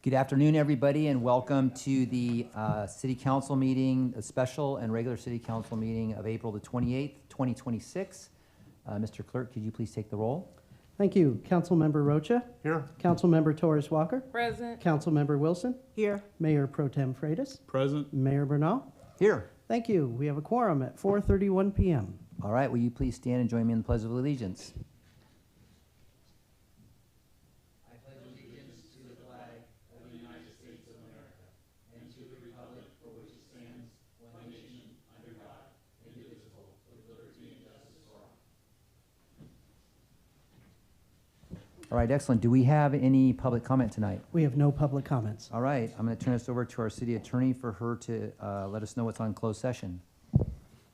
Good afternoon, everybody, and welcome to the City Council meeting, a special and regular City Council meeting of April the 28th, 2026. Mr. Clerk, could you please take the roll? Thank you. Councilmember Rocha. Here. Councilmember Torres Walker. Present. Councilmember Wilson. Here. Mayor Pro Tem Freitas. Present. Mayor Bernal. Here. Thank you. We have a quorum at 4:31 p.m. All right, will you please stand and join me in the Pledge of Allegiance? All right, excellent. Do we have any public comment tonight? We have no public comments. All right, I'm going to turn this over to our city attorney for her to let us know what's on closed session.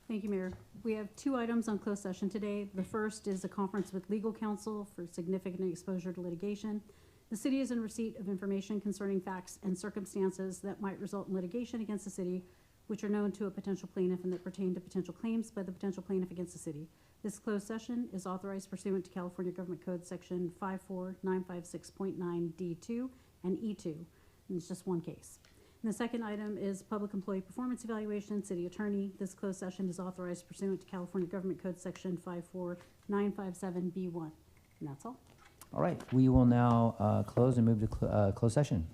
Thank you, Mayor. We have two items on closed session today. The first is a conference with legal counsel for significant exposure to litigation. The city is in receipt of information concerning facts and circumstances that might result in litigation against the city, which are known to a potential plaintiff and that pertain to potential claims by the potential plaintiff against the city. This closed session is authorized pursuant to California Government Code Section 54956.9 D2 and E2, and it's just one case. And the second item is public employee performance evaluation, city attorney. This closed session is authorized pursuant to California Government Code Section 54957B1, and that's all. All right, we will now close and move to closed session.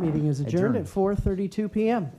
Meeting is adjourned at 4:32 p.m.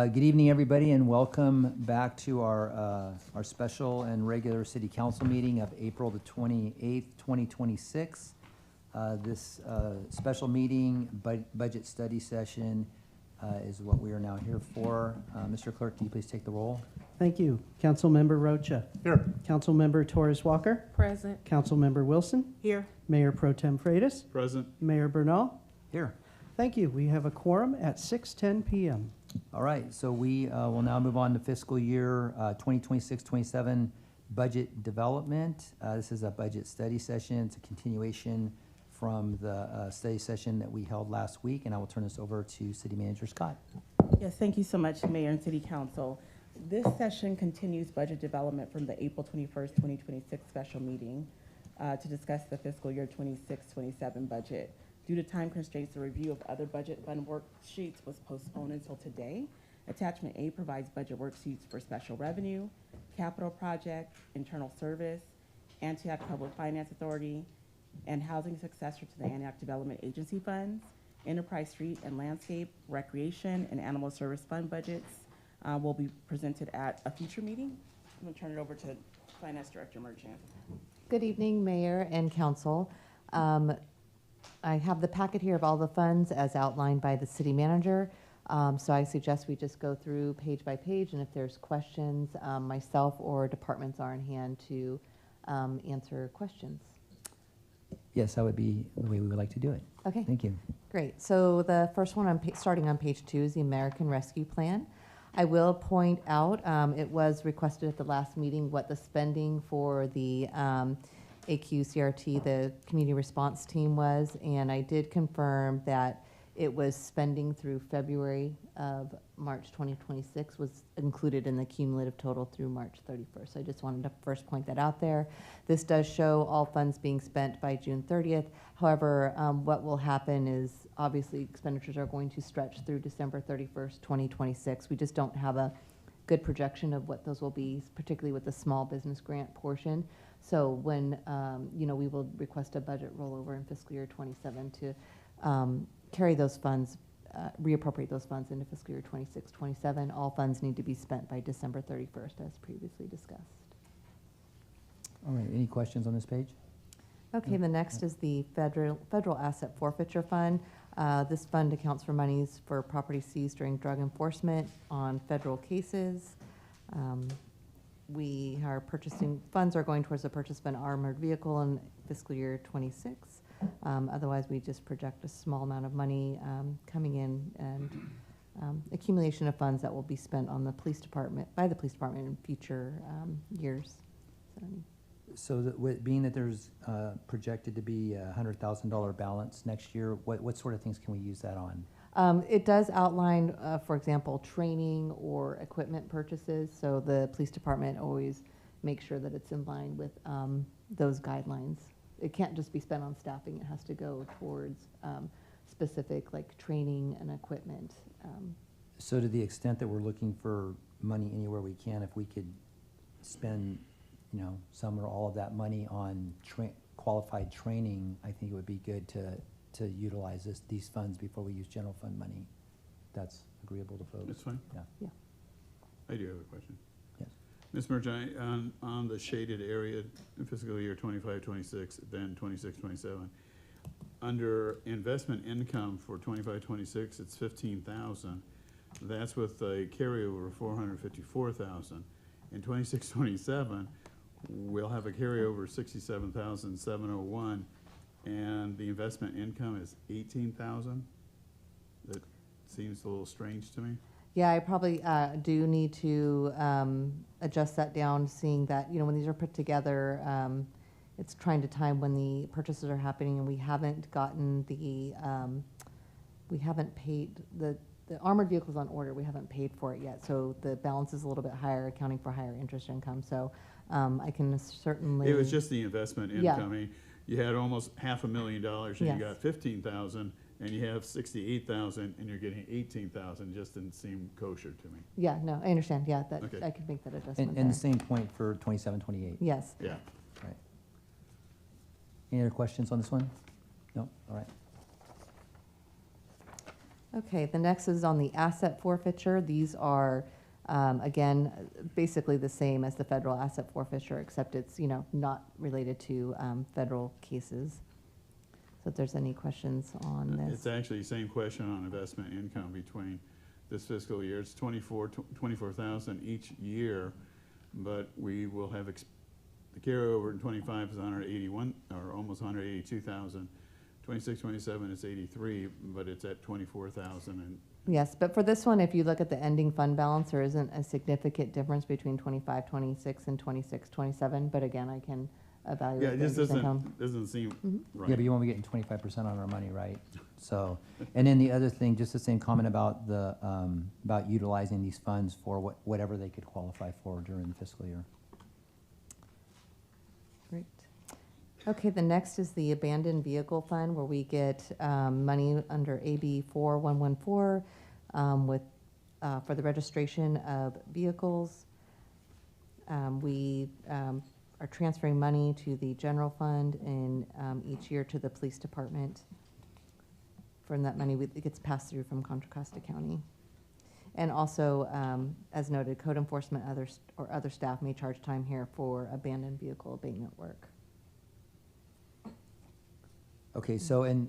Good evening, everybody, and welcome back to our special and regular city council meeting of April the 28th, 2026. This special meeting, budget study session, is what we are now here for. Mr. Clerk, can you please take the roll? Thank you. Councilmember Rocha. Here. Councilmember Torres Walker. Present. Councilmember Wilson. Here. Mayor Pro Tem Freitas. Present. Mayor Bernal. Here. Thank you. We have a quorum at 6:10 PM. All right, so we will now move on to fiscal year 2026-27 budget development. This is a budget study session. It's a continuation from the study session that we held last week, and I will turn this over to City Manager Scott. Yes, thank you so much, Mayor and City Council. This session continues budget development from the April 21st, 2026 special meeting to discuss the fiscal year 26-27 budget. Due to time constraints, the review of other budget fund worksheets was postponed until today. Attachment A provides budget worksheets for special revenue, capital project, internal service, Antioch Public Finance Authority, and housing successor to the Antioch Development Agency funds, enterprise street and landscape, recreation, and animal service fund budgets will be presented at a future meeting. I'm going to turn it over to Finance Director Merchant. Good evening, Mayor and Council. I have the packet here of all the funds as outlined by the City Manager. So I suggest we just go through page by page, and if there's questions, myself or departments are in hand to answer questions. Yes, that would be the way we would like to do it. Okay. Thank you. Great. So the first one, starting on page 2, is the American Rescue Plan. I will point out, it was requested at the last meeting what the spending for the AQCRT, the community response team, was, and I did confirm that it was spending through February of March 2026 was included in the cumulative total through March 31st. So I just wanted to first point that out there. This does show all funds being spent by June 30th. However, what will happen is obviously expenditures are going to stretch through December 31st, 2026. We just don't have a good projection of what those will be, particularly with the small business grant portion. So when, we will request a budget rollover in fiscal year 27 to carry those funds, reappropriate those funds into fiscal year 26-27. All funds need to be spent by December 31st, as previously discussed. All right, any questions on this page? Okay, the next is the Federal Asset Forfeiture Fund. This fund accounts for monies for property seized during drug enforcement on federal cases. We are purchasing, funds are going towards the purchase of an armored vehicle in fiscal year 26. Otherwise, we just project a small amount of money coming in, and accumulation of funds that will be spent on the police department, by the police department in future years. So being that there's projected to be a $100,000 balance next year, what sort of things can we use that on? It does outline, for example, training or equipment purchases. So the police department always makes sure that it's in line with those guidelines. It can't just be spent on staffing. It has to go towards specific like training and equipment. So to the extent that we're looking for money anywhere we can, if we could spend, some or all of that money on qualified training, I think it would be good to utilize these funds before we use general fund money. That's agreeable to folks. That's fine. Yeah. I do have a question. Yes. Ms. Merchant, on the shaded area in fiscal year 25-26, then 26-27, under investment income for 25-26, it's 15,000. That's with a carryover of 454,000. In 26-27, we'll have a carryover of 67,701, and the investment income is 18,000. That seems a little strange to me. Yeah, I probably do need to adjust that down, seeing that, when these are put together, it's trying to time when the purchases are happening, and we haven't gotten we haven't paid, the armored vehicle's on order, we haven't paid for it yet, so the balance is a little bit higher, accounting for higher interest income, so I can certainly. It was just the investment income. Yeah. I mean, you had almost $500,000 and Yes. you got 15,000, and you have 68,000 and you're getting 18,000. Just didn't seem kosher to me. Yeah, no, I understand, yeah, that, Okay. I could make that adjustment And there. the same point for 27-28. Yes. Yeah. Right. Any other questions on this one? No? All right. Okay, the next is on the asset forfeiture. These are, again, basically the same as the federal asset forfeiture, except it's, not related to federal cases. So if there's any questions on It's this. actually the same question on investment income between this fiscal year. It's 24,000 each year, but we will have the carryover in 25 is 181, or almost 182,000. 26, 27 is 83, but it's at 24,000. And Yes, but for this one, if you look at the ending fund balance, there isn't a significant difference between 25, 26 and 26, 27. But again, I can evaluate. yeah, it just the interest income. doesn't seem right. Yeah, but you won't be getting 25% on our money, right? So, and then the other thing, just the same comment about about utilizing these funds for whatever they could qualify for during the fiscal year. Great. Okay, the next is the abandoned vehicle fund, where we get money under AB 4114 for the registration of vehicles. We are transferring money to the general fund and each year to the police department. From that money, it gets passed through from Contra Costa County. And also, as noted, code enforcement or other staff may charge time here for abandoned vehicle abatement work. Okay, so in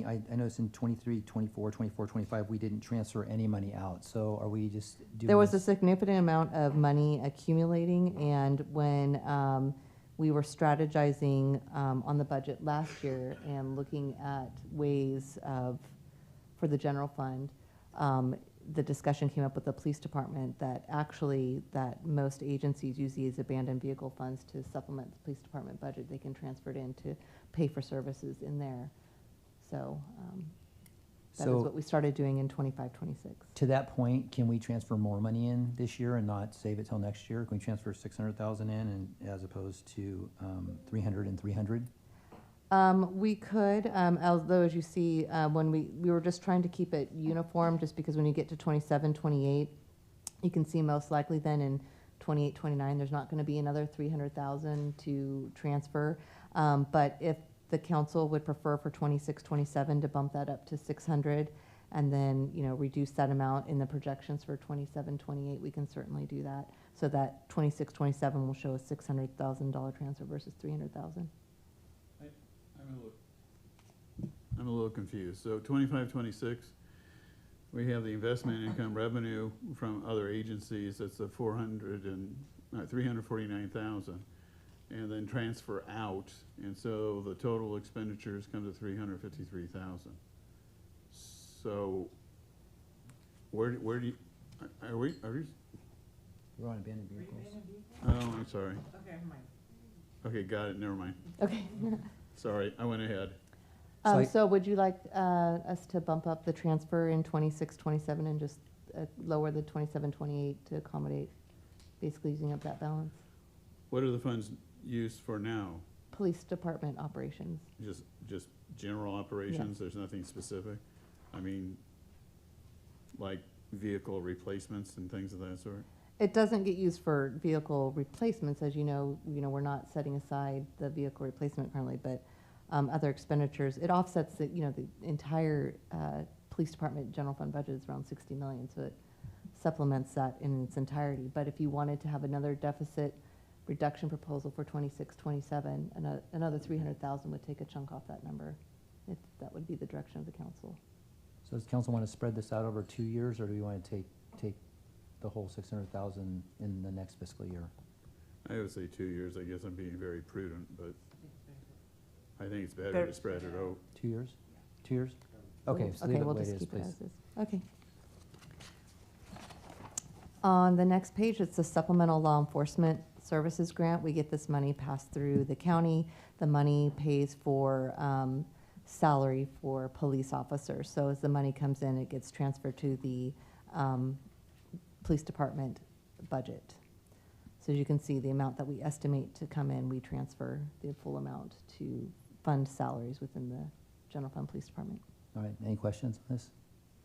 I noticed in 23, 24, 24, 25, we didn't transfer any money out. So are we just doing There was a this? significant amount of money accumulating, and when we were strategizing on the budget last year and looking at ways for the general fund, the discussion came up with the police department that actually that most agencies use these abandoned vehicle funds to supplement the police department budget. They can transfer it in to pay for services in there. So that is So what we started doing in 25, 26. to that point, can we transfer more money in this year and not save it till next year? Can we transfer 600,000 in and as opposed to 300 and 300? We could, although as you see, when we were just trying to keep it uniform, just because when you get to 27, 28, you can see most likely then in 28, 29, there's not going to be another 300,000 to transfer. But if the council would prefer for 26, 27 to bump that up to 600 and then, reduce that amount in the projections for 27, 28, we can certainly do that. So that 26, 27 will show a $600,000 transfer versus 300,000. I'm a little confused. So 25, 26, we have the investment income revenue from other agencies. That's the 349,000, and then transfer out, and so the total expenditures come to 353,000. So where do you are we? We're on abandoned vehicles. Oh, I'm sorry. Okay, got it. Never mind. Okay. Sorry, I went ahead. So So would you like us to bump up the transfer in 26, 27 and just lower the 27, 28 to accommodate basically using up that balance? What are the funds used for now? Police department operations. Just general operations? There's nothing specific? I mean, like vehicle replacements and things of that sort? It doesn't get used for vehicle replacements, as you know, we're not setting aside the vehicle replacement currently, but other expenditures, it offsets the entire police department general fund budget is around 60 million, so it supplements that in its entirety. But if you wanted to have another deficit reduction proposal for 26, 27, another 300,000 would take a chunk off that number, if that would be the direction of the council. So does council want to spread this out over 2 years, or do we want to take the whole 600,000 in the next fiscal year? I would say 2 years. I guess I'm being very prudent, but I think it's better to spread it out. 2 years? 2 years? Okay, so leave Okay, it the we'll way it just is, keep it please. as is. Okay. On the next page, it's the Supplemental Law Enforcement Services Grant. We get this money passed through the county. The money pays for salary for police officers. So as the money comes in, it gets transferred to the police department budget. So as you can see, the amount that we estimate to come in, we transfer the full amount to fund salaries within the general fund police department. All right, any questions on this?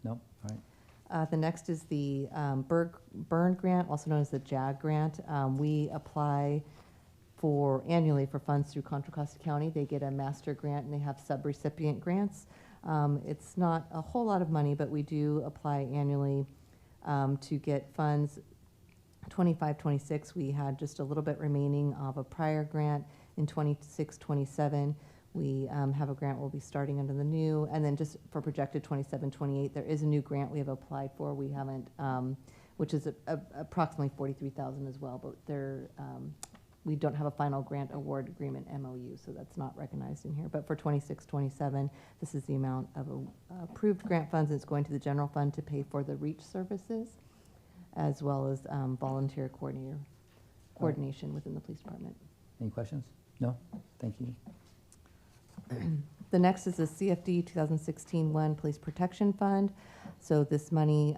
No? All right. The next is the Burn Grant, also known as the JAG Grant. We apply annually for funds through Contra Costa County. They get a master grant and they have subrecipient grants. It's not a whole lot of money, but we do apply annually to get funds. 25, 26, we had just a little bit remaining of a prior grant. In 26, 27, we have a grant we'll be starting under the new, and then just for projected 27, 28, there is a new grant we have applied for. We haven't, which is approximately 43,000 as well, but we don't have a final grant award agreement MOU, so that's not recognized in here. But for 26, 27, this is the amount of approved grant funds. It's going to the general fund to pay for the REACH services, as well as volunteer coordination within the police department. Any questions? No? Thank you. The next is the CFD 2016-1 Police Protection Fund. So this money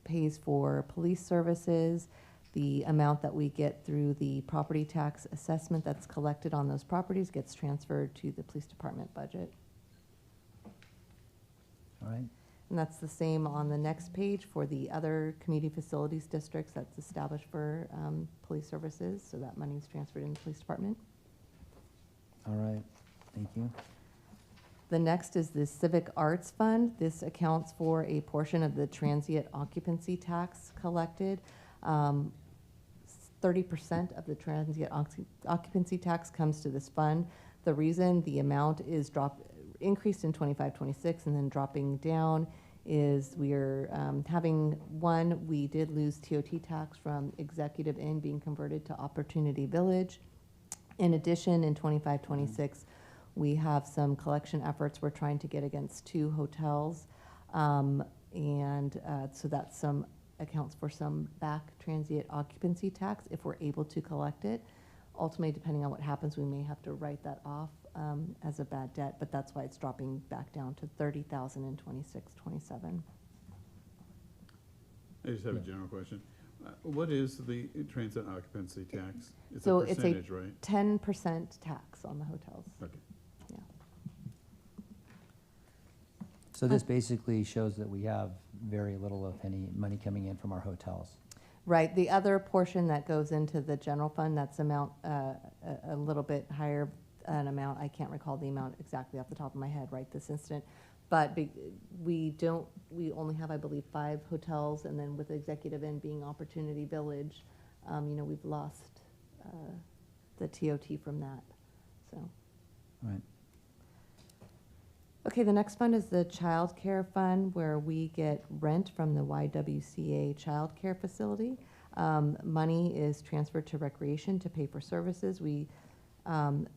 pays for police services. The amount that we get through the property tax assessment that's collected on those properties gets transferred to the police department budget. All right. And that's the same on the next page for the other community facilities districts that's established for police services. So that money is transferred in the police department. All right. Thank you. The next is the Civic Arts Fund. This accounts for a portion of the transient occupancy tax collected. 30% of the transient occupancy tax comes to this fund. The reason the amount is increased in 25, 26 and then dropping down is we are we did lose TOT tax from Executive Inn being converted to Opportunity Village. In addition, in 25, 26, we have some collection efforts we're trying to get against 2 hotels. So that's accounts for some back transient occupancy tax if we're able to collect it. Ultimately, depending on what happens, we may have to write that off as a bad debt, but that's why it's dropping back down to 30,000 in 26, 27. I just have a general question. What is the transit occupancy tax? It's So a percentage, right? 10% tax on the hotels. Okay. Yeah. So this basically shows that we have very little, if any, money coming in from our hotels. Right. The other portion that goes into the general fund, that's amount a little bit higher an amount. I can't recall the amount exactly off the top of my head right this instant. But we only have, I believe, 5 hotels, and then with Executive Inn being Opportunity Village, we've lost the TOT from that. So. All right. Okay, the next fund is the Child Care Fund, where we get rent from the YWCA Child Care Facility. Money is transferred to recreation to pay for services. We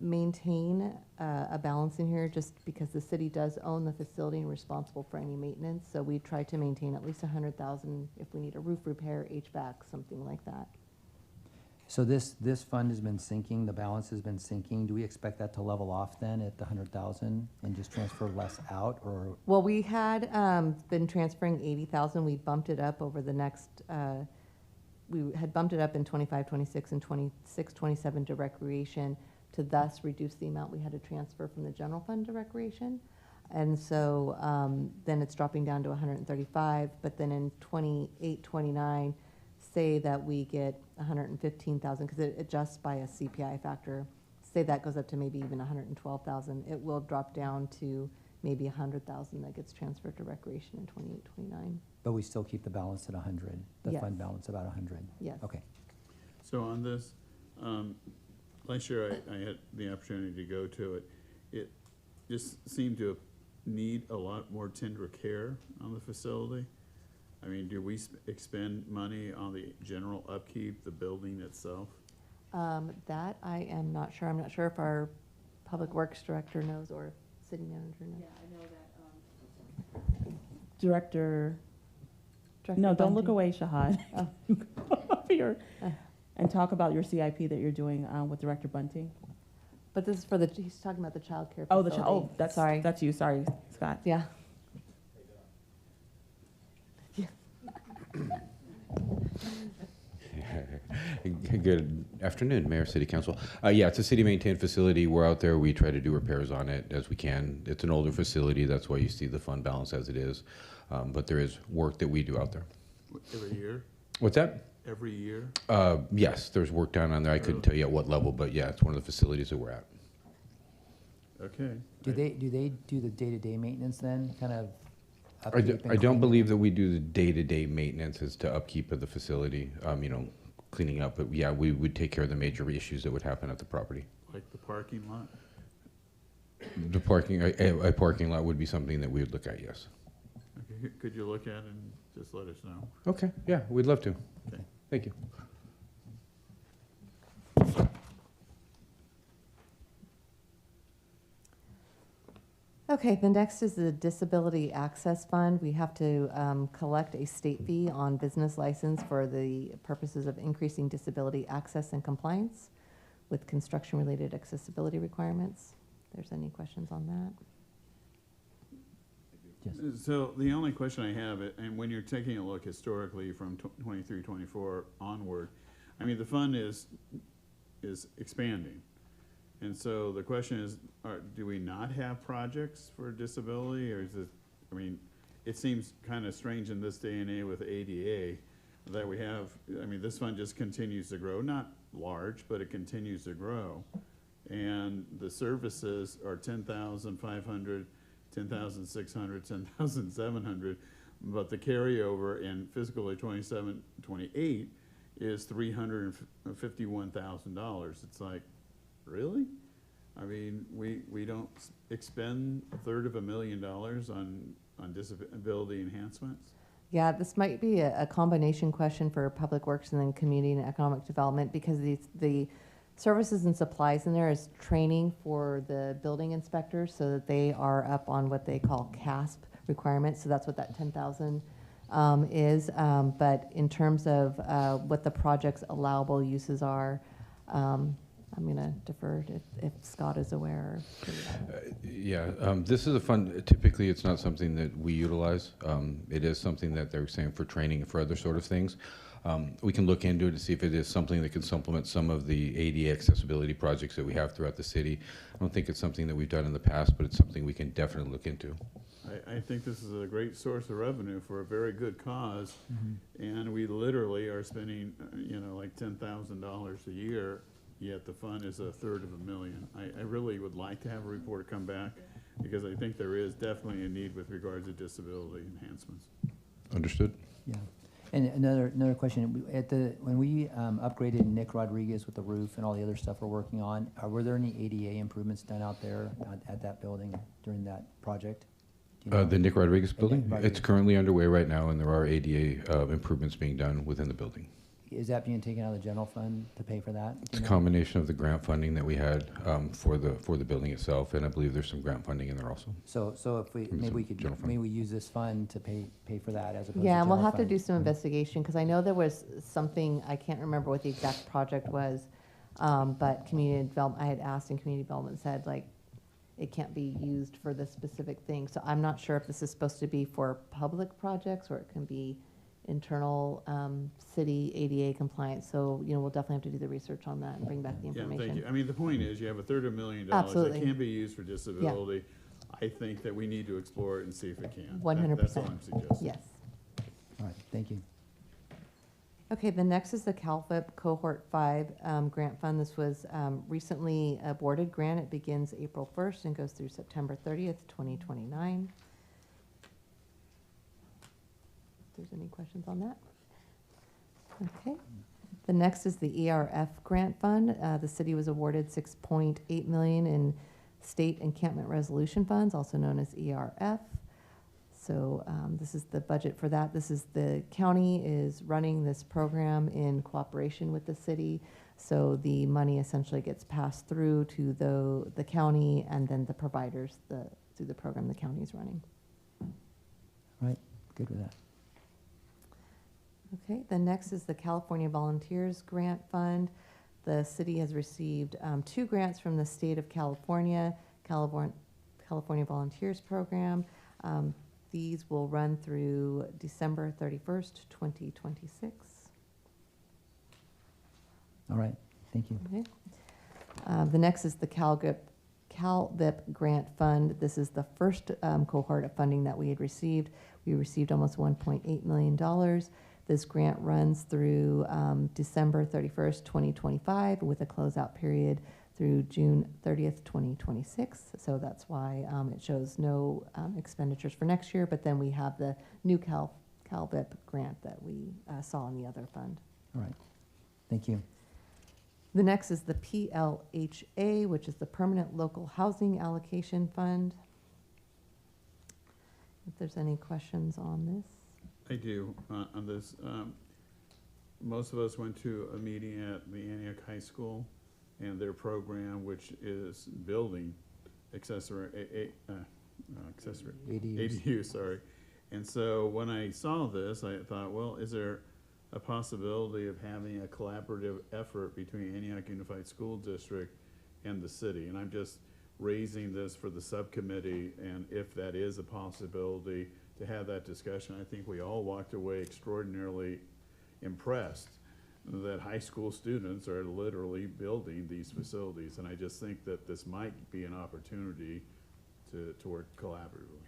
maintain a balance in here just because the city does own the facility and responsible for any maintenance. So we try to maintain at least $100,000 if we need a roof repair, HVAC, something like that. So this fund has been sinking, the balance has been sinking. Do we expect that to level off then at the 100,000 and just transfer less out, or? Well, we had been transferring 80,000. We bumped it up over the next, we had bumped it up in 25, 26, and 26, 27 to recreation to thus reduce the amount we had to transfer from the general fund to recreation. And so then it's dropping down to 135, but then in 28, 29, say that we get 115,000, because it adjusts by a CPI factor. Say that goes up to maybe even 112,000. It will drop down to maybe 100,000 that gets transferred to recreation in 28, 29. But we still keep the balance at 100, the Yes. fund balance about 100? Yes. Okay. So on this, last year I had the opportunity to go to it. It just seemed to need a lot more tender care on the facility. I mean, do we expend money on the general upkeep, the building itself? That I am not sure. I'm not sure if our public works director knows or city manager knows. Yeah, I know that, Director, Director no, don't look Bunting? away, Shahad. Oh. Up here and talk about your CIP that you're doing with Director Bunting. But this is for he's talking about the child care Oh, facility. that's Sorry. That's you. Sorry, Scott. Yeah. Good afternoon, Mayor, City Council. Yeah, it's a city-maintained facility. We're out there. We try to do repairs on it as we can. It's an older facility. That's why you see the fund balance as it is. But there is work that we do out there. Every year? What's that? Every year? Yes, there's work done on there. I couldn't tell you at what level, but yeah, it's one of the facilities that we're at. Okay. Do they do the day-to-day maintenance then, kind of I upkeep and don't cleaning? believe that we do the day-to-day maintenance as to upkeep of the facility, cleaning up, but yeah, we would take care of the major issues that would happen at the property. Like the parking lot? The parking, a parking lot would be something that we would look at, yes. Okay, could you look at it and just let us know? Okay, yeah, we'd love to. Okay. Thank you. Okay, the next is the Disability Access Fund. We have to collect a state fee on business license for the purposes of increasing disability access and compliance with construction-related accessibility requirements. If there's any questions on that? Yes. So the only question I have, and when you're taking a look historically from 23, 24 onward, I mean, the fund is expanding. And so the question is, do we not have projects for disability, or is it, I mean, it seems kind of strange in this day and age with ADA that we have, I mean, this fund just continues to grow, not large, but it continues to grow. And the services are 10,500, 10,600, 10,700, but the carryover in fiscal year 27, 28 is $351,000. It's like, really? I mean, we don't expend $250,000 on disability enhancements? Yeah, this might be a combination question for Public Works and then Community and Economic Development, because the services and supplies in there is training for the building inspectors so that they are up on what they call CASP requirements. So that's what that 10,000 is. But in terms of what the project's allowable uses are, I'm going to defer if Scott is aware. Yeah, this is a fund, typically it's not something that we utilize. It is something that they're saying for training and for other sort of things. We can look into it to see if it is something that can supplement some of the ADA accessibility projects that we have throughout the city. I don't think it's something that we've done in the past, but it's something we can definitely look into. I think this is a great source of revenue for a very good cause, and we literally are spending, like $10,000 a year, yet the fund is $250,000. I really would like to have a report come back, because I think there is definitely a need with regards to disability enhancements. Understood? Yeah. And another question, when we upgraded Nick Rodriguez with the roof and all the other stuff we're working on, were there any ADA improvements done out there at that building during that project? Do you know? The Nick Rodriguez building? Rodriguez. It's currently underway right now, and there are ADA improvements being done within the building. Is that being taken out of the general fund to pay for that? It's a combination of the grant funding that we had for the building itself, and I believe there's some grant funding in there also. So if we, From maybe we some could, general fund. maybe we use this fund to pay for that as opposed to Yeah, and we'll general have to fund? do some investigation, because I know there was something, I can't remember what the exact project was, but community development, I had asked, and community development said, like, it can't be used for this specific thing. So I'm not sure if this is supposed to be for public projects, or it can be internal city ADA compliance. So, we'll definitely have to do the research on that and bring back the Yeah, information. thank you. I mean, the point is, you have $250,000 that Absolutely. can be used for disability. I think that we need to explore it and see if it can. 100%. That's all I'm suggesting. Yes. All right, thank you. Okay, the next is the CalFIP Cohort 5 grant fund. This was recently awarded grant. It begins April 1st and goes through September 30th, 2029. If there's any questions on that. Okay. The next is the ERF grant fund. The city was awarded $6.8 million in state encampment resolution funds, also known as ERF. So this is the budget for that. The county is running this program in cooperation with the city. So the money essentially gets passed through to the county and then the providers through the program the county is running. All right, good with that. Okay, the next is the California Volunteers Grant Fund. The city has received 2 grants from the state of California, California Volunteers Program. These will run through December 31st, 2026. All right, thank you. Okay. The next is the CalVIP Grant Fund. This is the first cohort of funding that we had received. We received almost $1.8 million. This grant runs through December 31st, 2025, with a closeout period through June 30th, 2026. So that's why it shows no expenditures for next year, but then we have the new CalVIP grant that we saw in the other fund. All right, thank you. The next is the PLHA, which is the Permanent Local Housing Allocation Fund. If there's any questions on this. I do, on this. Most of us went to a meeting at the Antioch High School and their program, which is building accessory ADUs. ADU, sorry. And so when I saw this, I thought, well, is there a possibility of having a collaborative effort between Antioch Unified School District and the city? And I'm just raising this for the subcommittee, and if that is a possibility, to have that discussion. I think we all walked away extraordinarily impressed that high school students are literally building these facilities, and I just think that this might be an opportunity to work collaboratively.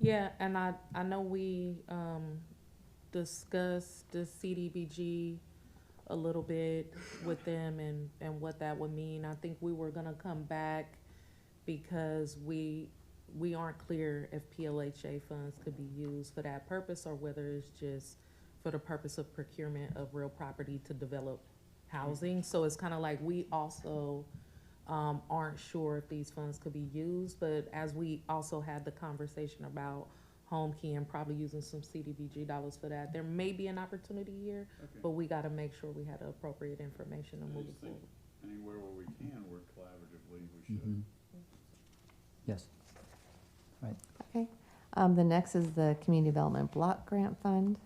Yeah, and I know we discussed the CDBG a little bit with them and what that would mean. I think we were gonna come back because we aren't clear if PLHA funds could be used for that purpose or whether it's just for the purpose of procurement of real property to develop housing. So it's kind of like we also aren't sure if these funds could be used, but as we also had the conversation about home key and probably using some CDBG dollars for that, there may be an opportunity here, but we got to make sure we had the appropriate information to move just forward. think anywhere where we can work collaboratively, we should. Mhm. Yes. Right. Okay. The next is the Community Development Block Grant Fund.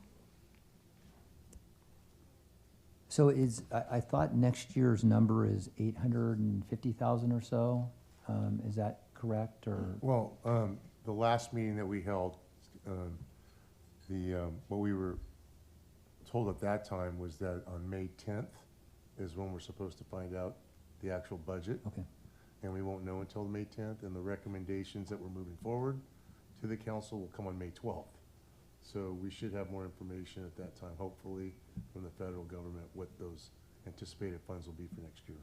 So I thought next year's number is 850,000 or so. Is that correct, or? Well, the last meeting that we held, what we were told at that time was that on May 10th is when we're supposed to find out the actual budget. Okay. And we won't know until May 10th, and the recommendations that we're moving forward to the council will come on May 12th. So we should have more information at that time, hopefully, from the federal government, what those anticipated funds will be for next year.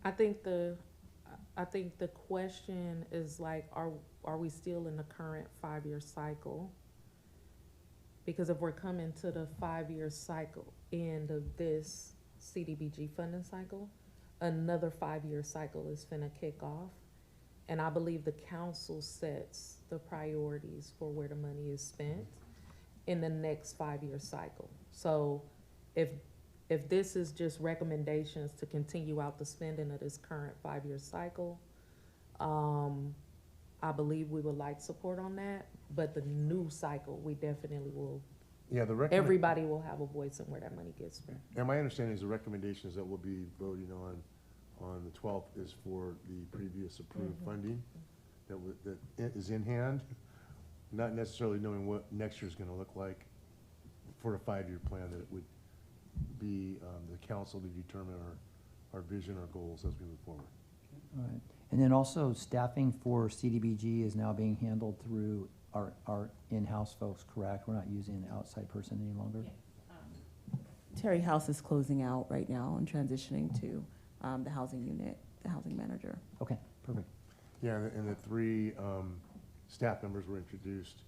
I think the question is like, are we still in the current 5-year cycle? Because if we're coming to the 5-year cycle end of this CDBG funding cycle, another 5-year cycle is finna kick off. And I believe the council sets the priorities for where the money is spent in the next 5-year cycle. So if this is just recommendations to continue out the spending of this current 5-year cycle, I believe we would like support on that, but the new cycle, we definitely will, Yeah, everybody will have a voice in where that money gets spent. And my understanding is the recommendations that we'll be voting on the 12th is for the previous approved funding that is in hand, not necessarily knowing what next year's gonna look like for a 5-year plan, that it would be the council to determine our vision, our goals as we move forward. All right. And then also staffing for CDBG is now being handled through our in-house folks, correct? We're not using an outside person any longer? Terry House is closing out right now and transitioning to the housing unit, the housing manager. Okay, perfect. Yeah, and the 3 staff members were introduced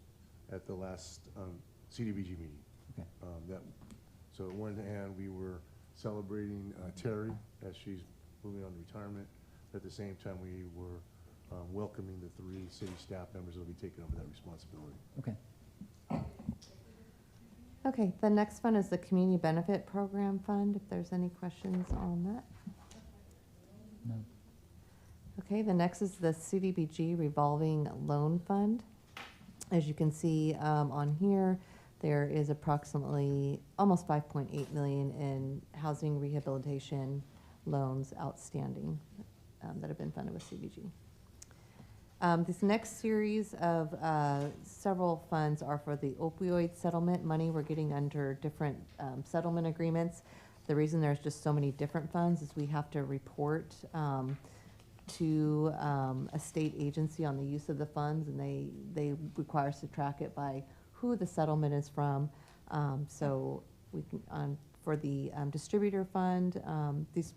at the last CDBG meeting. Okay. So on one hand, we were celebrating Terry as she's moving on to retirement. At the same time, we were welcoming the 3 city staff members that will be taking over that responsibility. Okay. Okay, the next fund is the Community Benefit Program Fund, if there's any questions on that. No. Okay, the next is the CDBG Revolving Loan Fund. As you can see on here, there is approximately almost 5.8 million in housing rehabilitation loans outstanding that have been funded with CDBG. This next series of several funds are for the opioid settlement money we're getting under different settlement agreements. The reason there's just so many different funds is we have to report to a state agency on the use of the funds, and they require us to track it by who the settlement is from. So we can, for the distributor fund, these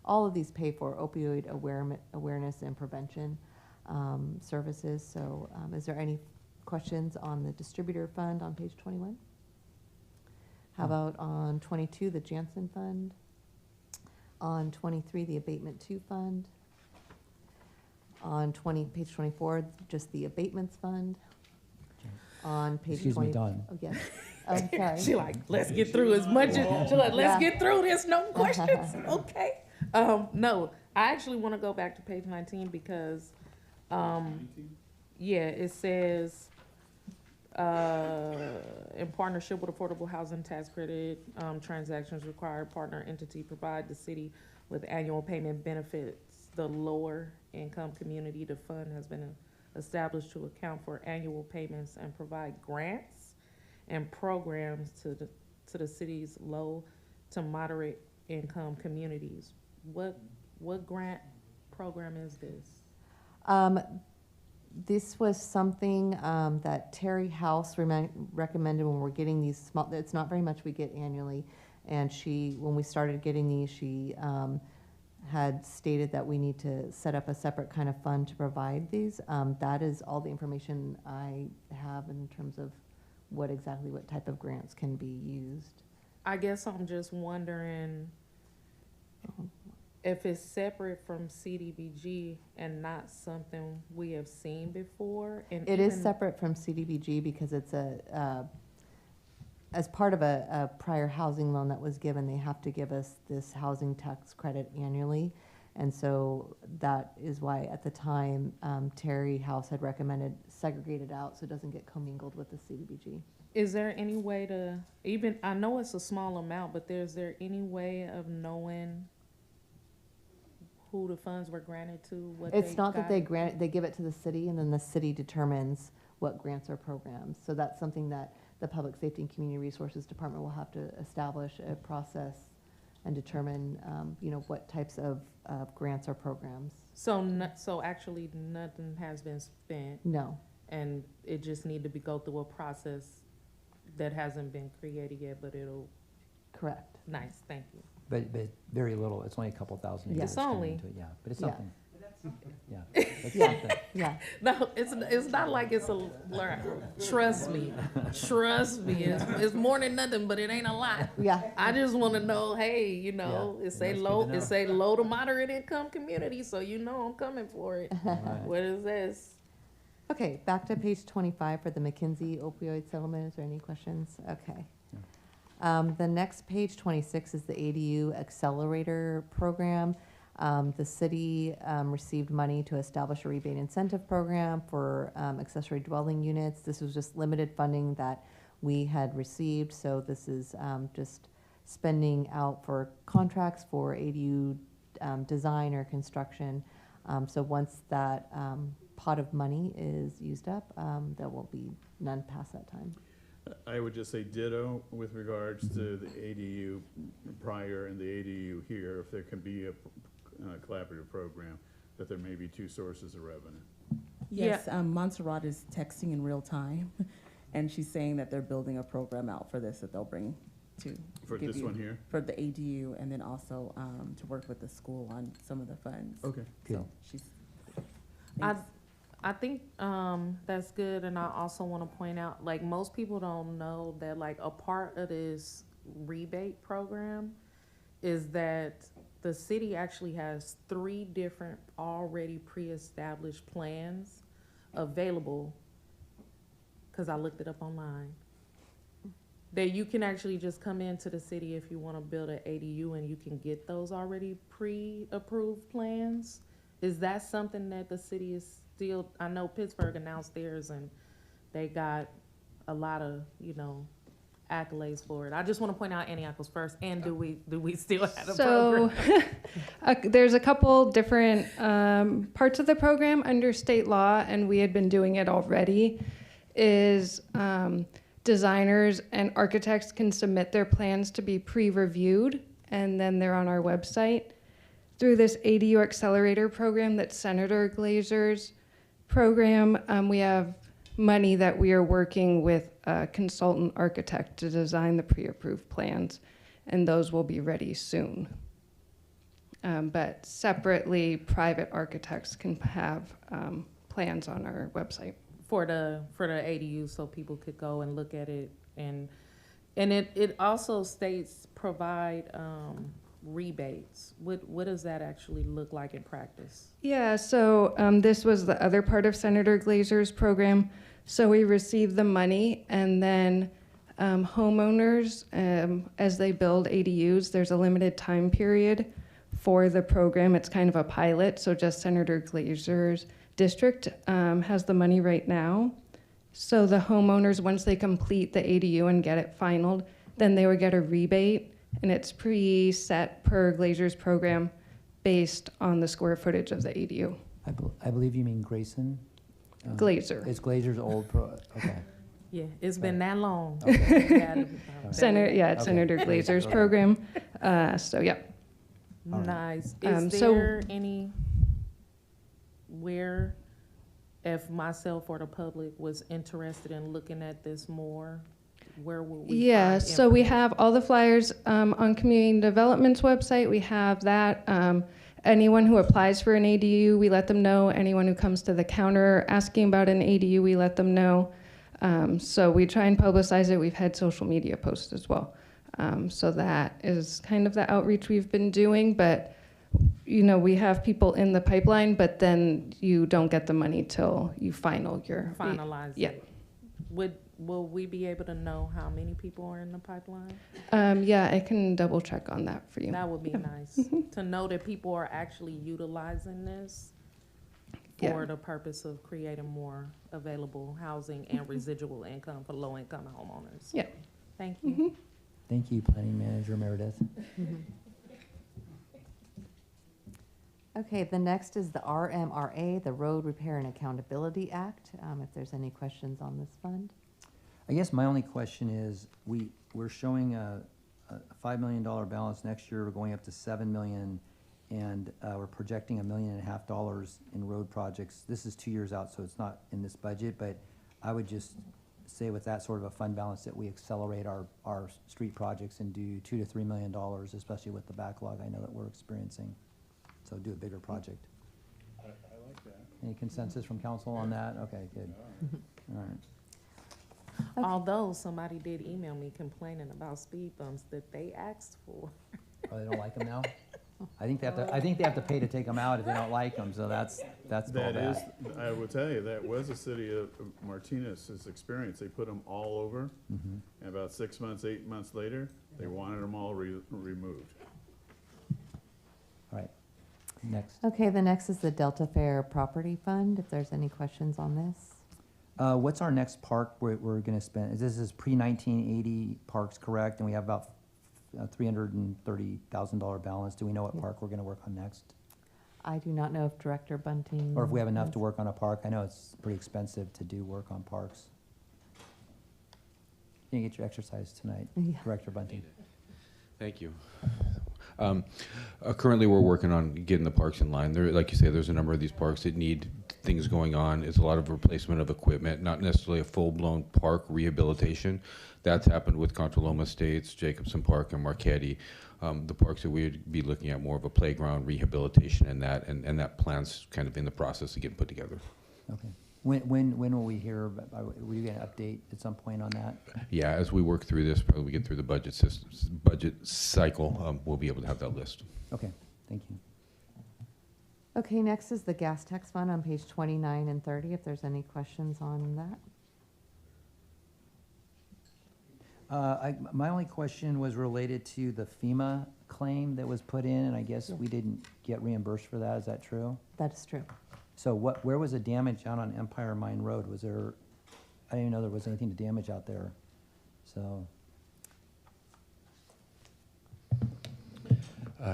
all of these pay for opioid awareness and prevention services. So is there any questions on the distributor fund on page 21? How about on 22, the Janssen Fund? On 23, the Abatement 2 Fund? On page 24, just the Abatements Fund? On page Excuse 20. me, Dawn. Oh, yes. Oh, sorry. She like, let's get through as much as, she like, let's Yeah. get through this, no questions, okay. No, I actually wanna go back to page 19 because, yeah, it says, in partnership with Affordable Housing Tax Credit, transactions required partner entity provide the city with annual payment benefits. The lower income community, the fund has been established to account for annual payments and provide grants and programs to the city's low to moderate income communities. What grant program is this? This was something that Terry House recommended when we're getting these small, it's not very much we get annually. And when we started getting these, she had stated that we need to set up a separate kind of fund to provide these. That is all the information I have in terms of what type of grants can be used. I guess I'm just wondering if it's separate from CDBG and not something we have seen before. And It is separate from CDBG because it's as part of a prior housing loan that was given, they have to give us this housing tax credit annually. And so that is why at the time, Terry House had recommended segregate it out so it doesn't get commingled with the CDBG. Is there any way to, I know it's a small amount, but is there any way of knowing who the funds were granted to? It's not that they give it to the city and then the city determines what grants or programs. So that's something that the Public Safety and Community Resources Department will have to establish a process and determine, what types of grants or programs. So actually nothing has been spent No. and it just need to go through a process that hasn't been created yet, but it'll, Correct. nice, thank you. But very little, it's only a couple thousand a year. Yeah. that's It's coming only. into it, yeah, but it's Yeah. something. Yeah, it's something. Yeah. No, it's not like it's trust me, it's more than nothing, but it ain't a lot. Yeah. I just wanna know, hey, Yeah, it's that's a good low, to know. it's a low to moderate income community, so I'm coming for it. Right. What is this? Okay, back to page 25 for the McKinsey opioid settlement. Is there any questions? Okay. The next page, 26, is the ADU Accelerator Program. The city received money to establish a rebate incentive program for accessory dwelling units. This was just limited funding that we had received, so this is just spending out for contracts for ADU design or construction. So once that pot of money is used up, there will be none past that time. I would just say ditto with regards to the ADU prior and the ADU here, if there can be a collaborative program, that there may be two sources of revenue. Yes, Montserrat is texting in real time, and she's saying that they're building a program out for this that they'll bring to. For give this you- one here? For the ADU, and then also to work with the school on some of the funds. Okay. So she's. I think that's good, and I also want to point out, like, most people don't know that, like, a part of this rebate program is that the city actually has 3 different already pre-established plans available, because I looked it up online, that you can actually just come into the city if you want to build an ADU and you can get those already pre-approved plans. Is that something that the city is still, I know Pittsburgh announced theirs and they got a lot of, accolades for it. I just want to point out Antioch was first, and do we still have a program? There's a couple different parts of the program under state law, and we had been doing it already, is designers and architects can submit their plans to be pre-reviewed, and then they're on our website. Through this ADU Accelerator program that's Senator Glazer's program, we have money that we are working with a consultant architect to design the pre-approved plans, and those will be ready soon. But separately, private architects can have plans on our website. For the ADU, so people could go and look at it, and it also states provide rebates. What does that actually look like in practice? Yeah, so this was the other part of Senator Glazer's program. So we receive the money, and then homeowners, as they build ADUs, there's a limited time period for the program. It's kind of a pilot, so just Senator Glazer's district has the money right now. So the homeowners, once they complete the ADU and get it finalized, then they would get a rebate, and it's preset per Glazer's program based on the square footage of the ADU. I believe you mean Grayson? Glazer. It's Glazer's old okay. Yeah, it's been that long. Okay. Senator, yeah, it's Okay. Senator Glazer's Okay. program. So, yeah. All right. Nice. Um, Is so- there any where, if myself or the public was interested in looking at this more, where would we Yeah, find so we information? have all the flyers on Community Development's website. We have that. Anyone who applies for an ADU, we let them know. Anyone who comes to the counter asking about an ADU, we let them know. So we try and publicize it. We've had social media posts as well. So that is kind of the outreach we've been doing. But, you know, we have people in the pipeline, but then you don't get the money till you Finalize yeah. it. Will we be able to know how many people are in the pipeline? Yeah, I can double check on that for you. That would be Yeah. nice, to know that people are actually utilizing this Yeah. for the purpose of creating more available housing and residual income for low-income homeowners. Yeah. Thank you. Mhm. Thank you, Planning Manager Meredith. Okay, the next is the RMRA, the Road Repair and Accountability Act. If there's any questions on this fund. I guess my only question is, we're showing a $5 million balance next year, we're going up to 7 million, and we're projecting $1.5 million in road projects. This is 2 years out, so it's not in this budget, but I would just say with that sort of a fund balance that we accelerate our street projects and do $2 to $3 million, especially with the backlog I know that we're experiencing. So do a bigger project. I like that. Any consensus from council on that? Okay, good. All right. Okay. Although somebody did email me complaining about speed bumps that they asked for. Oh, they don't like them now? I think they have to pay to take them out if they don't like them, so that's all That is, that. I will tell you, that was a city of Martinez's experience. They put them all over, Mhm. and about 6 months, 8 months later, they wanted them all removed. All right, next. Okay, the next is the Delta Fair Property Fund, if there's any questions on this. What's our next park we're gonna spend? This is pre-1980 parks, correct? And we have about $330,000 balance. Do we know what park we're gonna work on next? I do not know if Director Bunting. Or if we have enough has- to work on a park? I know it's pretty expensive to do work on parks. You can get your exercise tonight, Yeah. Director Bunting. Thank you. Currently, we're working on getting the parks in line. There, like you say, there's a number of these parks that need things going on. It's a lot of replacement of equipment, not necessarily a full-blown park rehabilitation. That's happened with Contra Loma Estates, Jacobson Park, and Marquette. The parks that we'd be looking at more of a playground rehabilitation and that plan's kind of in the process of getting put together. Okay. When will we hear, will you get an update at some point on that? Yeah, as we work through this, probably we get through the budget cycle, we'll be able to have that list. Okay, thank you. Okay, next is the Gas Tax Fund on page 29 and 30, if there's any questions on that. My only question was related to the FEMA claim that was put in, and I guess we didn't get reimbursed for that. Is that true? That is true. So where was the damage out on Empire Mine Road? Was there, I didn't even know there was anything to damage out there. So,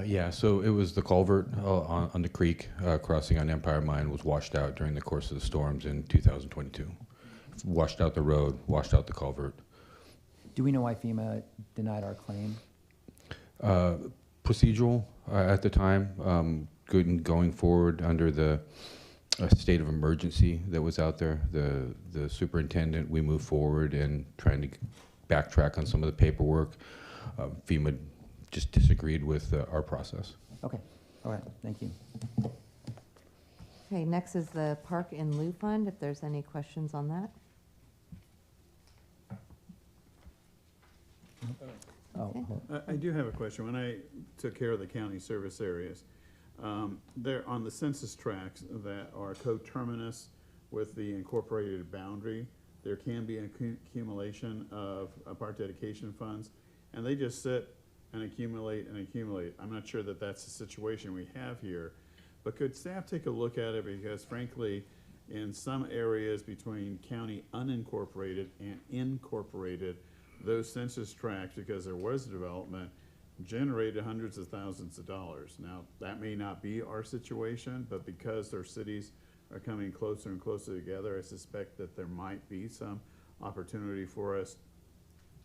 Yeah, so it was the culvert on the creek crossing on Empire Mine was washed out during the course of the storms in 2022. Washed out the road, washed out the culvert. do we know why FEMA denied our claim? Procedural at the time, going forward under the state of emergency that was out there. The superintendent, we moved forward and trying to backtrack on some of the paperwork. FEMA just disagreed with our process. Okay, All right, thank you. Okay, next is the Park and Lieu Fund, if there's any questions on that. Oh, Okay. I do have a question. When I took care of the county service areas, there on the census tracts that are coterminous with the incorporated boundary, there can be an accumulation of park dedication funds, and they just sit and accumulate and accumulate. I'm not sure that that's the situation we have here, but could staff take a look at it? Because frankly, in some areas between county unincorporated and incorporated, those census tracts, because there was development, generated hundreds of thousands of dollars. Now, that may not be our situation, but because their cities are coming closer and closer together, I suspect that there might be some opportunity for us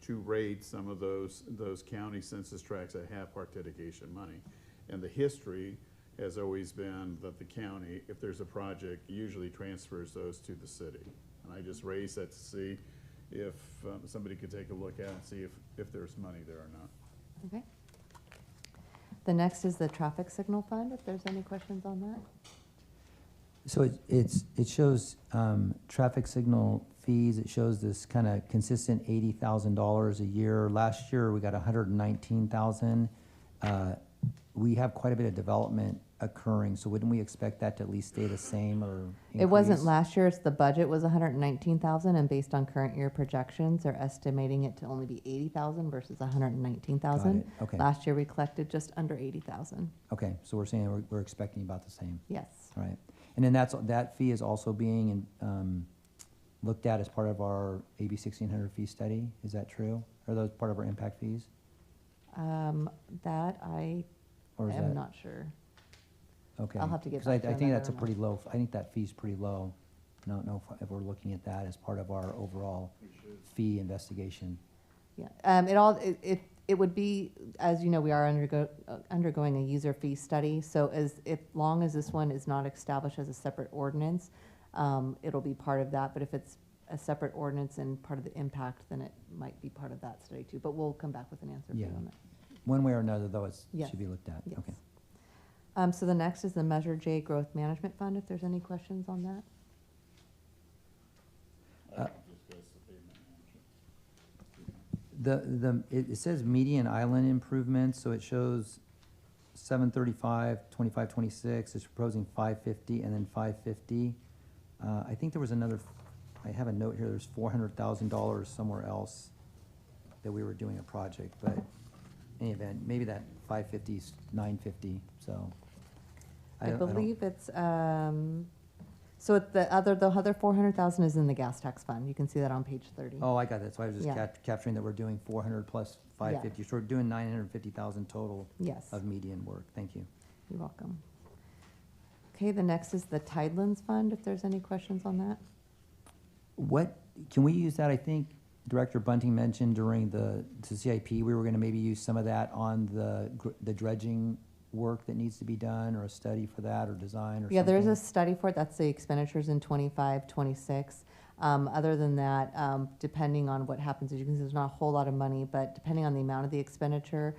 to raid some of those county census tracts that have park dedication money. And the history has always been that the county, if there's a project, usually transfers those to the city. And I just raised that to see if somebody could take a look at it and see if there's money there or not. Okay. The next is the Traffic Signal Fund, if there's any questions on that. So it shows traffic signal fees. It shows this kind of consistent $80,000 a year. Last year we got $119,000. We have quite a bit of development occurring, so wouldn't we expect that to at least stay the same or increase? It wasn't last year, it's the budget was 119,000, and based on current year projections, they're estimating it to only be 80,000 versus 119,000. Got it. Okay. Last year we collected just under 80,000. Okay, so we're saying we're expecting about the same. Yes. All right. And then that fee is also being looked at as part of our AB 1600 fee study. Is that true? Are those part of our impact fees? That I Or is am that, not sure. okay. I'll have to get 'Cause back to you I on think that, I that's a don't know. pretty low, I think that fee's pretty low. I don't know if we're looking at that as part of our overall fee investigation. Yeah, it would be, as you know, we are undergoing a user fee study, so as long as this one is not established as a separate ordinance, it'll be part of that, but if it's a separate ordinance and part of the impact, then it might be part of that study too, but we'll come back with an answer for you Yeah. on that. One way or another, though, it Yes. should be looked at. Yes. Okay. So the next is the Measure J Growth Management Fund, if there's any questions on that. It says median island improvements, so it shows 735, 25, 26. It's proposing 550 and then 550. I think there was another, I have a note here, there's $400,000 somewhere else that we were doing a project, but in any event, maybe that 550 is 950, so. I don't- believe it's, so the other 400,000 is in the gas tax fund. You can see that on page 30. Oh, I got that, so I was just Yeah. capturing that we're doing 400 plus 550, so we're doing 950,000 total Yes, of median work. Thank you. you're welcome. Okay, the next is the Tidelands Fund, if there's any questions on that. What, can we use that? I think Director Bunting mentioned during the CIP, we were gonna maybe use some of that on the dredging work that needs to be done, or a study for that, or design, or something? Yeah, there is a study for it. That's the expenditures in 25, 26. Other than that, depending on what happens, as you can see, there's not a whole lot of money, but depending on the amount of the expenditure,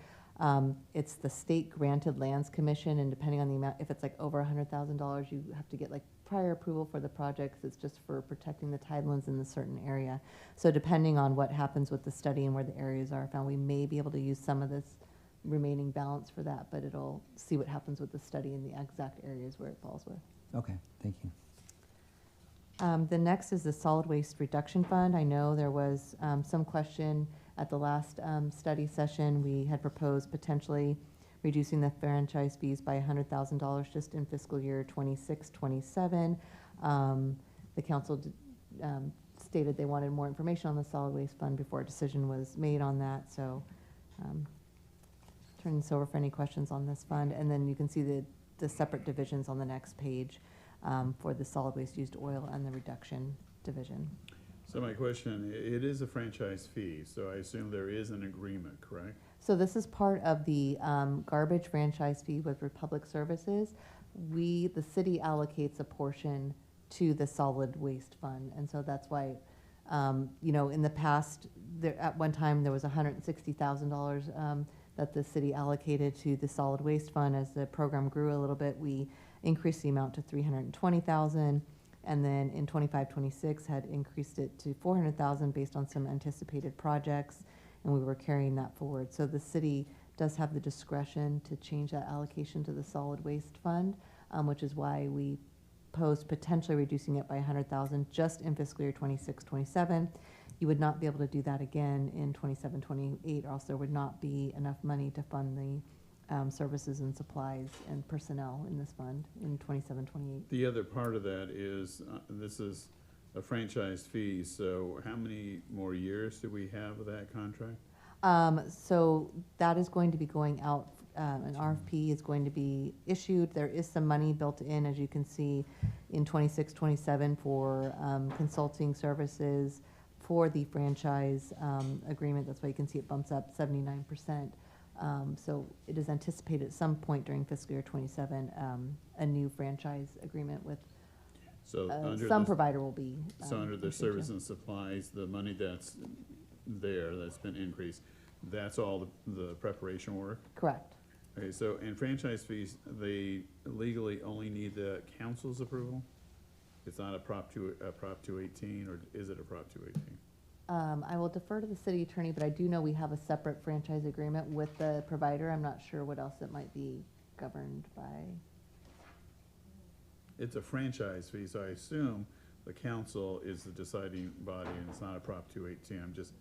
it's the state granted lands commission, and depending on the amount, if it's like over $100,000, you have to get like prior approval for the projects. It's just for protecting the tidelands in the certain area. So depending on what happens with the study and where the areas are found, we may be able to use some of this remaining balance for that, but it'll see what happens with the study in the exact areas where it falls with. Okay, thank you. The next is the Solid Waste Reduction Fund. I know there was some question at the last study session. We had proposed potentially reducing the franchise fees by $100,000 just in fiscal year 26, 27. The council stated they wanted more information on the Solid Waste Fund before a decision was made on that, so turn this over for any questions on this fund. And then you can see the separate divisions on the next page for the solid waste used oil and the reduction division. So my question, it is a franchise fee, so I assume there is an agreement, correct? So this is part of the garbage franchise fee with Republic Services. The city allocates a portion to the solid waste fund, and so that's why, in the past, at one time there was $160,000 that the city allocated to the solid waste fund. As the program grew a little bit, we increased the amount to 320,000. And then in 25-26 had increased it to 400,000 based on some anticipated projects, and we were carrying that forward. So the city does have the discretion to change that allocation to the solid waste fund, which is why we posed potentially reducing it by 100,000 just in fiscal year 26-27. You would not be able to do that again in 27-28, or else there would not be enough money to fund the services and supplies and personnel in this fund in 27-28. The other part of that is, this is a franchise fee, so how many more years do we have of that contract? So that is going to be going out, an RFP is going to be issued. There is some money built in, as you can see, in 26-27 for consulting services for the franchise agreement. That's why you can see it bumps up 79%. So it is anticipated at some point during fiscal year 27, a new franchise agreement with So under some the, provider will be. so under the issued, service yeah. and supplies, the money that's there, that's been increased, that's all the preparation work? Correct. Okay, so in franchise fees, they legally only need the council's approval? It's not a Prop 218, or is it a Prop 218? I will defer to the city attorney, but I do know we have a separate franchise agreement with the provider. I'm not sure what else it might be governed by. It's a franchise fee, so I assume the council is the deciding body and it's not a Prop 218. I'm just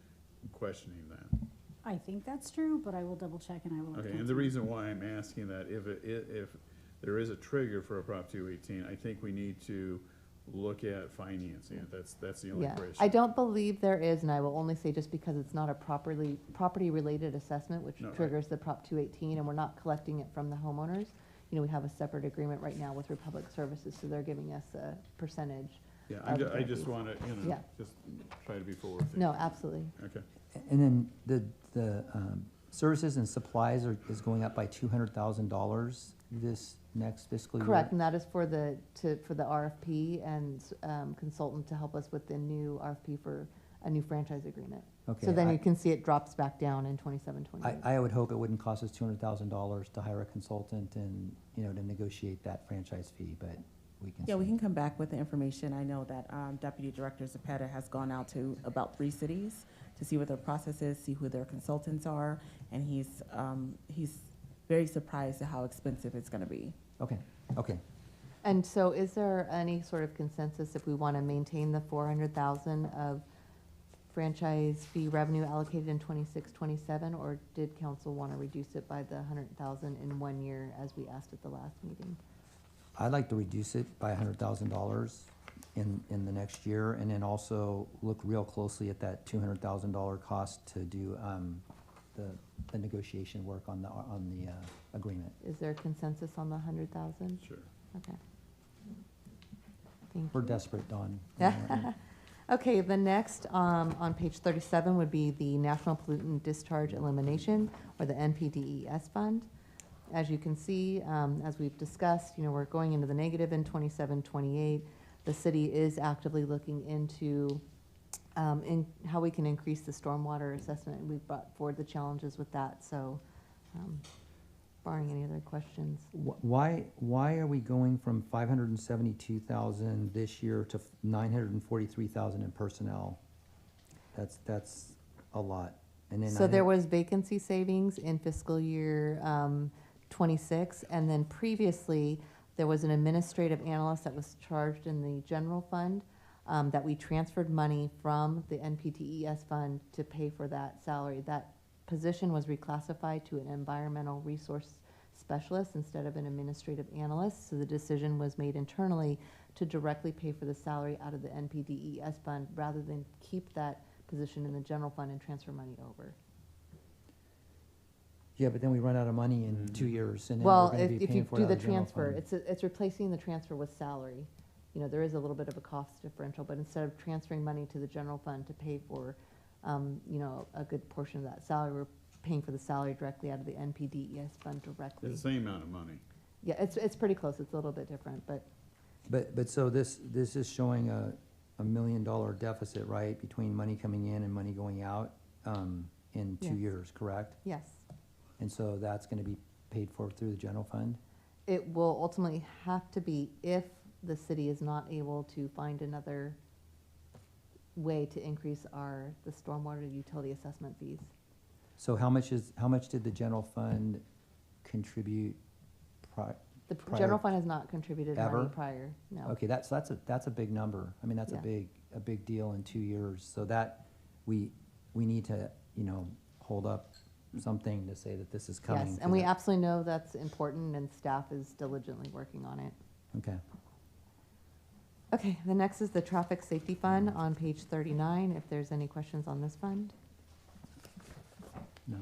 questioning that. I think that's true, but I will double check and I will. Okay, and the reason why I'm asking that, if there is a trigger for a Prop 218, I think we need to look at financing it. That's the only Yeah, question. I don't believe there is, and I will only say just because it's not a property-related assessment, which No, right. triggers the Prop 218, and we're not collecting it from the homeowners. You know, we have a separate agreement right now with Republic Services, so they're giving us a percentage. Yeah, of I the just fees. want to, Yeah. just try to be forward thinking. No, absolutely. Okay. And then the services and supplies is going up by $200,000 this next fiscal year? Correct, and that is for the RFP and consultant to help us with the new RFP for a new franchise agreement. Okay, So then you can see it drops back down in 27-28. I would hope it wouldn't cost us $200,000 to hire a consultant and, to negotiate that franchise fee, but we can. Yeah, we see. can come back with the information. I know that Deputy Director Zepeda has gone out to about 3 cities to see what their process is, see who their consultants are, and he's very surprised at how expensive it's gonna be. Okay, okay. And so is there any sort of consensus if we want to maintain the 400,000 of franchise fee revenue allocated in 26-27, or did council want to reduce it by the 100,000 in 1 year as we asked at the last meeting? I'd like to reduce it by $100,000 in the next year, and then also look real closely at that $200,000 cost to do the negotiation work on the agreement. Is there consensus on the 100,000? Sure. Okay. Thank We're you. desperate, Dawn. Okay, the next on page 37 would be the National Pollutant Discharge Elimination, or the NPDES fund. As you can see, as we've discussed, we're going into the negative in 27-28. The city is actively looking into in how we can increase the stormwater assessment, and we've brought forward the challenges with that. So, barring any other questions. Why are we going from 572,000 this year to 943,000 in personnel? That's a lot. And then So there was vacancy savings in fiscal year 26, and then previously, there was an administrative analyst that was charged in the general fund that we transferred money from the NPTES fund to pay for that salary. That position was reclassified to an environmental resource specialist instead of an administrative analyst, so the decision was made internally to directly pay for the salary out of the NPDES fund rather than keep that position in the general fund and transfer money over. Yeah, but then we run out of money in 2 years, and then Well, we're gonna be if you paying for it do out the of general transfer, fund. it's replacing the transfer with salary. There is a little bit of a cost differential, but instead of transferring money to the general fund to pay for, a good portion of that salary, we're paying for the salary directly out of the NPDES fund directly. It's the same amount of money. Yeah, it's pretty close. It's a little bit different, but But so this is showing a $1 million deficit, right, between money coming in and money going out in 2 Yes. years, correct? yes. And so that's gonna be paid for through the general fund? It will ultimately have to be if the city is not able to find another way to increase the stormwater utility assessment fees. So how much did the general fund contribute The prior- general fund has not contributed money Ever? prior, no. Okay, that's a big number. I mean, that's Yeah. a big deal in 2 years. So that, we need to, hold up something to say that this is coming. Yes, to and we the- absolutely know that's important, and staff is diligently working on it. Okay. Okay, the next is the traffic safety fund on page 39, if there's any questions on this fund. No.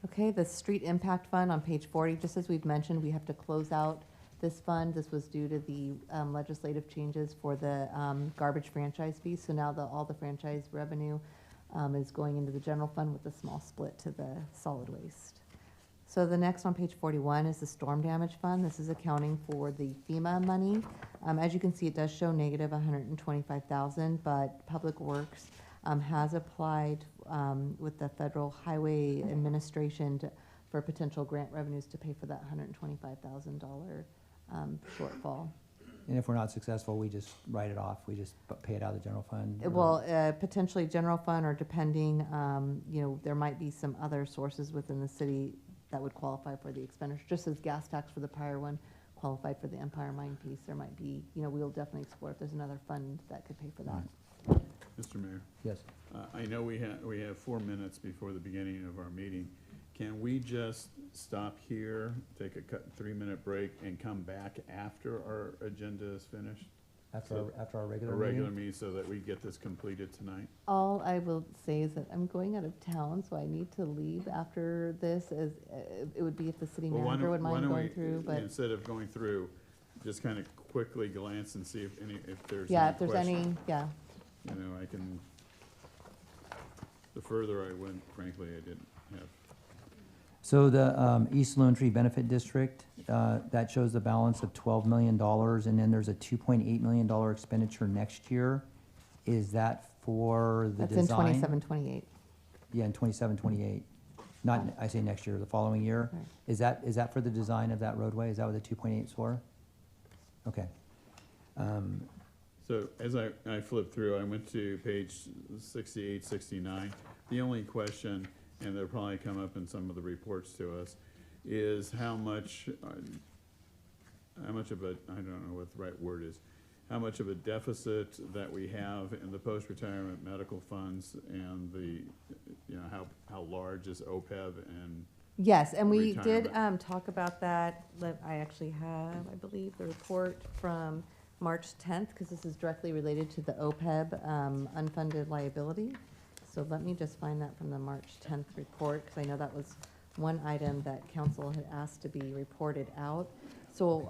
Okay, the street impact fund on page 40, just as we've mentioned, we have to close out this fund. This was due to the legislative changes for the garbage franchise fee. So now all the franchise revenue is going into the general fund with a small split to the solid waste. So the next on page 41 is the storm damage fund. This is accounting for the FEMA money. As you can see, it does show negative 125,000, but Public Works has applied with the Federal Highway Administration for potential grant revenues to pay for that $125,000 shortfall. And if we're not successful, we just write it off? We just pay it out of the general fund? or- Well, potentially general fund, or depending, there might be some other sources within the city that would qualify for the expenditure, just as gas tax for the prior one qualified for the Empire Mine piece. There might be, we'll definitely explore if there's another fund that could pay for that. Mr. Mayor, Yes. I know we have 4 minutes before the beginning of our meeting. Can we just stop here, take a 3-minute break, and come back after our agenda is finished? After our A regular regular meeting? meeting, so that we get this completed tonight? All I will say is that I'm going out of town, so I need to leave after this, as it would be if the city Well, manager would why mind don't going we, through, but instead of going through, just kind of quickly glance and see if there's yeah, any if there's questions. any, yeah. I can, the further I went, frankly, I didn't have. So the East Lone Tree Benefit District, that shows the balance of $12 million, and then there's a $2.8 million expenditure next year. Is that for the That's in design? 27, 28. Yeah, in 27, 28. Not, I say next year, the following year. Right. Is that for the design of that roadway? Is that what the 2.8 is for? Okay. So as I flipped through, I went to page 68, 69. The only question, and they'll probably come up in some of the reports to us, is how much of a, I don't know what the right word is, how much of a deficit that we have in the post-retirement medical funds, and how large is OPEB, and Yes, and we did Retirement. talk about that. I actually have, I believe, the report from March 10th, because this is directly related to the OPEB unfunded liability. So let me just find that from the March 10th report, because I know that was one item that council had asked to be reported out. So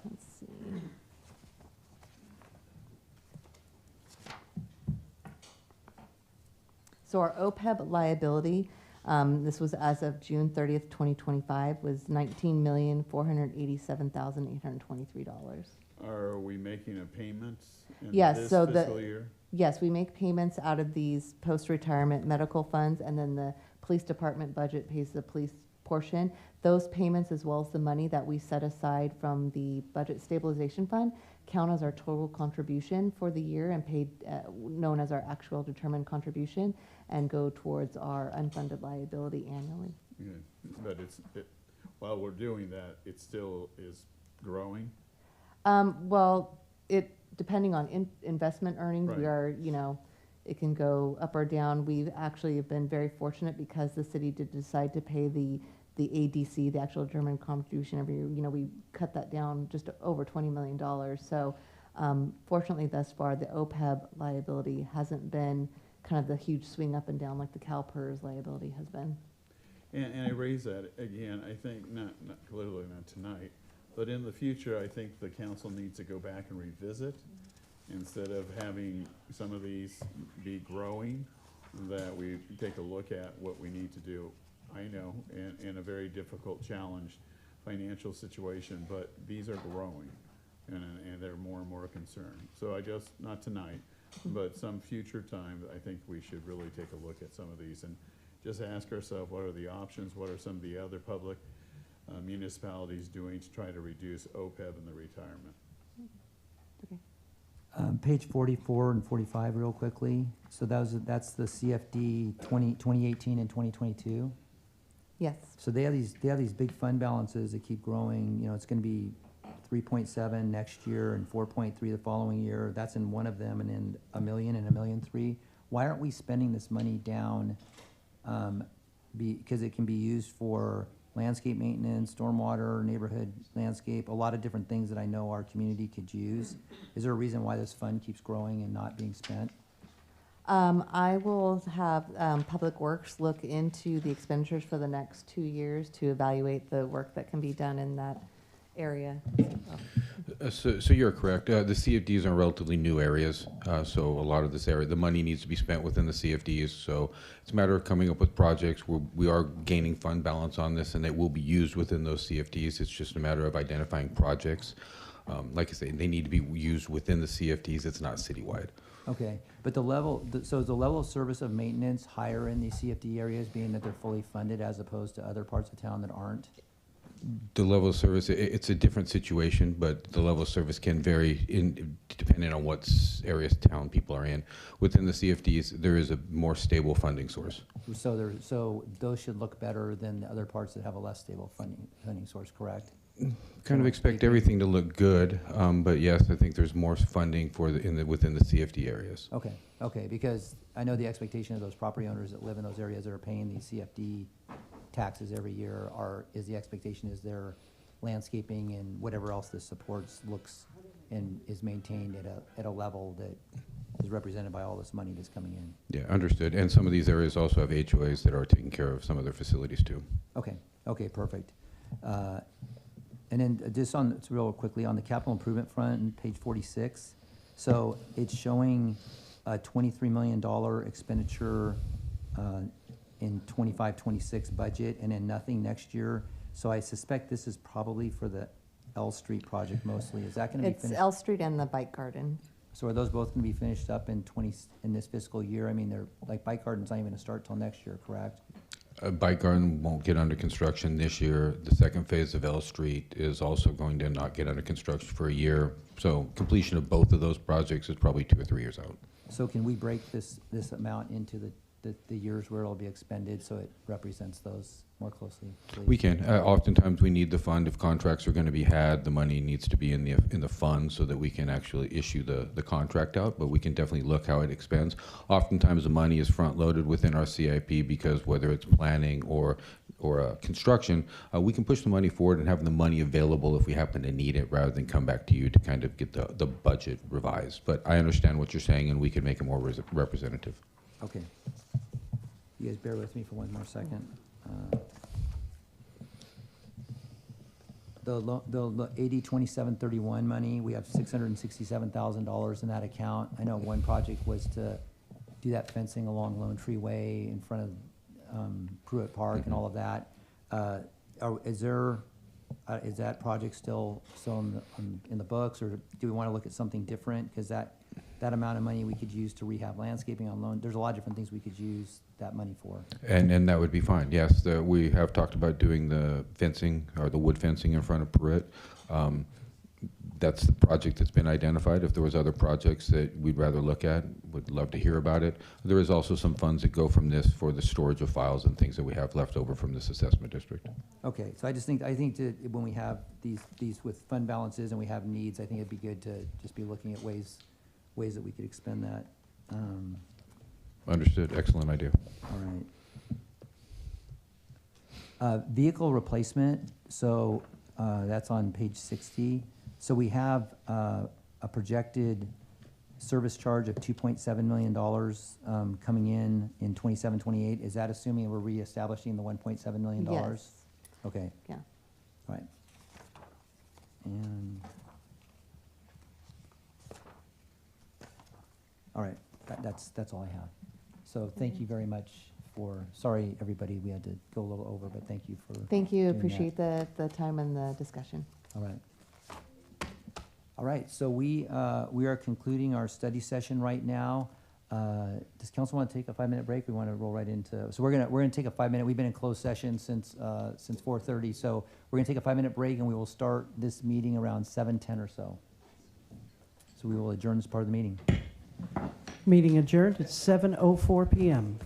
let's see. So our OPEB liability, this was as of June 30th, 2025, was $19,487,823. are we making a payment in Yes, this so fiscal year? Yes, we make payments out of these post-retirement medical funds, and then the police department budget pays the police portion. Those payments, as well as the money that we set aside from the budget stabilization fund, count as our total contribution for the year and paid, known as our actual determined contribution, and go towards our unfunded liability annually. Yeah, but while we're doing that, it still is growing? Well, depending on investment earnings, we Right. are, it can go up or down. We actually have been very fortunate because the city did decide to pay the ADC, the actual German contribution every year. We cut that down just over $20 million. So fortunately, thus far, the OPEB liability hasn't been kind of the huge swing up and down like the CalPERS liability has been. And I raise that, again, I think, clearly not tonight, but in the future, I think the council needs to go back and revisit, instead of having some of these be growing, that we take a look at what we need to do. I know, in a very difficult, challenged financial situation, but these are growing, and they're more and more a concern. So I just, not tonight, but some future time, I think we should really take a look at some of these, and just ask ourselves, what are the options? What are some of the other public municipalities doing to try to reduce OPEB in the retirement? Page 44 and 45 real quickly. So that's the CFD 2018 and 2022. Yes. So they have these big fund balances that keep growing. You know, it's going to be 3.7 next year and 4.3 the following year. That's in one of them, and then $1 million and $1.3 million. Why aren't we spending this money down? Because it can be used for landscape maintenance, stormwater, neighborhood landscape, a lot of different things that I know our community could use. Is there a reason why this fund keeps growing and not being spent? I will have Public Works look into the expenditures for the next 2 years to evaluate the work that can be done in that area. So you're correct. The CFDs are relatively new areas, so a lot of this area, the money needs to be spent within the CFDs. So it's a matter of coming up with projects where we are gaining fund balance on this, and it will be used within those CFDs. It's just a matter of identifying projects. Like I say, they need to be used within the CFDs. It's not citywide. Okay, but so is the level of service of maintenance higher in these CFD areas, being that they're fully funded as opposed to other parts of town that aren't? The level of service, it's a different situation, but the level of service can vary depending on what areas town people are in. Within the CFDs, there is a more stable funding source. So those should look better than the other parts that have a less stable funding source, correct? Kind of expect everything to look good, but yes, I think there's more funding for within the CFD areas. Okay, because I know the expectation of those property owners that live in those areas that are paying these CFD taxes every year is the expectation is their landscaping and whatever else this supports looks and is maintained at a level that is represented by all this money that's coming in. Yeah, understood. And some of these areas also have HOAs that are taking care of some of their facilities too. Okay, perfect. And then just real quickly on the capital improvement front, on page 46. So it's showing a $23 million expenditure in 25-26 budget, and then nothing next year. So I suspect this is probably for the L Street project mostly. Is that going to be finished? It's L Street and the Bike Garden. So are those both going to be finished up in this fiscal year? I mean, they're like Bike Garden's not even going to start till next year, correct? Bike Garden won't get under construction this year. The second phase of L Street is also going to not get under construction for a year. So completion of both of those projects is probably 2 or 3 years out. So can we break this amount into the years where it'll be expended so it represents those more closely, please? We can. Oftentimes we need the fund. If contracts are going to be had, the money needs to be in the fund so that we can actually issue the contract out, but we can definitely look how it expends. Oftentimes the money is front-loaded within our CIP because whether it's planning or construction, we can push the money forward and have the money available if we happen to need it rather than come back to you to kind of get the budget revised. But I understand what you're saying, and we can make it more representative. Okay. You guys bear with me for one more second. The 80-27-31 money, we have $667,000 in that account. I know one project was to do that fencing along Lone Tree Way in front of Pruitt Park and all of that. Is that project still in the books, or do we want to look at something different? Because that amount of money we could use to rehab landscaping on loan. There's a lot of different things we could use that money for. And that would be fine, yes. We have talked about doing the fencing, or the wood fencing in front of Pruitt. That's the project that's been identified. If there was other projects that we'd rather look at, would love to hear about it. There is also some funds that go from this for the storage of files and things that we have left over from this assessment district. Okay, so I think that when we have these with fund balances and we have needs, I think it'd be good to just be looking at ways that we could expend that. Understood. Excellent idea. All right. Vehicle replacement, so that's on page 60. So we have a projected service charge of $2.7 million coming in 27-28. Is that assuming we're reestablishing the $1.7 million? Yes. Okay. Yeah. All right. And all right, that's all I have. So thank you very much sorry everybody, we had to go a little over, but thank you for Thank you. doing Appreciate the time and the discussion. All right. So we are concluding our study session right now. Does council want to take a 5-minute break? We want to roll right into, so we're gonna take a 5-minute, we've been in closed session since 4:30, so we're gonna take a 5-minute break and we will start this meeting around 7:10 or so. So we will adjourn this part of the meeting. Meeting adjourned at 7:04 PM.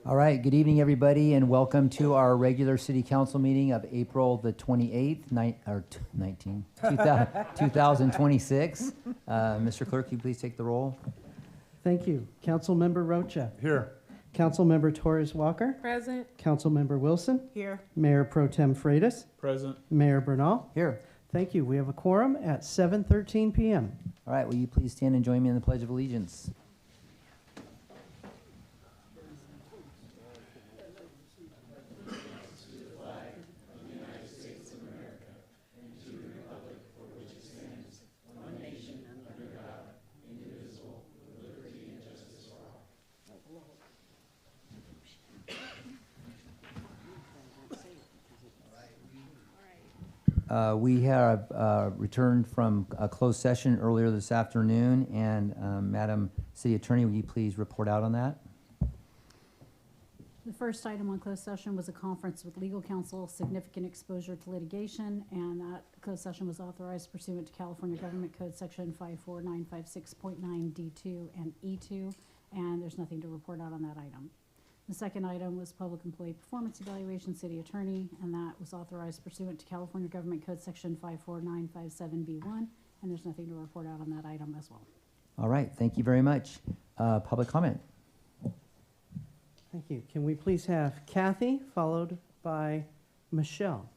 All right, good evening, everybody, and welcome to our regular city council meeting of April the 28th, 2026. Mr. Clerk, you please take the roll. Thank you. Councilmember Rocha. Here. Councilmember Torres Walker. Present. Councilmember Wilson. Here. Mayor Pro Tem Freitas. Present. Mayor Bernal. Here. Thank you. We have a quorum at 7:13 p.m. All right, will you please stand and join me in the Pledge of Allegiance? We have returned from a closed session earlier this afternoon, and Madam City Attorney, will you please report out on that? The first item on closed session was a conference with legal counsel, significant exposure to litigation, and that closed session was authorized pursuant to California Government Code Section 54956.9 D2 and E2, and there's nothing to report out on that item. The second item was public employee performance evaluation, city attorney, and that was authorized pursuant to California Government Code Section 54957B1, and there's nothing to report out on that item as well. All right, thank you very much. Public comment. Thank you. Can we please have Kathy followed by Michelle?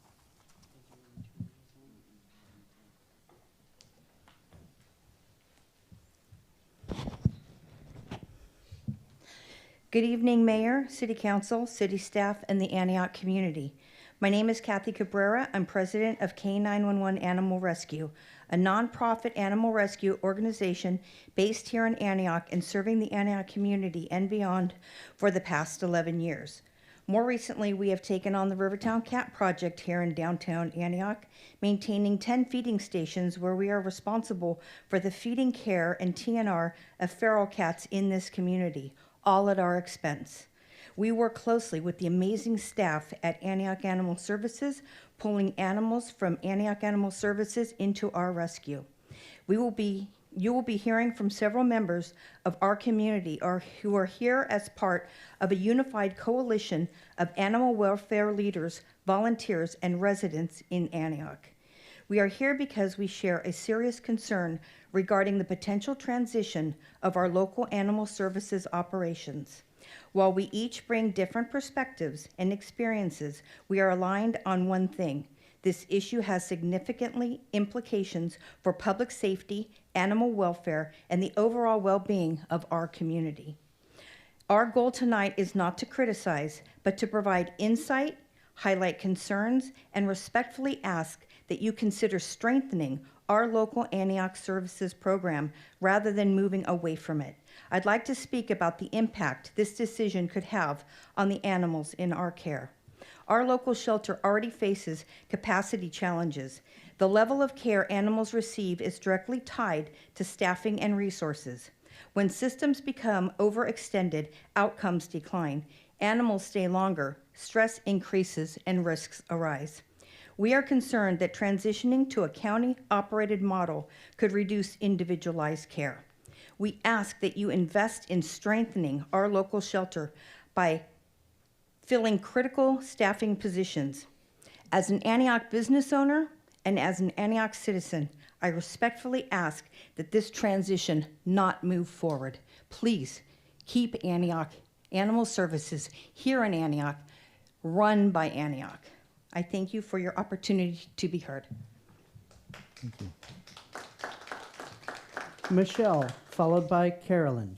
Good evening, Mayor, City Council, City staff, and the Antioch community. My name is Kathy Cabrera. I'm president of K911 Animal Rescue, a nonprofit animal rescue organization based here in Antioch and serving the Antioch community and beyond for the past 11 years. More recently, we have taken on the Rivertown Cat Project here in downtown Antioch, maintaining 10 feeding stations where we are responsible for the feeding care and TNR of feral cats in this community, all at our expense. We work closely with the amazing staff at Antioch Animal Services, pulling animals from Antioch Animal Services into our rescue. You will be hearing from several members of our community who are here as part of a unified coalition of animal welfare leaders, volunteers, and residents in Antioch. We are here because we share a serious concern regarding the potential transition of our local animal services operations. While we each bring different perspectives and experiences, we are aligned on one thing. This issue has significant implications for public safety, animal welfare, and the overall well-being of our community. Our goal tonight is not to criticize, but to provide insight, highlight concerns, and respectfully ask that you consider strengthening our local Antioch services program rather than moving away from it. I'd like to speak about the impact this decision could have on the animals in our care. Our local shelter already faces capacity challenges. The level of care animals receive is directly tied to staffing and resources. When systems become overextended, outcomes decline. Animals stay longer, stress increases, and risks arise. We are concerned that transitioning to a county-operated model could reduce individualized care. We ask that you invest in strengthening our local shelter by filling critical staffing positions. As an Antioch business owner and as an Antioch citizen, I respectfully ask that this transition not move forward. Please keep Antioch Animal Services here in Antioch, run by Antioch. I thank you for your opportunity to be heard. Thank you. Michelle, followed by Carolyn.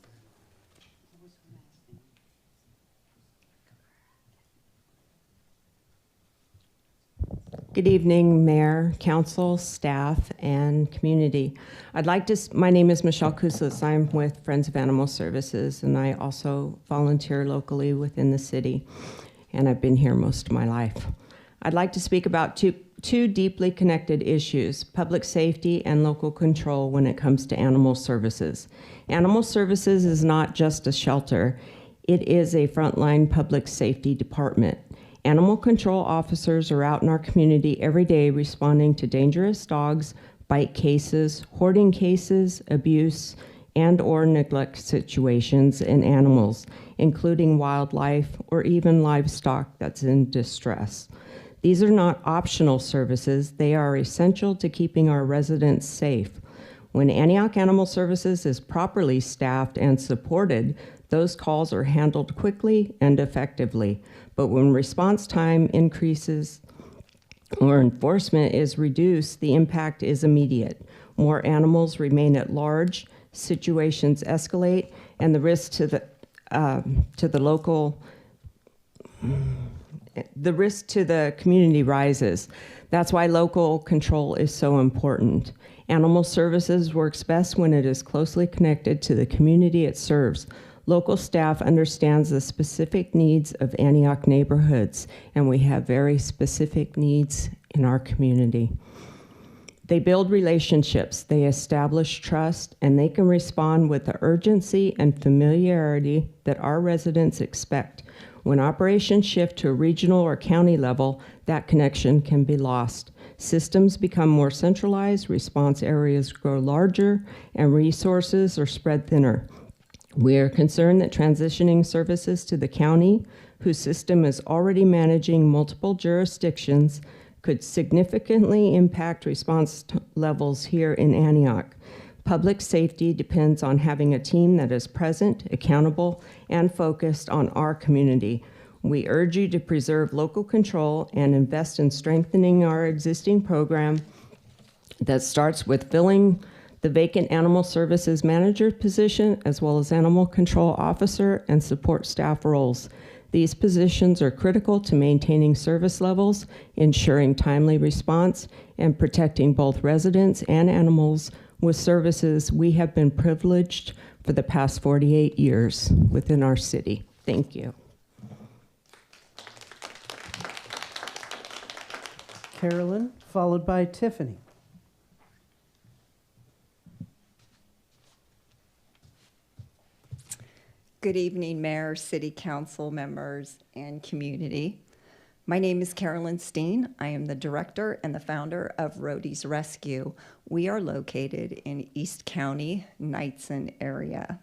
Good evening, Mayor, Council, staff, and community. My name is Michelle Kuslis. I'm with Friends of Animal Services, and I also volunteer locally within the city, and I've been here most of my life. I'd like to speak about two deeply connected issues, public safety and local control when it comes to animal services. Animal services is not just a shelter. It is a frontline public safety department. Animal control officers are out in our community every day responding to dangerous dogs, bite cases, hoarding cases, abuse, and/or neglect situations in animals, including wildlife or even livestock that's in distress. These are not optional services. They are essential to keeping our residents safe. When Antioch Animal Services is properly staffed and supported, those calls are handled quickly and effectively. But when response time increases or enforcement is reduced, the impact is immediate. More animals remain at large, situations escalate, and the risk to the community rises. That's why local control is so important. Animal Services works best when it is closely connected to the community it serves. Local staff understands the specific needs of Antioch neighborhoods, and we have very specific needs in our community. They build relationships, they establish trust, and they can respond with the urgency and familiarity that our residents expect. When operations shift to a regional or county level, that connection can be lost. Systems become more centralized, response areas grow larger, and resources are spread thinner. We are concerned that transitioning services to the county, whose system is already managing multiple jurisdictions, could significantly impact response levels here in Antioch. Public safety depends on having a team that is present, accountable, and focused on our community. We urge you to preserve local control and invest in strengthening our existing program that starts with filling the vacant Animal Services Manager position, as well as Animal Control Officer and support staff roles. These positions are critical to maintaining service levels, ensuring timely response, and protecting both residents and animals with services we have been privileged for the past 48 years within our city. Thank you. Carolyn, followed by Tiffany. Good evening, Mayor, City Council members, and community. My name is Carolyn Steen. I am the director and the founder of Roadie's Rescue. We are located in East County, Knightson area.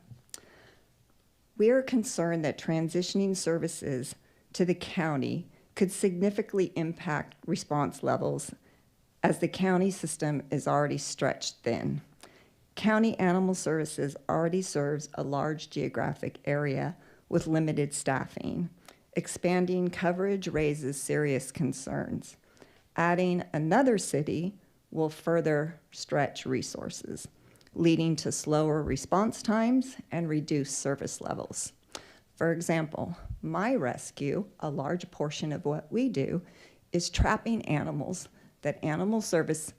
We are concerned that transitioning services to the county could significantly impact response levels, as the county system is already stretched thin. County Animal Services already serves a large geographic area with limited staffing. Expanding coverage raises serious concerns. Adding another city will further stretch resources, leading to slower response times and reduced service levels. For example, my rescue, a large portion of what we do, is trapping animals that Animal Service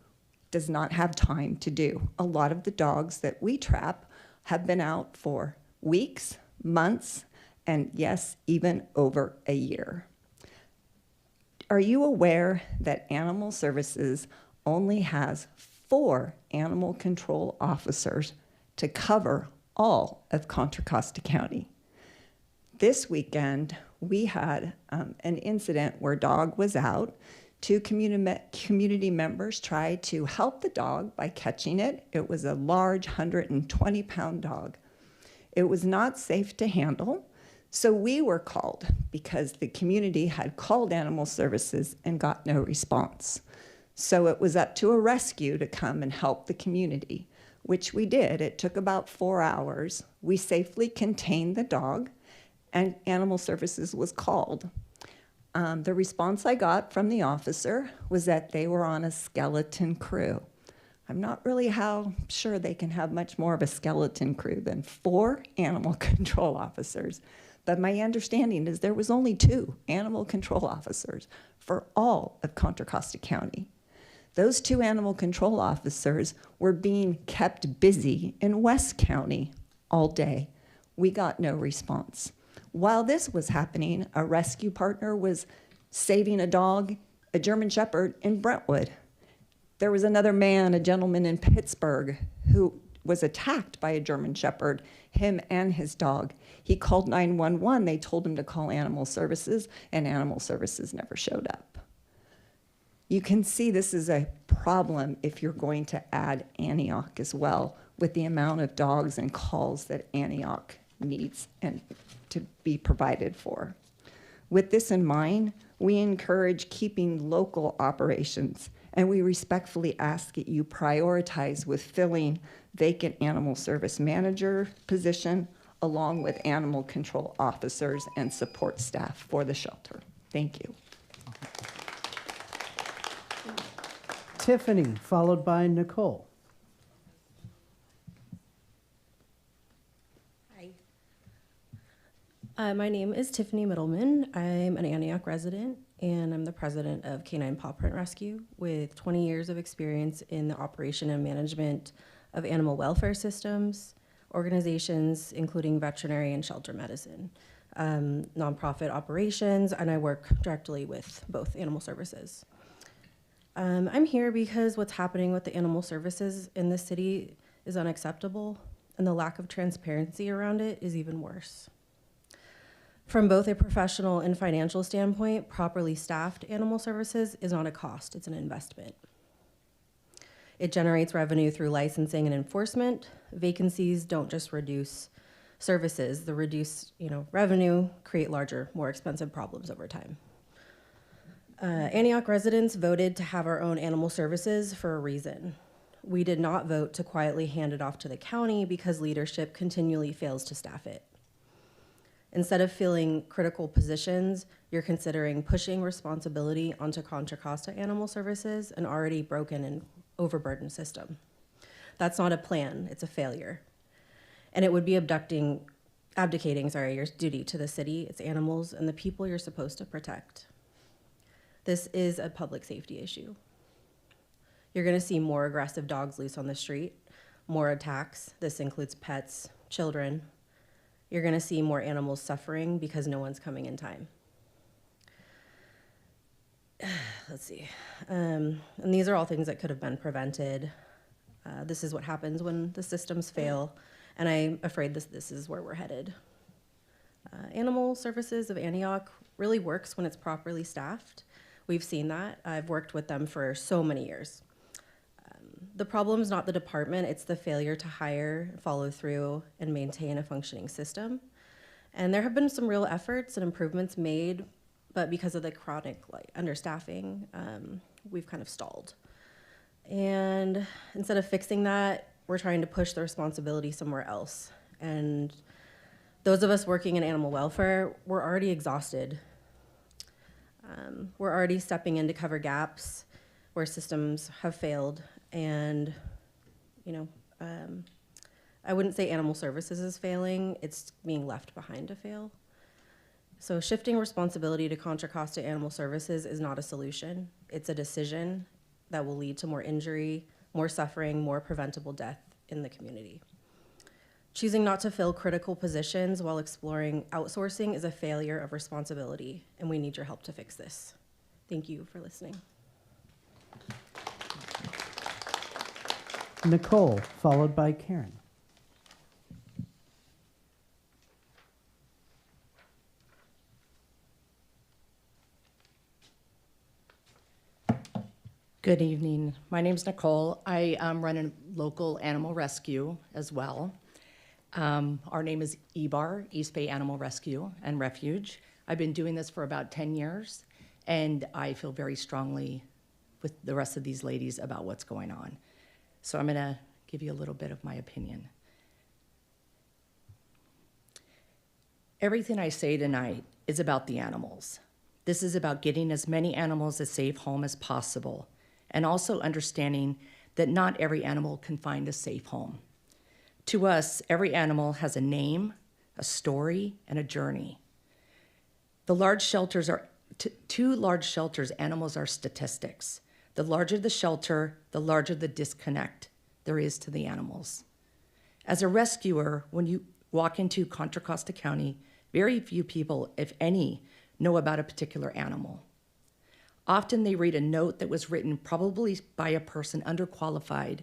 does not have time to do. A lot of the dogs that we trap have been out for weeks, months, and yes, even over a year. Are you aware that Animal Services only has 4 animal control officers to cover all of Contra Costa County? This weekend, we had an incident where a dog was out. 2 community members tried to help the dog by catching it. It was a large 120-pound dog. It was not safe to handle, so we were called because the community had called Animal Services and got no response. So it was up to a rescue to come and help the community, which we did. It took about 4 hours. We safely contained the dog, and Animal Services was called. The response I got from the officer was that they were on a skeleton crew. I'm not really sure they can have much more of a skeleton crew than 4 animal control officers. But my understanding is there was only 2 animal control officers for all of Contra Costa County. Those 2 animal control officers were being kept busy in West County all day. We got no response. While this was happening, a rescue partner was saving a dog, a German Shepherd, in Brentwood. There was another man, a gentleman in Pittsburgh, who was attacked by a German Shepherd, him and his dog. He called 911. They told him to call Animal Services, and Animal Services never showed up. You can see this is a problem if you're going to add Antioch as well, with the amount of dogs and calls that Antioch needs and to be provided for. With this in mind, we encourage keeping local operations, and we respectfully ask that you prioritize with filling vacant animal service manager position along with animal control officers and support staff for the shelter. Thank you. Tiffany, followed by Nicole. My name is Tiffany Middleman. I'm an Antioch resident, and I'm the president of Canine Paw Print Rescue with 20 years of experience in the operation and management of animal welfare systems, organizations, including veterinary and shelter medicine, nonprofit operations, and I work directly with both animal services. I'm here because what's happening with the animal services in the city is unacceptable, and the lack of transparency around it is even worse. From both a professional and financial standpoint, properly staffed animal services is not a cost, it's an investment. It generates revenue through licensing and enforcement. Vacancies don't just reduce services, the reduced revenue create larger, more expensive problems over time. Antioch residents voted to have our own animal services for a reason. We did not vote to quietly hand it off to the county because leadership continually fails to staff it. Instead of filling critical positions, you're considering pushing responsibility onto Contra Costa Animal Services, an already broken and overburdened system. That's not a plan, it's a failure. And it would be abdicating your duty to the city, its animals, and the people you're supposed to protect. This is a public safety issue. You're gonna see more aggressive dogs loose on the street, more attacks. This includes pets, children. You're gonna see more animals suffering because no one's coming in time. Let's see. And these are all things that could have been prevented. This is what happens when the systems fail, and I'm afraid this is where we're headed. Animal Services of Antioch really works when it's properly staffed. We've seen that. I've worked with them for so many years. The problem is not the department, it's the failure to hire, follow through, and maintain a functioning system. And there have been some real efforts and improvements made, but because of the chronic understaffing, we've kind of stalled. And instead of fixing that, we're trying to push the responsibility somewhere else. And those of us working in animal welfare, we're already exhausted. We're already stepping in to cover gaps where systems have failed. And, I wouldn't say animal services is failing, it's being left behind to fail. So shifting responsibility to Contra Costa Animal Services is not a solution. It's a decision that will lead to more injury, more suffering, more preventable death in the community. Choosing not to fill critical positions while exploring outsourcing is a failure of responsibility, and we need your help to fix this. Thank you for listening. Nicole, followed by Karen. Good evening. My name's Nicole. I run a local animal rescue as well. Our name is EBAR, East Bay Animal Rescue and Refuge. I've been doing this for about 10 years, and I feel very strongly with the rest of these ladies about what's going on. So I'm going to give you a little bit of my opinion. Everything I say tonight is about the animals. This is about getting as many animals a safe home as possible, and also understanding that not every animal can find a safe home. To us, every animal has a name, a story, and a journey. The large shelters are, two large shelters, animals are statistics. The larger the shelter, the larger the disconnect there is to the animals. As a rescuer, when you walk into Contra Costa County, very few people, if any, know about a particular animal. Often they read a note that was written probably by a person underqualified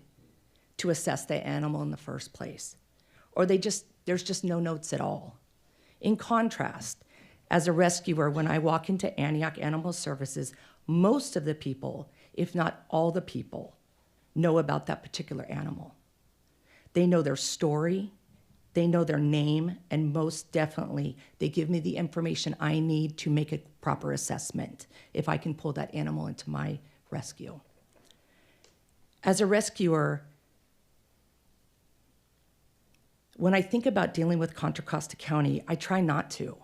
to assess the animal in the first place. Or there's just no notes at all. In contrast, as a rescuer, when I walk into Antioch Animal Services, most of the people, if not all the people, know about that particular animal. They know their story, they know their name, and most definitely, they give me the information I need to make a proper assessment if I can pull that animal into my rescue. As a rescuer, when I think about dealing with Contra Costa County, I try not to.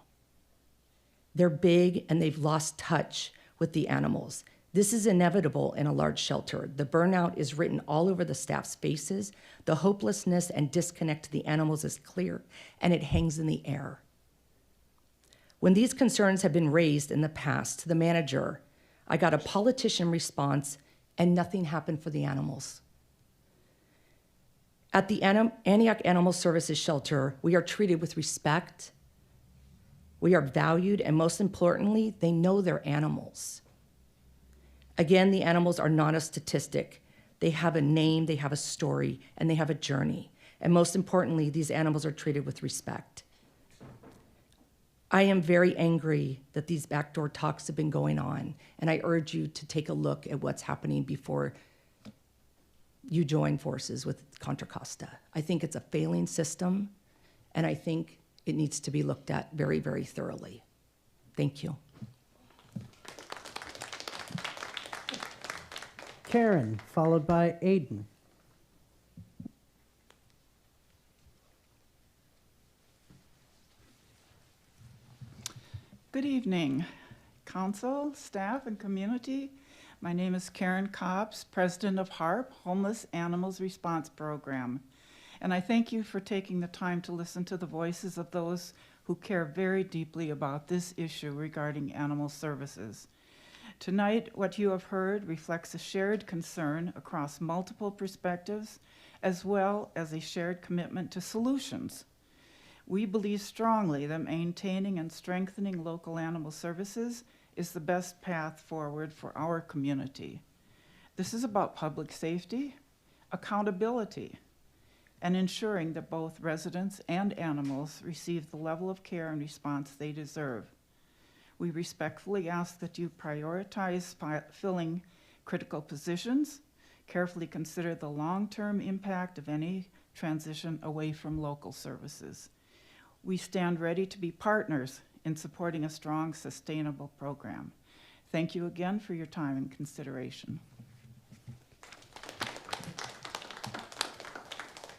They're big and they've lost touch with the animals. This is inevitable in a large shelter. The burnout is written all over the staff's faces. The hopelessness and disconnect to the animals is clear, and it hangs in the air. When these concerns have been raised in the past to the manager, I got a politician response, and nothing happened for the animals. At the Antioch Animal Services Shelter, we are treated with respect, we are valued, and most importantly, they know their animals. Again, the animals are not a statistic. They have a name, they have a story, and they have a journey. And most importantly, these animals are treated with respect. I am very angry that these backdoor talks have been going on, and I urge you to take a look at what's happening before you join forces with Contra Costa. I think it's a failing system, and I think it needs to be looked at very, very thoroughly. Thank you. Karen, followed by Aiden. Good evening, council, staff, and community. My name is Karen Cobbs, president of HARP, Homeless Animals Response Program. And I thank you for taking the time to listen to the voices of those who care very deeply about this issue regarding animal services. Tonight, what you have heard reflects a shared concern across multiple perspectives, as well as a shared commitment to solutions. We believe strongly that maintaining and strengthening local animal services is the best path forward for our community. This is about public safety, accountability, and ensuring that both residents and animals receive the level of care and response they deserve. We respectfully ask that you prioritize filling critical positions, carefully consider the long-term impact of any transition away from local services. We stand ready to be partners in supporting a strong, sustainable program. Thank you again for your time and consideration.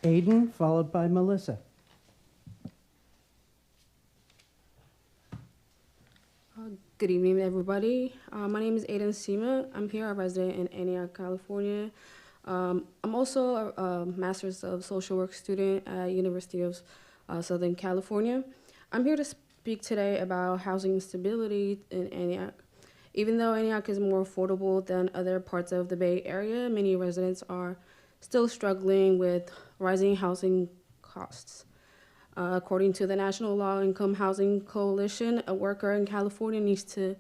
Aiden, followed by Melissa. Good evening, everybody. My name is Aiden Sima. I'm here, a resident in Antioch, California. I'm also a Master's of Social Work student at University of Southern California. I'm here to speak today about housing instability in Antioch. Even though Antioch is more affordable than other parts of the Bay Area, many residents are still struggling with rising housing costs. According to the National Low Income Housing Coalition, a worker in California needs to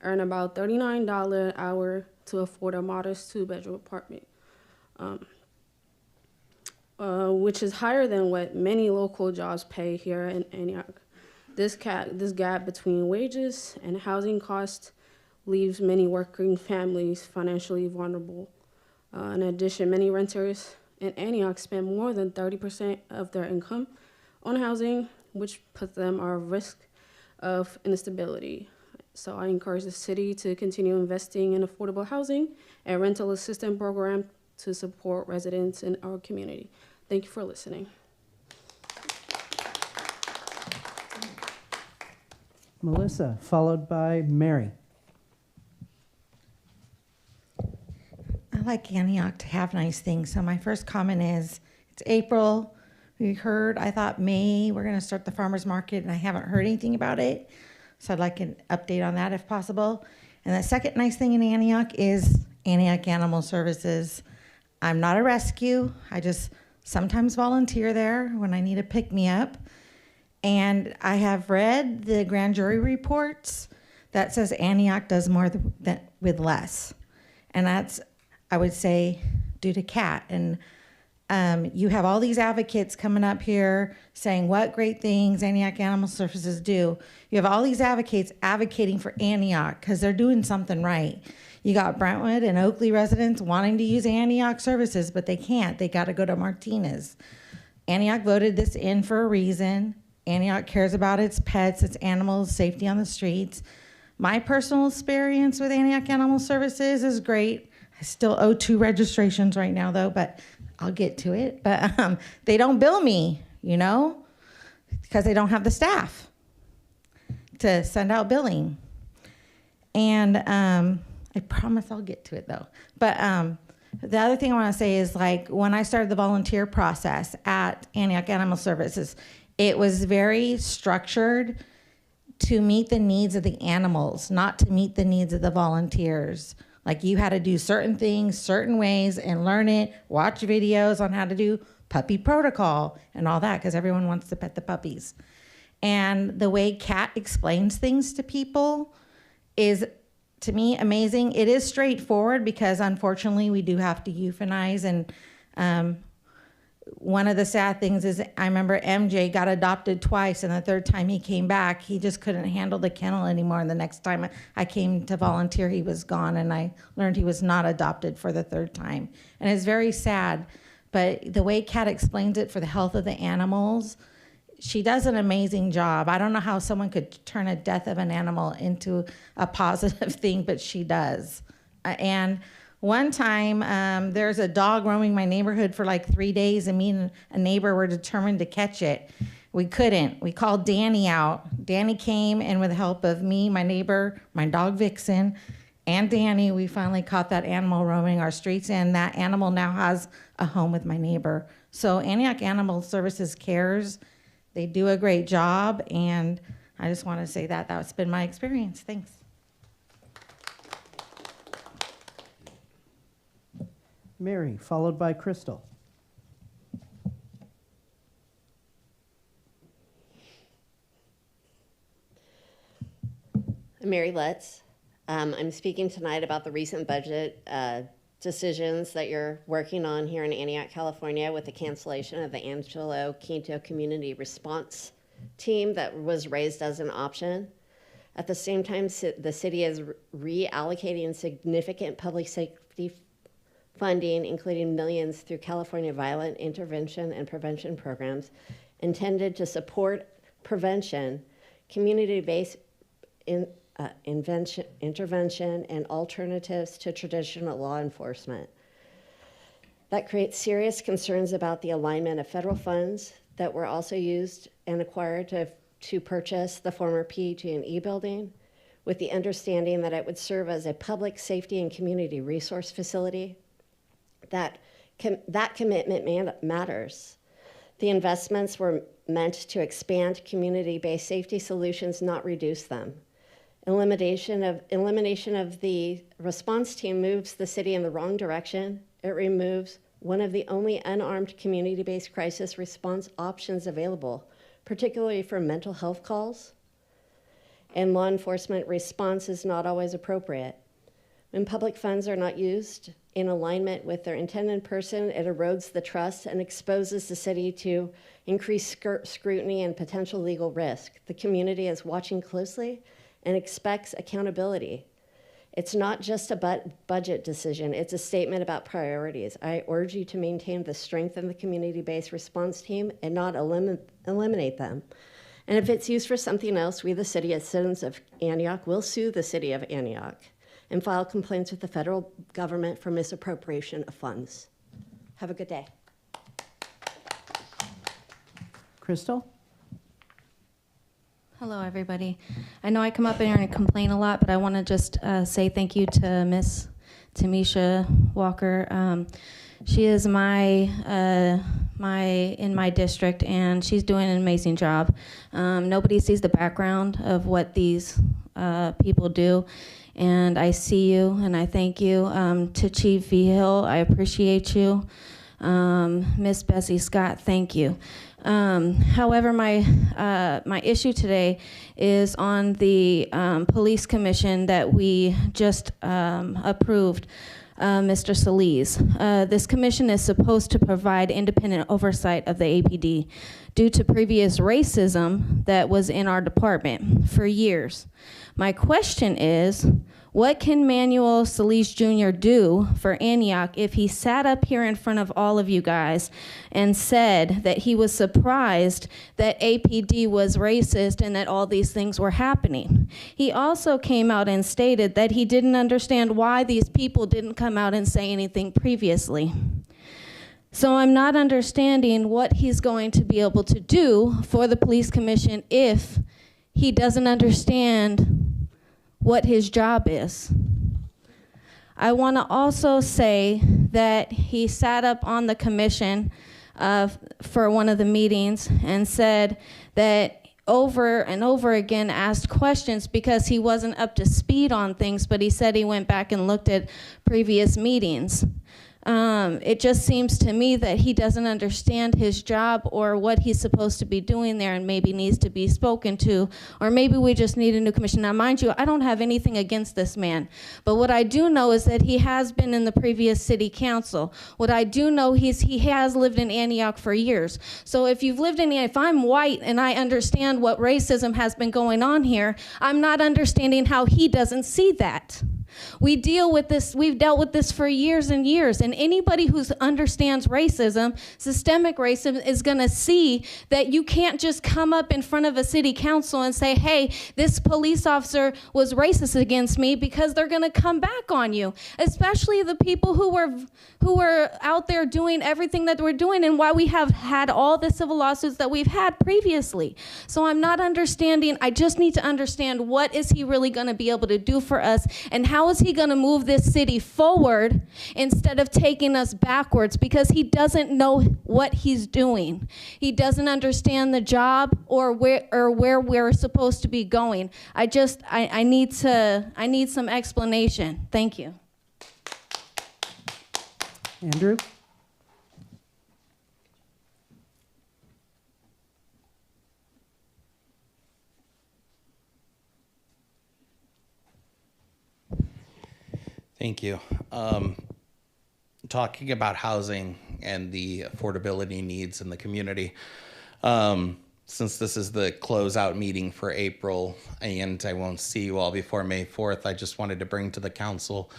earn about $39 an hour to afford a modest 2-bedroom apartment, which is higher than what many local jobs pay here in Antioch. This gap between wages and housing costs leaves many working families financially vulnerable. In addition, many renters in Antioch spend more than 30% of their income on housing, which puts them at risk of instability. So I encourage the city to continue investing in affordable housing and rental assistance program to support residents in our community. Thank you for listening. Melissa, followed by Mary. I like Antioch to have nice things. So my first comment is, it's April. We heard, I thought May, we're gonna start the farmer's market, and I haven't heard anything about it. So I'd like an update on that if possible. And the second nice thing in Antioch is Antioch Animal Services. I'm not a rescue. I just sometimes volunteer there when I need a pick-me-up. And I have read the grand jury reports that says Antioch does more with less. And that's, I would say, due to Kat. And you have all these advocates coming up here saying what great things Antioch Animal Services do. You have all these advocates advocating for Antioch because they're doing something right. You got Brentwood and Oakley residents wanting to use Antioch services, but they can't. They got to go to Martinez. Antioch voted this in for a reason. Antioch cares about its pets, its animals, safety on the streets. My personal experience with Antioch Animal Services is great. I still owe 2 registrations right now, though, but I'll get to it. But they don't bill me, because they don't have the staff to send out billing. And I promise I'll get to it, though. But the other thing I want to say is, like, when I started the volunteer process at Antioch Animal Services, it was very structured to meet the needs of the animals, not to meet the needs of the volunteers. Like, you had to do certain things, certain ways, and learn it, watch videos on how to do puppy protocol and all that, because everyone wants to pet the puppies. And the way Kat explains things to people is, to me, amazing. It is straightforward because, unfortunately, we do have to euthanize. And one of the sad things is, I remember MJ got adopted twice, and the third time he came back, he just couldn't handle the kennel anymore. And the next time I came to volunteer, he was gone, and I learned he was not adopted for the third time. And it's very sad. But the way Kat explains it for the health of the animals, she does an amazing job. I don't know how someone could turn a death of an animal into a positive thing, but she does. And one time, there's a dog roaming my neighborhood for like 3 days, and me and a neighbor were determined to catch it. We couldn't. We called Danny out. Danny came, and with the help of me, my neighbor, my dog Vixen, and Danny, we finally caught that animal roaming our streets, and that animal now has a home with my neighbor. So Antioch Animal Services cares. They do a great job, and I just want to say that's been my experience. Thanks. Mary, followed by Crystal. I'm Mary Lutz. I'm speaking tonight about the recent budget decisions that you're working on here in Antioch, California, with the cancellation of the Angelo Quinto Community Response Team that was raised as an option. At the same time, the city is reallocating significant public safety funding, including millions through California Violent Intervention and Prevention programs intended to support prevention, community-based intervention, and alternatives to traditional law enforcement. That creates serious concerns about the alignment of federal funds that were also used and acquired to purchase the former PG&E building, with the understanding that it would serve as a public safety and community resource facility. That commitment matters. The investments were meant to expand community-based safety solutions, not reduce them. Elimination of the response team moves the city in the wrong direction. It removes one of the only unarmed community-based crisis response options available, particularly for mental health calls. And law enforcement response is not always appropriate. When public funds are not used in alignment with their intended person, it erodes the trust and exposes the city to increased scrutiny and potential legal risk. The community is watching closely and expects accountability. It's not just a budget decision, it's a statement about priorities. I urge you to maintain the strength in the community-based response team and not eliminate them. And if it's used for something else, we, the city, as citizens of Antioch, will sue the city of Antioch and file complaints with the federal government for misappropriation of funds. Have a good day. Crystal? Hello, everybody. I know I come up here and complain a lot, but I want to just say thank you to Miss Tamisha Walker. She is in my district, and she's doing an amazing job. Nobody sees the background of what these people do, and I see you, and I thank you. To Chief V. Hill, I appreciate you. Miss Bessie Scott, thank you. However, my issue today is on the police commission that we just approved, Mr. Solis. This commission is supposed to provide independent oversight of the APD due to previous racism that was in our department for years. My question is, What can Manuel Solis Jr. do for Antioch if he sat up here in front of all of you guys and said that he was surprised that APD was racist and that all these things were happening? He also came out and stated that he didn't understand why these people didn't come out and say anything previously. So I'm not understanding what he's going to be able to do for the police commission if he doesn't understand what his job is. I want to also say that he sat up on the commission for one of the meetings and said that over and over again asked questions because he wasn't up to speed on things, but he said he went back and looked at previous meetings. It just seems to me that he doesn't understand his job or what he's supposed to be doing there and maybe needs to be spoken to, or maybe we just need a new commission. Now, mind you, I don't have anything against this man, but what I do know is that he has been in the previous city council. What I do know is he has lived in Antioch for years. So if you've lived in Antioch, if I'm white and I understand what racism has been going on here, I'm not understanding how he doesn't see that. We've dealt with this for years and years, and anybody who understands racism, systemic racism, is gonna see that you can't just come up in front of a city council and say, hey, this police officer was racist against me, because they're gonna come back on you, especially the people who were out there doing everything that we're doing and why we have had all the civil lawsuits that we've had previously. So I'm not understanding, I just need to understand what is he really gonna be able to do for us, and how is he going to move this city forward instead of taking us backwards, because he doesn't know what he's doing. He doesn't understand the job or where we're supposed to be going. I need some explanation. Thank you. Andrew? Thank you. Talking about housing and the affordability needs in the community, since this is the closeout meeting for April and I won't see you all before May 4th, I just wanted to bring to the council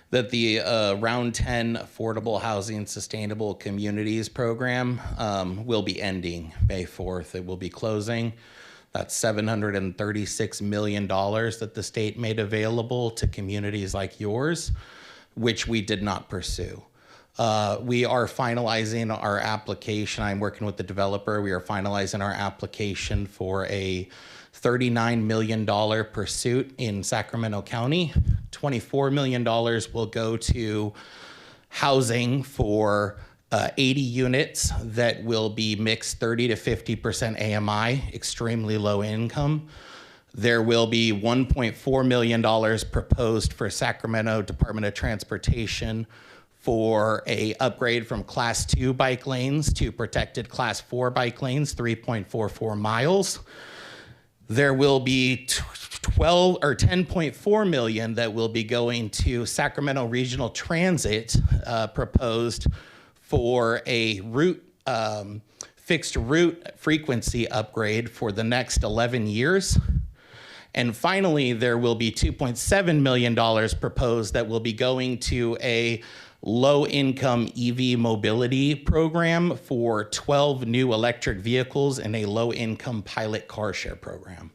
that the Round 10 Affordable Housing Sustainable Communities program will be ending May 4th. It will be closing. That's $736 million that the state made available to communities like yours, which we did not pursue. We are finalizing our application. I'm working with the developer. We are finalizing our application for a $39 million pursuit in Sacramento County. $24 million will go to housing for 80 units that will be mixed 30 to 50% AMI, extremely low income. There will be $1.4 million proposed for Sacramento Department of Transportation for a upgrade from Class 2 bike lanes to protected Class 4 bike lanes, 3.44 miles. There will be 10.4 million that will be going to Sacramento Regional Transit, proposed for a fixed route frequency upgrade for the next 11 years. And finally, there will be $2.7 million proposed that will be going to a low-income EV mobility program for 12 new electric vehicles and a low-income pilot car share program.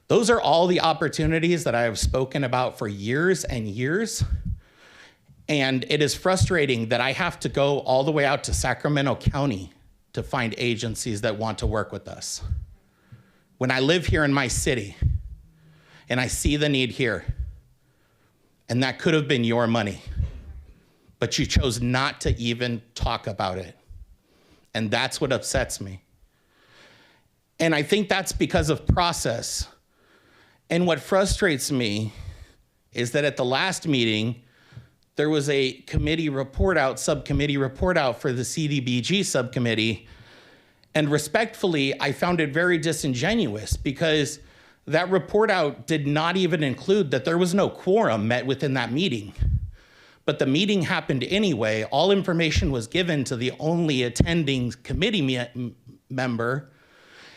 Those are all the opportunities that I have spoken about for years and years. And it is frustrating that I have to go all the way out to Sacramento County to find agencies that want to work with us. When I live here in my city and I see the need here, and that could have been your money, but you chose not to even talk about it. And that's what upsets me. And I think that's because of process. And what frustrates me is that at the last meeting, there was a committee report out, subcommittee report out for the CDBG subcommittee. And respectfully, I found it very disingenuous because that report out did not even include that there was no quorum met within that meeting. But the meeting happened anyway. All information was given to the only attending committee member.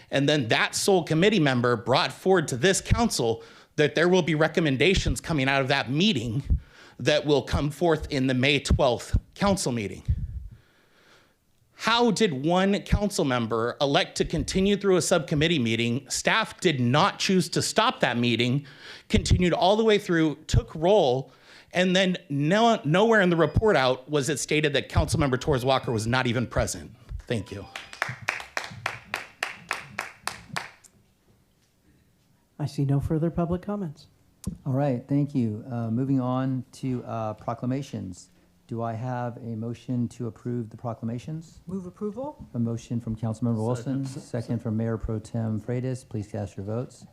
And then that sole committee member brought forward to this council that there will be recommendations coming out of that meeting that will come forth in the May 12th council meeting. How did one council member elect to continue through a subcommittee meeting? Staff did not choose to stop that meeting, continued all the way through, took roll, and then nowhere in the report out was it stated that Councilmember Torres Walker was not even present. Thank you. I see no further public comments. All right, thank you. Moving on to proclamations. Do I have a motion to approve the proclamations? Move approval? A motion from Councilmember Wilson, second from Mayor Pro Tem Freitas. Please cast your votes.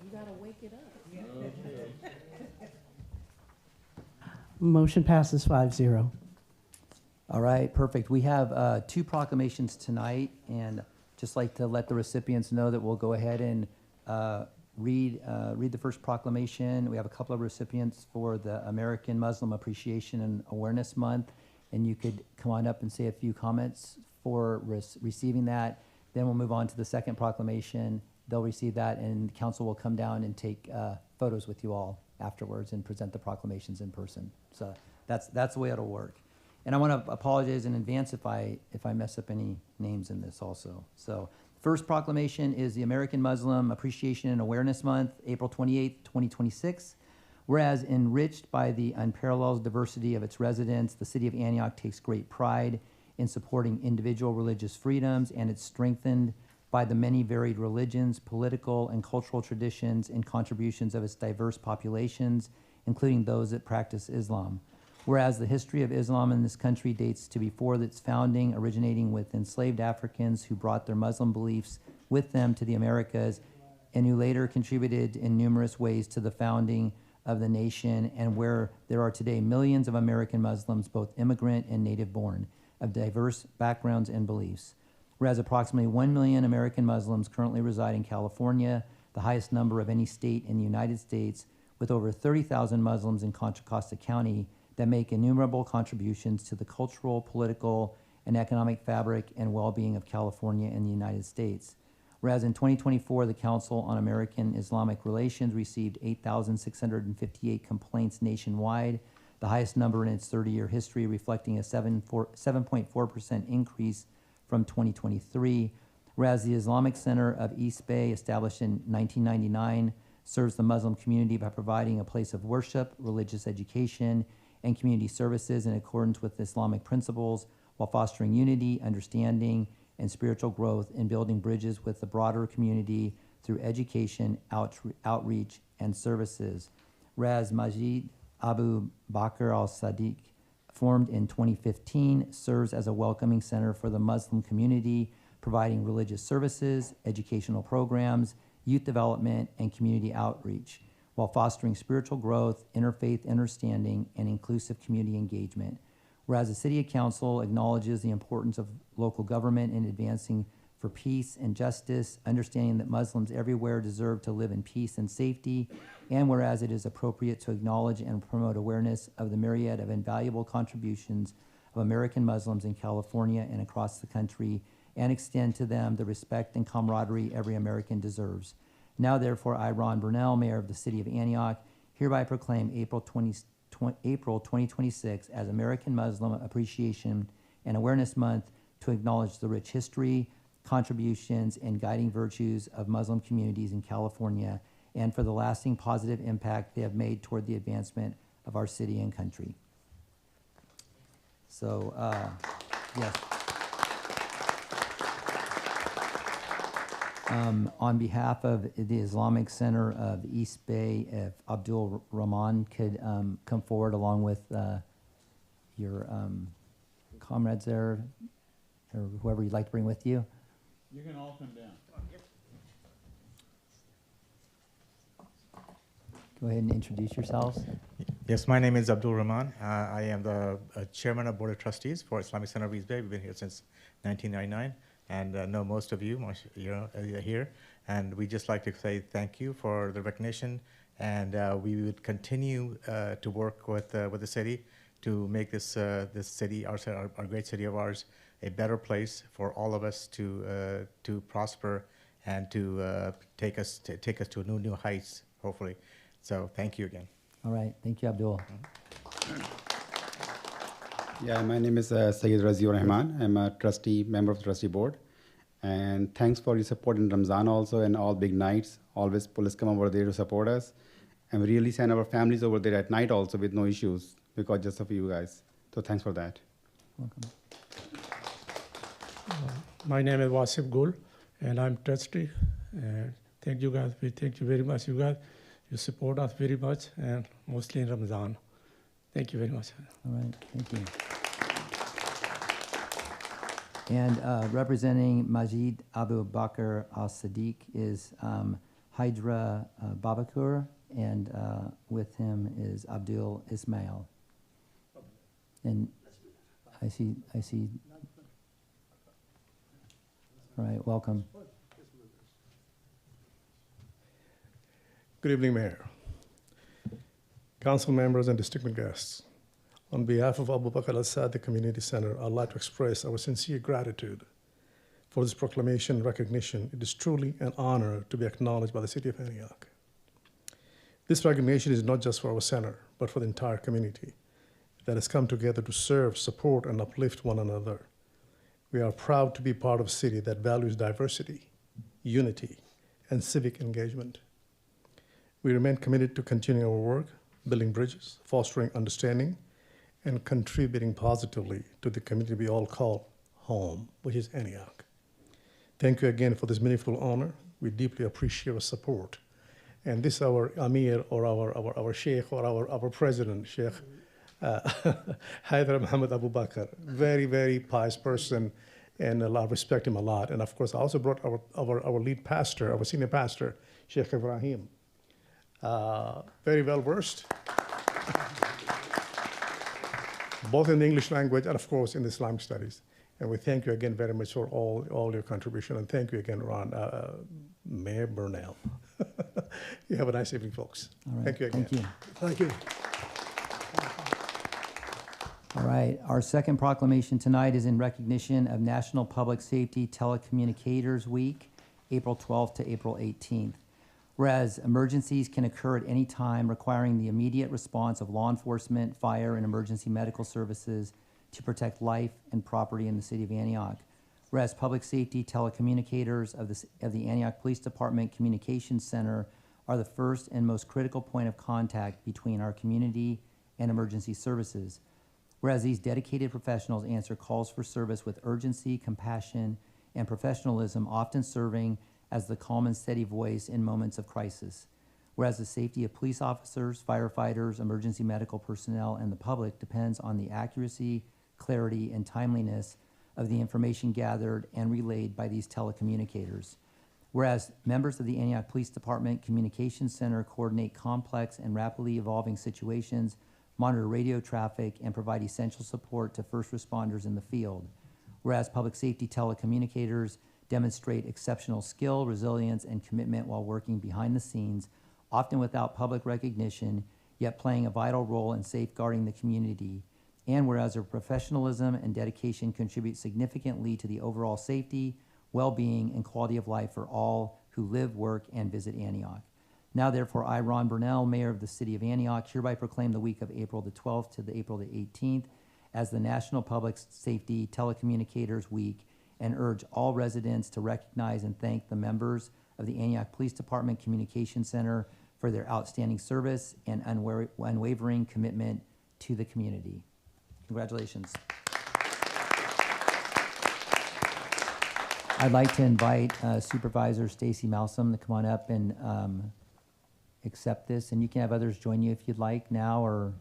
You gotta wake it up. Motion passes 5-0. All right, perfect. We have two proclamations tonight, and just like to let the recipients know that we'll go ahead and read the first proclamation. We have a couple of recipients for the American Muslim Appreciation and Awareness Month, and you could come on up and say a few comments for receiving that. Then we'll move on to the second proclamation. They'll receive that, and council will come down and take photos with you all afterwards and present the proclamations in person. So that's the way it'll work. And I want to apologize in advance if I mess up any names in this also. So first proclamation is the American Muslim Appreciation and Awareness Month, April 28th, 2026. Whereas enriched by the unparalleled diversity of its residents, the city of Antioch takes great pride in supporting individual religious freedoms, and it's strengthened by the many varied religions, political and cultural traditions, and contributions of its diverse populations, including those that practice Islam. Whereas the history of Islam in this country dates to before its founding, originating with enslaved Africans who brought their Muslim beliefs with them to the Americas, and who later contributed in numerous ways to the founding of the nation, and where there are today millions of American Muslims, both immigrant and native born, of diverse backgrounds and beliefs. Whereas approximately 1 million American Muslims currently reside in California, the highest number of any state in the United States, with over 30,000 Muslims in Contra Costa County that make innumerable contributions to the cultural, political, and economic fabric and well-being of California and the United States. Whereas in 2024, the Council on American Islamic Relations received 8,658 complaints nationwide, the highest number in its 30-year history, reflecting a 7.4% increase from 2023, whereas the Islamic Center of East Bay, established in 1999, serves the Muslim community by providing a place of worship, religious education, and community services in accordance with Islamic principles, while fostering unity, understanding, and spiritual growth, and building bridges with the broader community through education, outreach, and services. Whereas Majid Abu Bakr al-Sadiq, formed in 2015, serves as a welcoming center for the Muslim community, providing religious services, educational programs, youth development, and community outreach, while fostering spiritual growth, interfaith understanding, and inclusive community engagement. Whereas the City Council acknowledges the importance of local government in advancing for peace and justice, understanding that Muslims everywhere deserve to live in peace and safety, and whereas it is appropriate to acknowledge and promote awareness of the myriad of invaluable contributions of American Muslims in California and across the country, and extend to them the respect and camaraderie every American deserves. Now, therefore, I, Ron Burnell, Mayor of the City of Antioch, hereby proclaim April 2026 as American Muslim Appreciation and Awareness Month to acknowledge the rich history, contributions, and guiding virtues of Muslim communities in California, and for the lasting positive impact they have made toward the advancement of our city and country. So, yes. On behalf of the Islamic Center of East Bay, if Abdul Rahman could come forward along with your comrades there, or whoever you'd like to bring with you. You can all come down. Go ahead and introduce yourselves. Yes, my name is Abdul Rahman. I am the chairman of Board of Trustees for Islamic Center of East Bay. We've been here since 1999. and know most of you, here. And we just like to say thank you for the recognition, and we would continue to work with the city to make this city, our great city of ours, a better place for all of us to prosper and to take us to new heights, hopefully. So thank you again. All right, thank you, Abdul. Yeah, my name is Sayyid Raziur Rahman. I'm a trustee, member of the trustee board. And thanks for your support in Ramzan also and all big nights. Always police come over there to support us. And we really send our families over there at night also with no issues because just of you guys. So thanks for that. Welcome. My name is Wasif Gul, and I'm trustee. Thank you guys. We thank you very much. You guys, you support us very much, and mostly in Ramadan. Thank you very much. All right, thank you. And representing Majid Abu Bakr al-Sadiq is Hydra Babakur, and with him is Abdul Ismail. And I see. All right, welcome. Good evening, Mayor, council members, and distinguished guests. On behalf of Abu Bakr al-Sadiq Community Center, I'd like to express our sincere gratitude for this proclamation and recognition. It is truly an honor to be acknowledged by the city of Antioch. This recognition is not just for our center, but for the entire community that has come together to serve, support, and uplift one another. We are proud to be part of a city that values diversity, unity, and civic engagement. We remain committed to continuing our work, building bridges, fostering understanding, and contributing positively to the community we all call home, which is Antioch. Thank you again for this meaningful honor. We deeply appreciate your support. And this is our Amir, or our Sheikh, or our president, Sheikh Haider Muhammad Abu Bakr. Very, very pious person, and I respect him a lot. And of course, I also brought our lead pastor, our senior pastor, Sheikh Ibrahim. Very well versed, both in the English language and of course in the Islamic studies. And we thank you again very much for all your contribution. And thank you again, Ron, Mayor Burnell. You have a nice evening, folks. All right, Thank you again. thank you. Thank you. All right, our second proclamation tonight is in recognition of National Public Safety Telecommunicators Week, April 12th to April 18th. Whereas emergencies can occur at any time, requiring the immediate response of law enforcement, fire, and emergency medical services to protect life and property in the city of Antioch. Whereas public safety telecommunicators of the Antioch Police Department Communications Center are the first and most critical point of contact between our community and emergency services. Whereas these dedicated professionals answer calls for service with urgency, compassion, and professionalism, often serving as the calm and steady voice in moments of crisis. Whereas the safety of police officers, firefighters, emergency medical personnel, and the public depends on the accuracy, clarity, and timeliness of the information gathered and relayed by these telecommunicators. Whereas members of the Antioch Police Department Communications Center coordinate complex and rapidly evolving situations, monitor radio traffic, and provide essential support to first responders in the field. Whereas public safety telecommunicators demonstrate exceptional skill, resilience, and commitment while working behind the scenes, often without public recognition, yet playing a vital role in safeguarding the community. And whereas their professionalism and dedication contribute significantly to the overall safety, well-being, and quality of life for all who live, work, and visit Antioch. Now, therefore, I, Ron Burnell, Mayor of the City of Antioch, hereby proclaim the week of April the 12th to the April the 18th as the National Public Safety Telecommunicators Week, and urge all residents to recognize and thank the members of the Antioch Police Department Communications Center for their outstanding service and unwavering commitment to the community. Congratulations. I'd like to invite Supervisor Stacy Malsom to come on up and accept this, and you can have others join you if you'd like now, and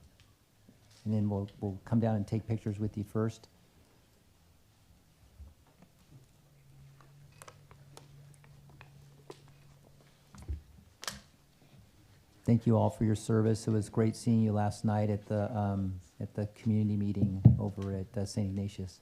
then we'll come down and take pictures with you first. Thank you all for your service. It was great seeing you last night at the community meeting over at St. Ignatius.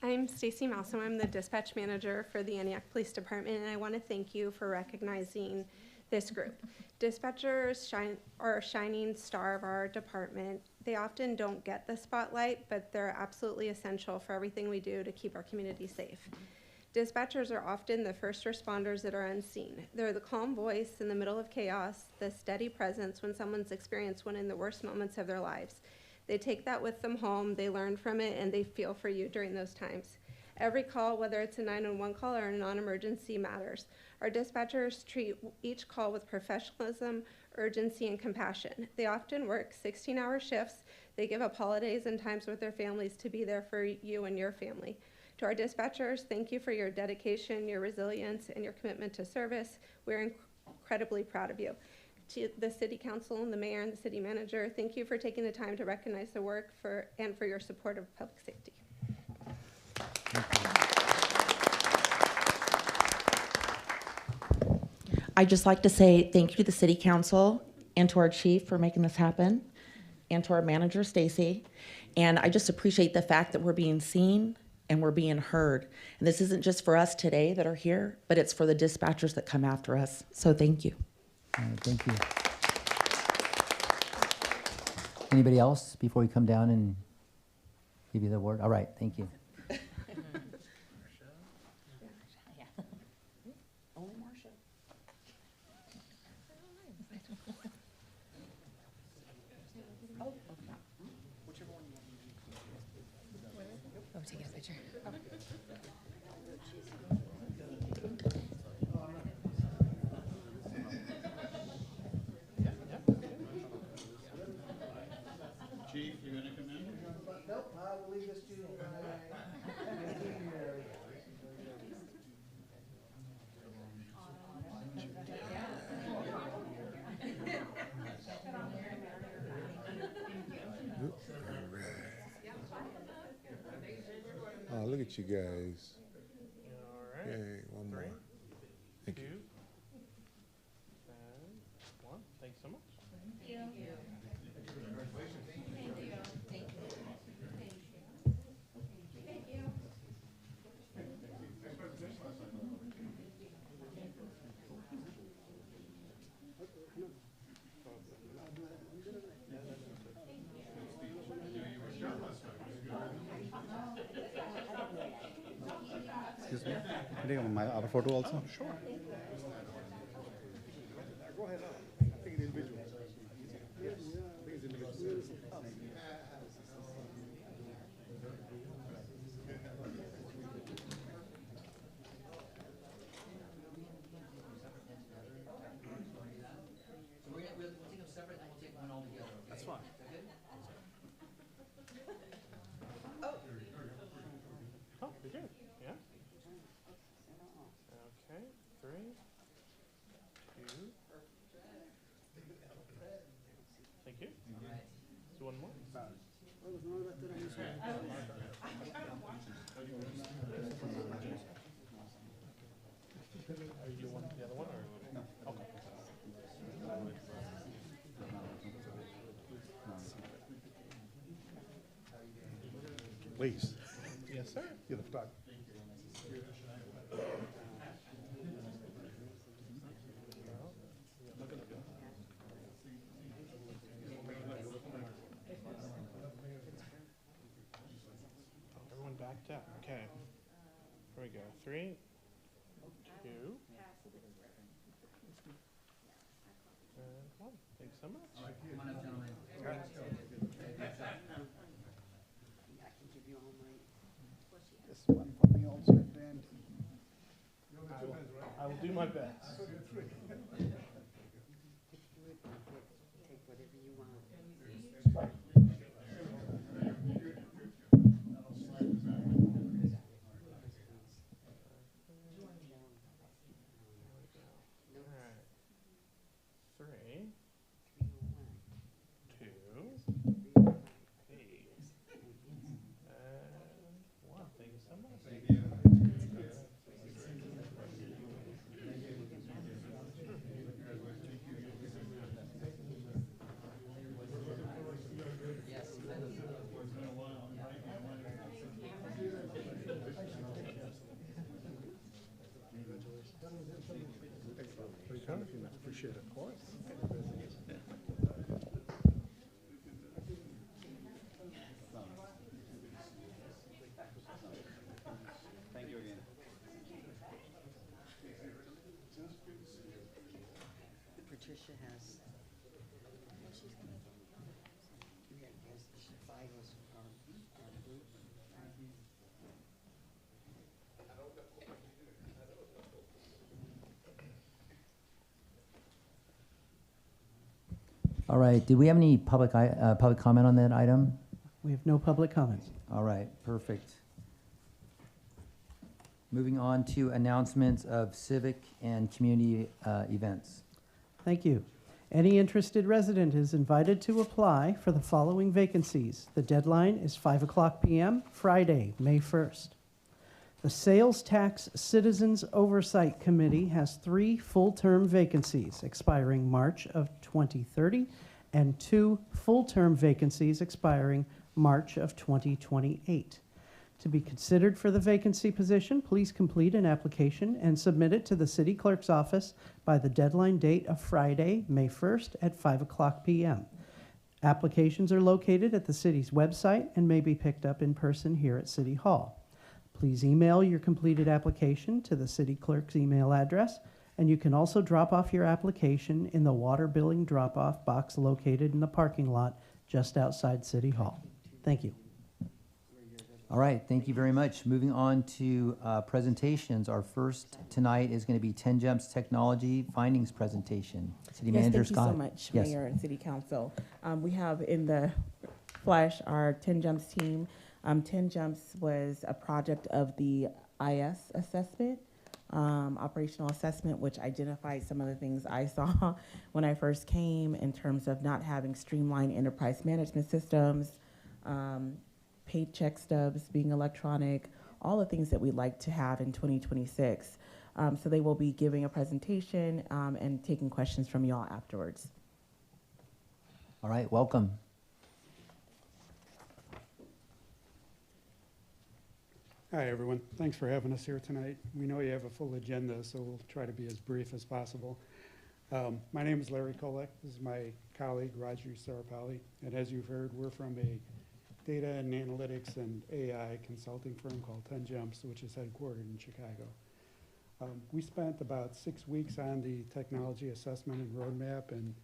I I'm Stacy Malsom. I'm the dispatch manager for the Antioch Police Department, and I want to thank you for recognizing this group. Dispatchers are a shining star of our department. They often don't get the spotlight, but they're absolutely essential for everything we do to keep our community safe. Dispatchers are often the first responders that are unseen. They're the calm voice in the middle of chaos, the steady presence when someone's experienced one in the worst moments of their lives. They take that with them home, they learn from it, and they feel for you during those times. Every call, whether it's a 911 call or a non-emergency, matters. Our dispatchers treat each call with professionalism, urgency, and compassion. They often work 16-hour shifts. They give up holidays and times with their families to be there for you and your family. To our dispatchers, thank you for your dedication, your resilience, and your commitment to service. We're incredibly proud of you. To the City Council and the Mayor and the City Manager, thank you for taking the time to recognize the work and for your support of public safety. I'd just like to say thank you to the City Council and to our chief for making this happen, and to our manager, Stacy. And I just appreciate the fact that we're being seen and we're being heard. And this isn't just for us today that are here, but it's for the dispatchers that come after us. So thank you. Thank you. Anybody else before we come down and give you the word? All right, thank you. Oh, taking a picture. Chief, you gonna come in? Nope, I will leave this to you. Oh, look at you guys. Okay, one more. Thank you. And one. Thanks so much. Thank you. Excuse me. Can you take my other photo also? Sure. Go ahead. I think it's individual. Yes. I think it's individual. We'll take them separate, and we'll take one all together. That's fine. Oh, we did. Yeah. Okay. 3, 2. Thank you. Do one more. You want the other one or no? Okay. Please. Yes, sir. You're the photographer. Everyone backed up. Okay. Here we go. 3, 2, and 1. Thanks so much. Come on up, gentlemen. This one for me also, Dan. I will do my best. Take whatever you want. Alright. 3, 2, hey, and 1. Thank you so much. Appreciate it. Thank you again. Patricia has. We have files from our group. All right, did we have any public comment on that item? We have no public comments. All right, perfect. Moving on to announcements of civic and community events. Thank you. Any interested resident is invited to apply for the following vacancies. The deadline is 5:00 p.m., Friday, May 1st. The Sales Tax Citizens Oversight Committee has 3 full-term vacancies expiring March of 2030 and 2 full-term vacancies expiring March of 2028. To be considered for the vacancy position, please complete an application and submit it to the city clerk's office by the deadline date of Friday, May 1st at 5:00 p.m. Applications are located at the city's website and may be picked up in person here at City Hall. Please email your completed application to the city clerk's email address, and you can also drop off your application in the water billing drop-off box located in the parking lot just outside City Hall. Thank you. All right, thank you very much. Moving on to presentations. Our first tonight is going to be 10 Jumps Technology Findings Presentation. City Manager Scott. Thank you so much, Yes. Mayor and City Council. We have in the flesh our 10 Jumps team. 10 Jumps was a project of the IS assessment, operational assessment, which identified some of the things I saw when I first came in terms of not having streamlined enterprise management systems, paycheck stubs being electronic, all the things that we'd like to have in 2026. So they will be giving a presentation and taking questions from y'all afterwards. All right, welcome. Hi, everyone. Thanks for having us here tonight. We know you have a full agenda, so we'll try to be as brief as possible. My name is Larry Kolek. This is my colleague, Raju Sarapalli. And as you've heard, we're from a data and analytics and AI consulting firm called 10 Jumps, which is headquartered in Chicago. We spent about 6 weeks on the technology assessment and roadmap, and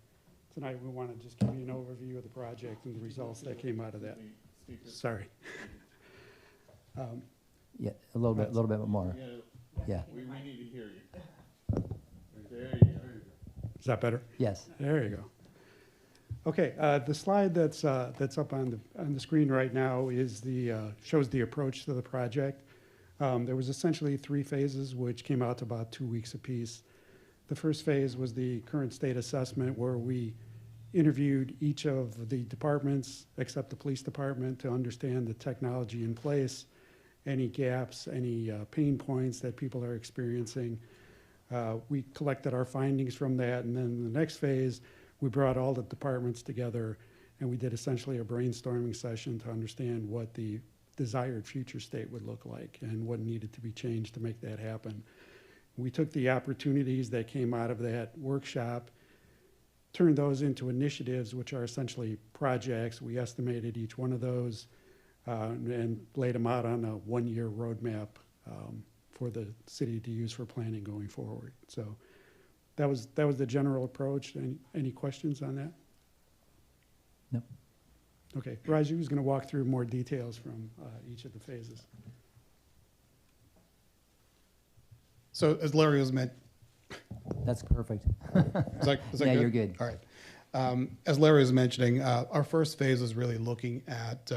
tonight we want to just give you an overview of the project and the results that came out of that. Sorry. Yeah, a little bit more. Yeah. We need to hear you. There you go. Is that better? Yes. There you go. Okay, the slide that's up on the screen right now is shows the approach to the project. There was essentially 3 phases, which came out to about 2 weeks apiece. The first phase was the current state assessment, where we interviewed each of the departments, except the police department, to understand the technology in place, any gaps, any pain points that people are experiencing. We collected our findings from that, and then in the next phase, we brought all the departments together, and we did essentially a brainstorming session to understand what the desired future state would look like and what needed to be changed to make that happen. We took the opportunities that came out of that workshop, turned those into initiatives, which are essentially projects. We estimated each one of those and laid them out on a 1-year roadmap for the city to use for planning going forward. So that was the general approach. Any questions on that? No. Okay, Raju is going to walk through more details from each of the phases. So as Larry was meant. That's perfect. Is that yeah, good? You're good. All right. As Larry was mentioning, our first phase was really looking at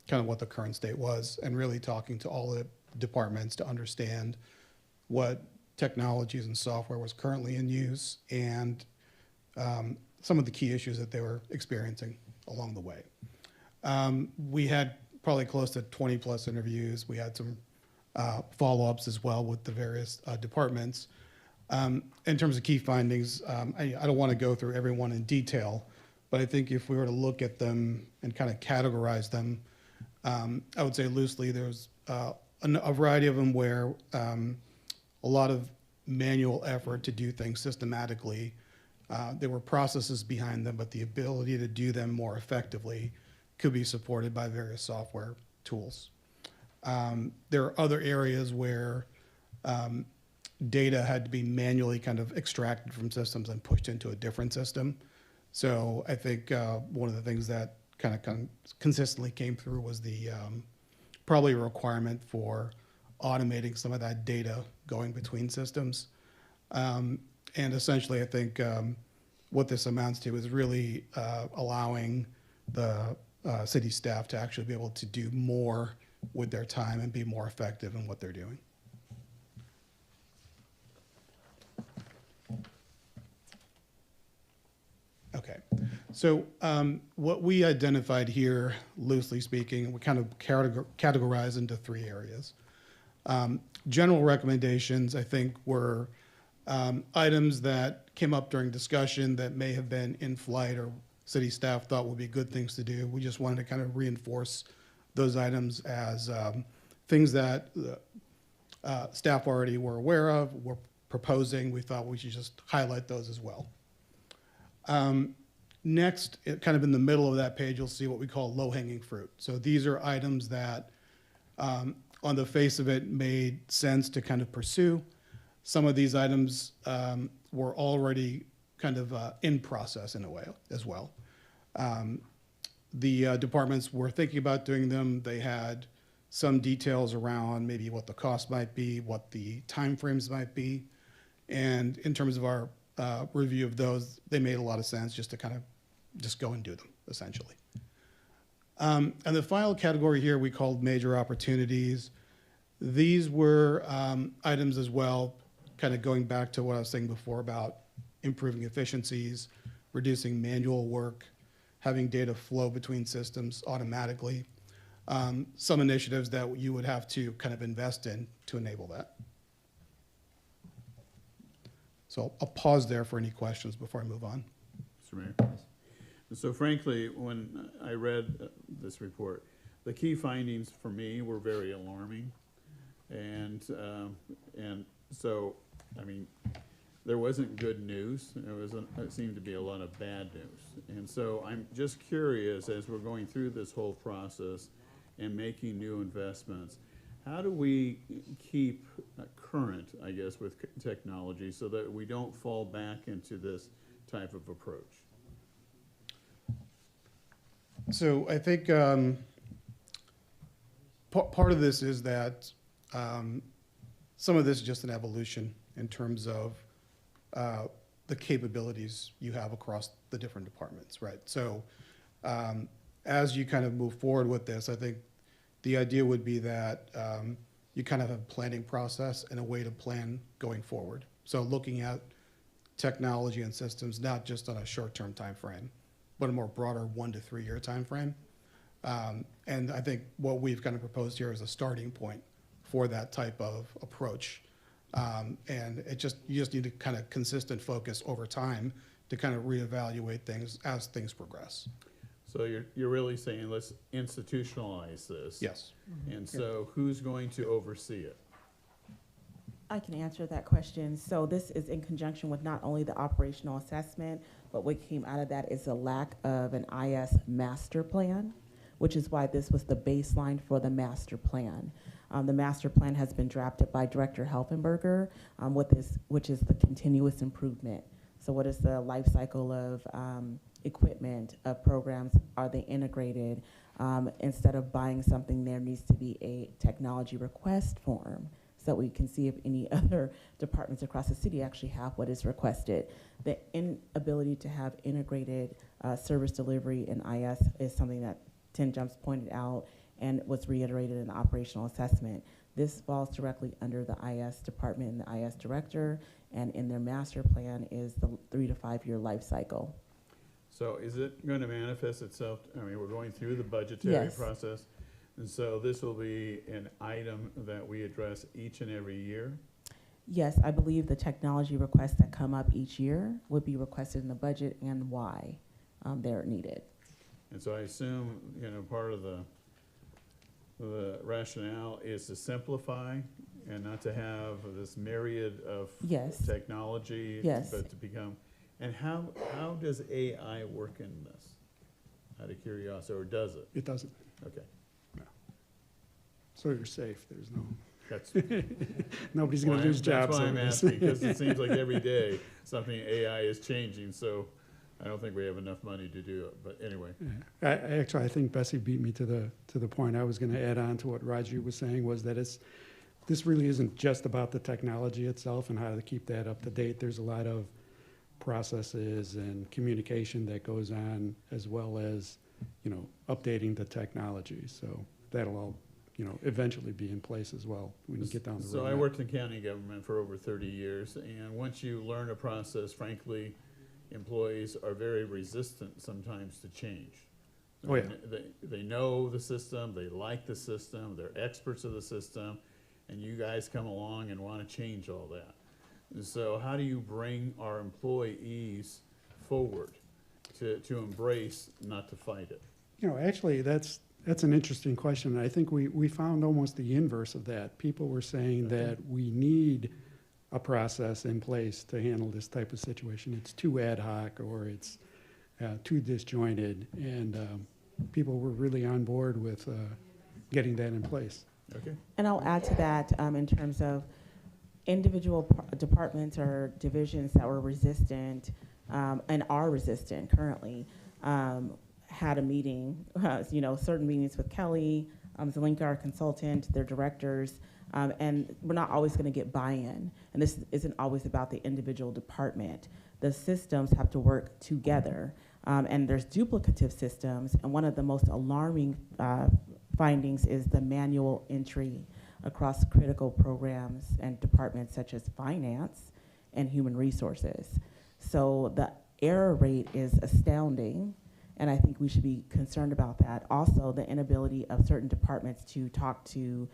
kind of what the current state was and really talking to all the departments to understand what technologies and software was currently in use and some of the key issues that they were experiencing along the way. We had probably close to 20 plus interviews. We had some follow-ups as well with the various departments. In terms of key findings, I don't want to go through every one in detail, but I think if we were to look at them and kind of categorize them, I would say loosely there's a variety of them where a lot of manual effort to do things systematically. There were processes behind them, but the ability to do them more effectively could be supported by various software tools. There are other areas where data had to be manually kind of extracted from systems and pushed into a different system. So I think one of the things that kind of consistently came through was the probably a requirement for automating some of that data going between systems. And essentially, I think what this amounts to is really allowing the city staff to actually be able to do more with their time and be more effective in what they're doing. Okay, so what we identified here, loosely speaking, we kind of categorize into three areas. General recommendations, I think, were items that came up during discussion that may have been in flight or city staff thought would be good things to do. We just wanted to kind of reinforce those items as things that staff already were aware of, were proposing. We thought we should just highlight those as well. Next, kind of in the middle of that page, you'll see what we call low-hanging fruit. So these are items that, on the face of it, made sense to kind of pursue. Some of these items were already kind of in process in a way as well. The departments were thinking about doing them. They had some details around maybe what the cost might be, what the timeframes might be. And in terms of our review of those, they made a lot of sense just to kind of just go and do them, essentially. And the final category here we called major opportunities. These were items as well, kind of going back to what I was saying before about improving efficiencies, reducing manual work, having data flow between systems automatically. Some initiatives that you would have to kind of invest in to enable that. So I'll pause there for any questions before I move on. Mr. Mayor. So frankly, when I read this report, the key findings for me were very alarming. And so, I mean, there wasn't good news. It seemed to be a lot of bad news. And so I'm just curious, as we're going through this whole process and making new investments, how do we keep current, I guess, with technology so that we don't fall back into this type of approach? So I think part of this is that some of this is just an evolution in terms of the capabilities you have across the different departments, right? So as you kind of move forward with this, I think the idea would be that you kind of have a planning process and a way to plan going forward. So looking at technology and systems, not just on a short-term time frame, but a more broader 1 to 3 year time frame. And I think what we've kind of proposed here is a starting point for that type of approach. And you just need to kind of consistent focus over time to kind of reevaluate things as things progress. So you're really saying let's institutionalize this. Yes. And so who's going to oversee it? I can answer that question. So this is in conjunction with not only the operational assessment, but what came out of that is a lack of an IS master plan, which is why this was the baseline for the master plan. The master plan has been drafted by Director Helfenberger, which is the continuous improvement. So what is the life cycle of equipment, of programs? Are they integrated? Instead of buying something, there needs to be a technology request form so that we can see if any other departments across the city actually have what is requested. The inability to have integrated service delivery in IS is something that Tim Jumps pointed out and was reiterated in the operational assessment. This falls directly under the IS department and the IS director, and in their master plan is the 3 to 5 year life cycle. So is it going to manifest itself? I mean, we're going through the budgetary process. And so this will be an item that we address each and every year? Yes, I believe the technology requests that come up each year would be requested in the budget and why they're needed. And so I assume, part of the rationale is to simplify And not to have this myriad of Yes. technology, Yes. but to become, and how does AI work in this? Out of curiosity, or does it? It doesn't. Okay. So you're safe. There's no, That's, nobody's going to lose jobs. That's why I'm over this. asking, because it seems like every day something AI is changing, so I don't think we have enough money to do it, but anyway. Yeah. I think Bessie beat me to the point I was going to add on to what Raji was saying, was that this really isn't just about the technology itself and how to keep that up to date. There's a lot of processes and communication that goes on, as well as, updating the technology. So that'll all, eventually be in place as well when you get down the road. So I worked in county government for over 30 years, and once you learn a process, frankly, employees are very resistant sometimes to change. Oh, yeah. They know the system, they like the system, they're experts of the system, and you guys come along and want to change all that. And so how do you bring our employees forward to embrace, not to fight it? Actually, that's an interesting question. And I think we found almost the inverse of that. People were saying that we need a process in place to handle this type of situation. It's too ad hoc, or it's too disjointed, and people were really on board with getting that in place. Okay. And I'll add to that in terms of individual departments or divisions that were resistant and are resistant currently. Had a meeting, certain meetings with Kelly, Zelinka, our consultant, their directors, and we're not always going to get buy-in. And this isn't always about the individual department. The systems have to work together, and there's duplicative systems. And one of the most alarming findings is the manual entry across critical programs and departments such as finance and human resources. So the error rate is astounding, and I think we should be concerned about that. Also, the inability of certain departments to talk to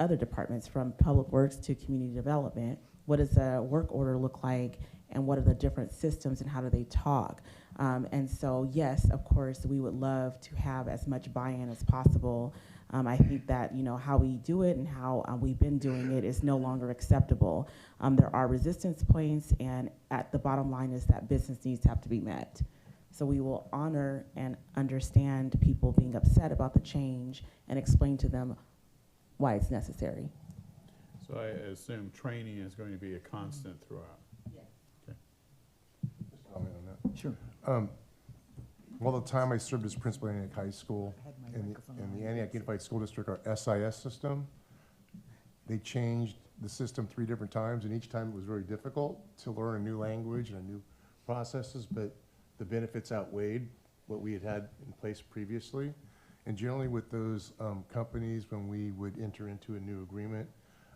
other departments, from public works to community development. What does a work order look like, and what are the different systems, and how do they talk? And so, yes, of course, we would love to have as much buy-in as possible. I think that, how we do it and how we've been doing it is no longer acceptable. There are resistance points, and at the bottom line is that business needs have to be met. So we will honor and understand people being upset about the change and explain to them why it's necessary. So I assume training is going to be a constant throughout. Yes. Okay. Just comment on that. Sure. Well, the time I served as principal at Antioch High School in the Antioch Unified School District, our SIS system, they changed the system 3 different times, and each time it was very difficult to learn a new language and a new processes, but the benefits outweighed what we had in place previously. And generally with those companies, when we would enter into a new agreement,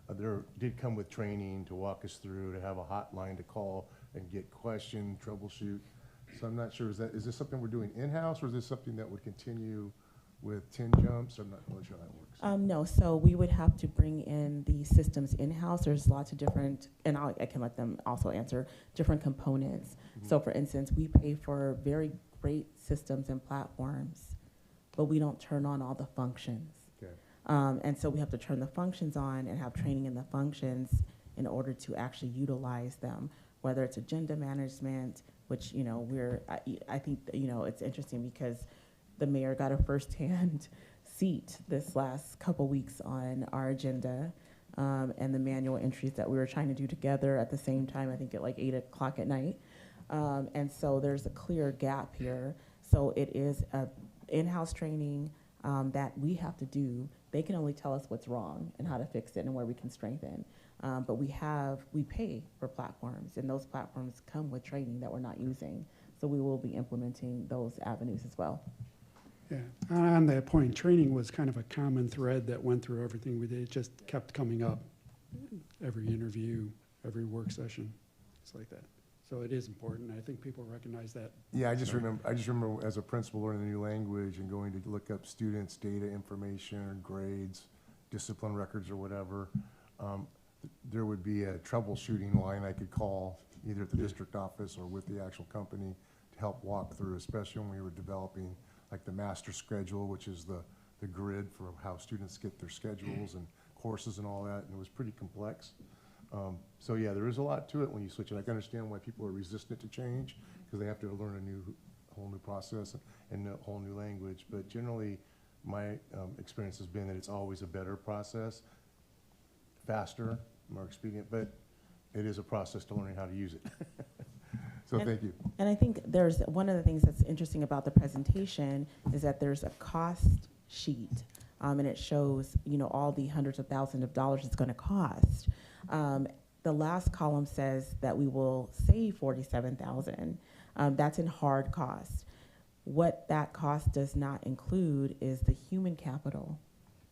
there did come with training to walk us through, to have a hotline to call and get questioned, troubleshoot. So I'm not sure, is this something we're doing in-house, or is this something that would continue with 10 jumps? I'm not really sure how that works. No, so we would have to bring in the systems in-house. There's lots of different, and I can let them also answer, different components. So for instance, we pay for very great systems and platforms, but we don't turn on all the functions. Okay. And so we have to turn the functions on and have training in the functions in order to actually utilize them, whether it's agenda management, which, I think, it's interesting because the mayor got a firsthand seat this last couple weeks on our agenda, and the manual entries that we were trying to do together at the same time, I think at like 8 o'clock at night. And so there's a clear gap here. So it is a in-house training that we have to do. They can only tell us what's wrong and how to fix it and where we can strengthen. But we pay for platforms, and those platforms come with training that we're not using. So we will be implementing those avenues as well. Yeah, on that point, training was kind of a common thread that went through everything we did. It just kept coming up, every interview, every work session, it's like that. So it is important. I think people recognize that. Yeah, I just remember as a principal learning a new language and going to look up students' data information or grades, discipline records or whatever. There would be a troubleshooting line I could call either at the district office or with the actual company to help walk through, especially when we were developing like the master schedule, which is the grid for how students get their schedules and courses and all that, and it was pretty complex. So yeah, there is a lot to it when you switch it. I can understand why people are resistant to change, because they have to learn a whole new process and a whole new language. But generally, my experience has been that it's always a better process, faster, more expedient, but it is a process to learning how to use it. So thank you. And I think there's one of the things that's interesting about the presentation is that there's a cost sheet, and it shows, you know, all the hundreds of thousands of dollars it's going to cost. The last column says that we will save $47,000. That's in hard cost. What that cost does not include is the human capital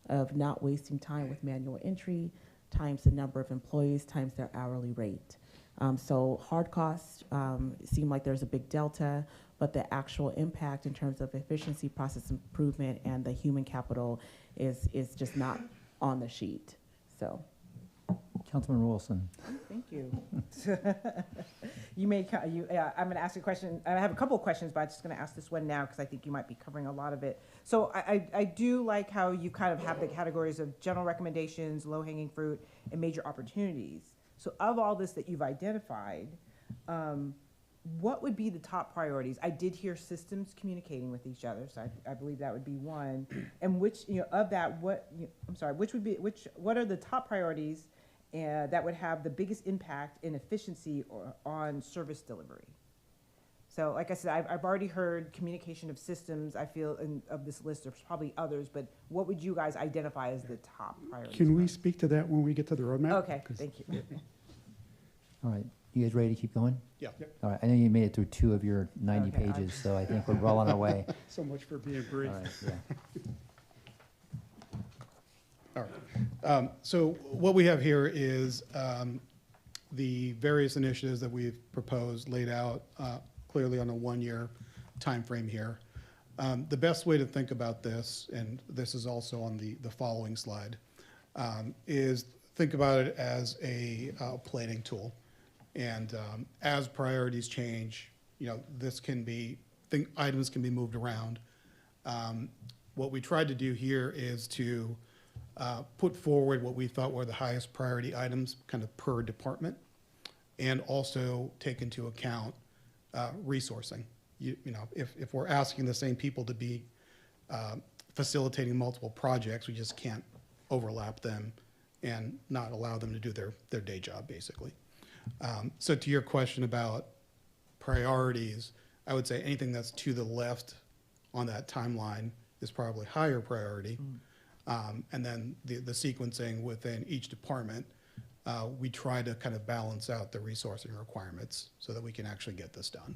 of not wasting time with manual entry, times the number of employees, times their hourly rate. So hard costs seem like there's a big delta, but the actual impact in terms of efficiency, process improvement, and the human capital is just not on the sheet. So. Councilman Wilson. Thank you. I'm going to ask a question. I have a couple of questions, but I'm just going to ask this one now because I think you might be covering a lot of it. So I do like how you kind of have the categories of general recommendations, low-hanging fruit, and major opportunities. So of all this that you've identified, what would be the top priorities? I did hear systems communicating with each other, so I believe that would be one. And which, of that, what are the top priorities that would have the biggest impact in efficiency or on service delivery? So like I said, I've already heard communication of systems. I feel of this list, there's probably others, but what would you guys identify as the top priorities? Can we speak to that when we get to the roadmap? Okay, thank you. All right, you guys ready to keep going? Yeah. All right, I know you made it through 2 of your 90 Okay, pages, so I think we're well on our way. So much for being brief. All right, yeah. All right. So what we have here is the various initiatives that we've proposed, laid out clearly on a 1-year time frame here. The best way to think about this, and this is also on the following slide, is think about it as a planning tool. And as priorities change, this can be, items can be moved around. What we tried to do here is to put forward what we thought were the highest priority items kind of per department, and also take into account resourcing. If we're asking the same people to be facilitating multiple projects, we just can't overlap them and not allow them to do their day job, basically. So to your question about priorities, I would say anything that's to the left on that timeline is probably higher priority. And then the sequencing within each department, we try to kind of balance out the resourcing requirements so that we can actually get this done.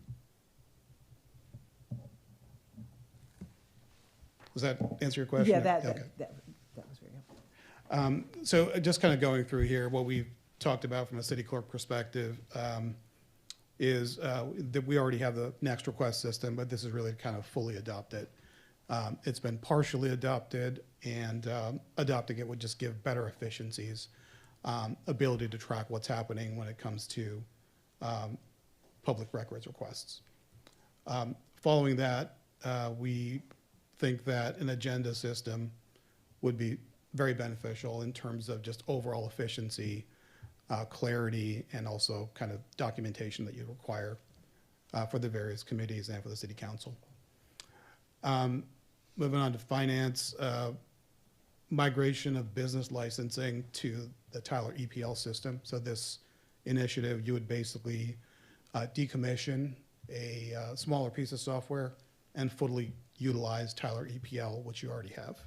Does that answer your question? Yeah, that was very helpful. So just kind of going through here, what we've talked about from a city clerk perspective is that we already have the next request system, but this is really kind of fully adopted. It's been partially adopted, and adopting it would just give better efficiencies, ability to track what's happening when it comes to public records requests. Following that, we think that an agenda system would be very beneficial in terms of just overall efficiency, clarity, and also kind of documentation that you require for the various committees and for the city council. Moving on to finance, migration of business licensing to the Tyler EPL system. So this initiative, you would basically decommission a smaller piece of software and fully utilize Tyler EPL, which you already have.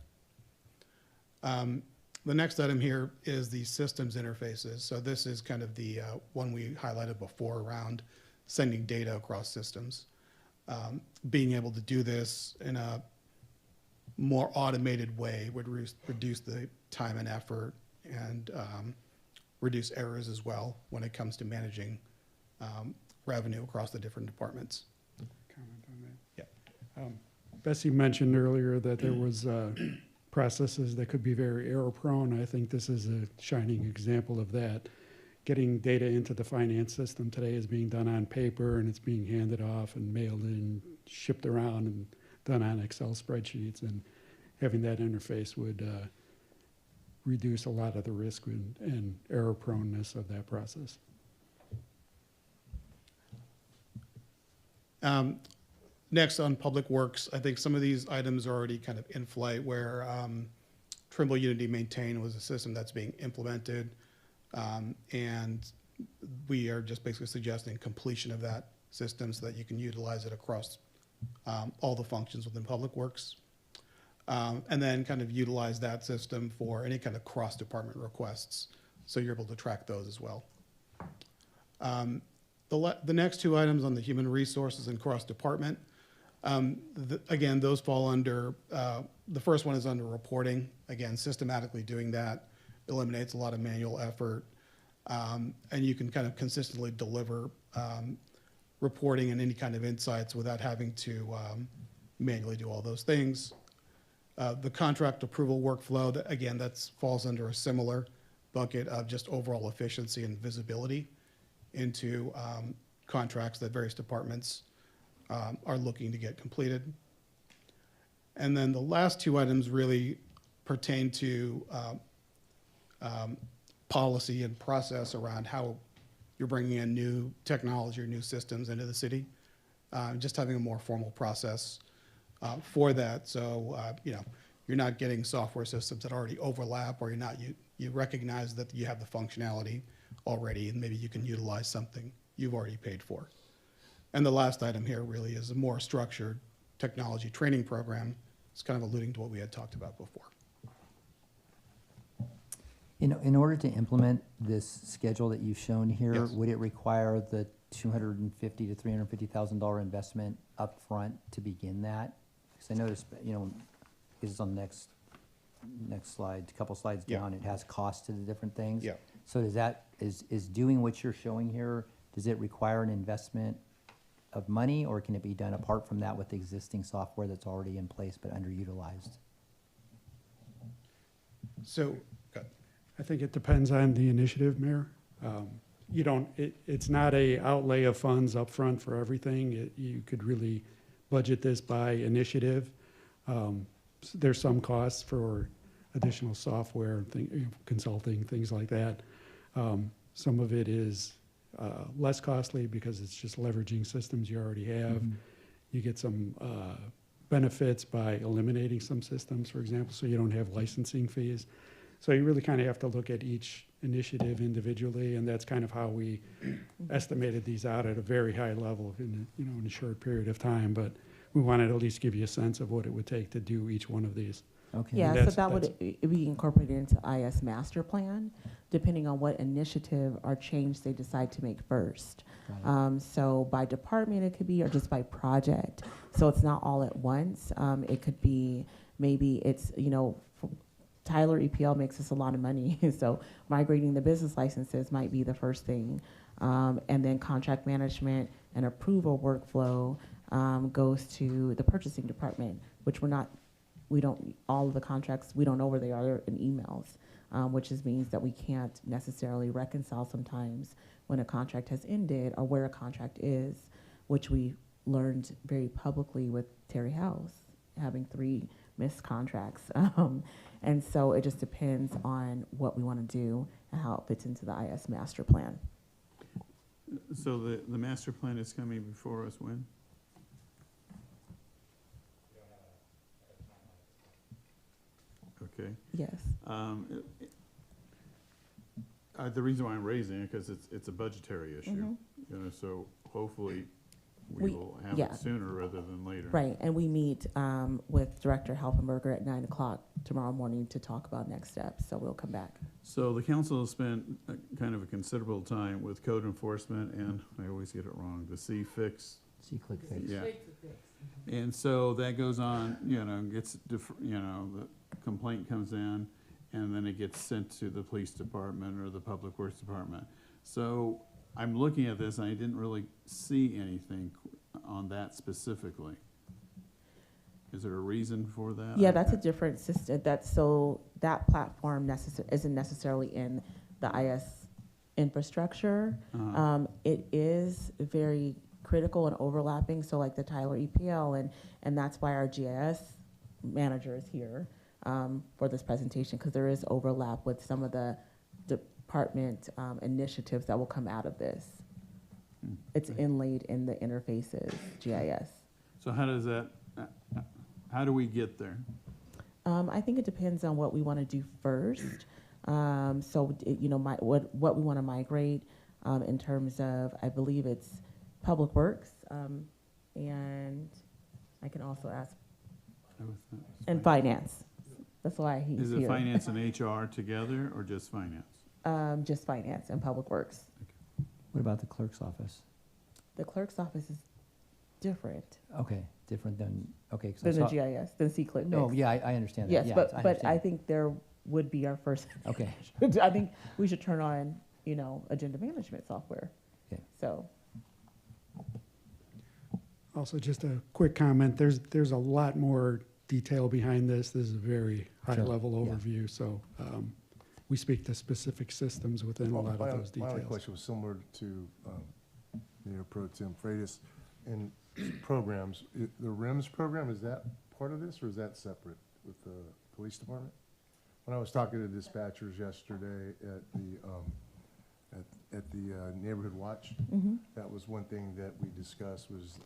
The next item here is the systems interfaces. So this is kind of the one we highlighted before around sending data across systems. Being able to do this in a more automated way would reduce the time and effort, and reduce errors as well when it comes to managing revenue across the different departments. Comment on that? Yeah. Bessie mentioned earlier that there was processes that could be very error prone. I think this is a shining example of that. Getting data into the finance system today is being done on paper, and it's being handed off and mailed in, shipped around, and done on Excel spreadsheets. And having that interface would reduce a lot of the risk and error proneness of that process. Next, on Public Works, I think some of these items are already kind of in flight, where Trimble Unity Maintain was a system that's being implemented, and we are just basically suggesting completion of that system so that you can utilize it across all the functions within Public Works, and then kind of utilize that system for any kind of cross-department requests, so you're able to track those as well. The next two items on the human resources and cross-department, again, those fall under, the first one is under reporting. Again, systematically doing that eliminates a lot of manual effort, and you can kind of consistently deliver reporting and any kind of insights without having to manually do all those things. The contract approval workflow, again, that falls under a similar bucket of just overall efficiency and visibility into contracts that various departments are looking to get completed. And then the last two items really pertain to policy and process around how you're bringing in new technology or new systems into the city. Just having a more formal process for that. So, you know, you're not getting software systems that already overlap, or you recognize that you have the functionality already, and maybe you can utilize something you've already paid for. And the last item here really is a more structured technology training program. It's kind of alluding to what we had talked about before. In order to implement this schedule that you've shown here, Yes. would it require the $250,000 to $350,000 investment upfront to begin that? Because I noticed, you know, this is on the next slide, a couple slides Yeah. down, it has costs to the different things. Yeah. So does that, is doing what you're showing here, does it require an investment of money, or can it be done apart from that with existing software that's already in place but underutilized? So, I think it depends on the initiative, Mayor. You don't, it's not a outlay of funds upfront for everything. You could really budget this by initiative. There's some costs for additional software, consulting, things like that. Some of it is less costly because it's just leveraging systems you already have. Mm-hmm. You get some benefits by eliminating some systems, for example, so you don't have licensing fees. So you really kind of have to look at each initiative individually, and that's kind of how we estimated these out at a very high level in a short period of time. But we wanted to at least give you a sense of what it would take to do each one of these. Okay. Yeah, so that would be incorporated into IS master plan, depending on what initiative or change they decide to make first. So by department it could be, or just by project. So it's not all at once. It could be, maybe it's, you know, Tyler EPL makes us a lot of money, so migrating the business licenses might be the first thing. And then contract management and approval workflow goes to the purchasing department, which all of the contracts, we don't know where they are in emails, which means that we can't necessarily reconcile sometimes when a contract has ended or where a contract is, which we learned very publicly with Terry House, having 3 missed contracts. And so it just depends on what we want to do and how it fits into the IS master plan. So the master plan is coming before us when? Okay. Yes. The reason why I'm raising it, because it's a budgetary issue. You know, so hopefully we will have it sooner rather than later. Right, and we meet with Director Helfenberger at 9 o'clock tomorrow morning to talk about next steps, so we'll come back. So the council has spent kind of a considerable time with code enforcement, and I always get it wrong, the C-Fix. C-Click Fix. Yeah. And so that goes on, you know, the complaint comes in, and then it gets sent to the police department or the public works department. So I'm looking at this, and I didn't really see anything on that specifically. Is there a reason for that? Yeah, that's a different system. That platform isn't necessarily in the IS infrastructure. It is very critical and overlapping. So like the Tyler EPL, and that's why our GIS manager is here, for this presentation, because there is overlap with some of the department initiatives that will come out of this. It's inlaid in the interfaces, GIS. So how does that, how do we get there? I think it depends on what we want to do first. What we want to migrate in terms of, I believe it's Public Works, and I can also ask, and Finance. That's why he's Is here. it finance and HR together, or just finance? Just Finance and Public Works. What about the clerk's office? The clerk's office is different Okay, different than, okay. 'Cause I than the saw- GIS, than C-Click. No, yeah, I understand that. Yes, Yeah, but I understand. think there would be our first. Okay. I think we should turn on, agenda management software. Okay. So, Also, just a quick comment, there's a lot more detail behind this. This is a very high-level yeah. overview, so we speak to specific systems within a lot of those My only details. question was similar to Mayor Pro Tem Freitas. In programs, the RIMS program, is that part of this, or is that separate with the police department? When I was talking to dispatchers yesterday at the Neighborhood Watch, that was one thing that we discussed was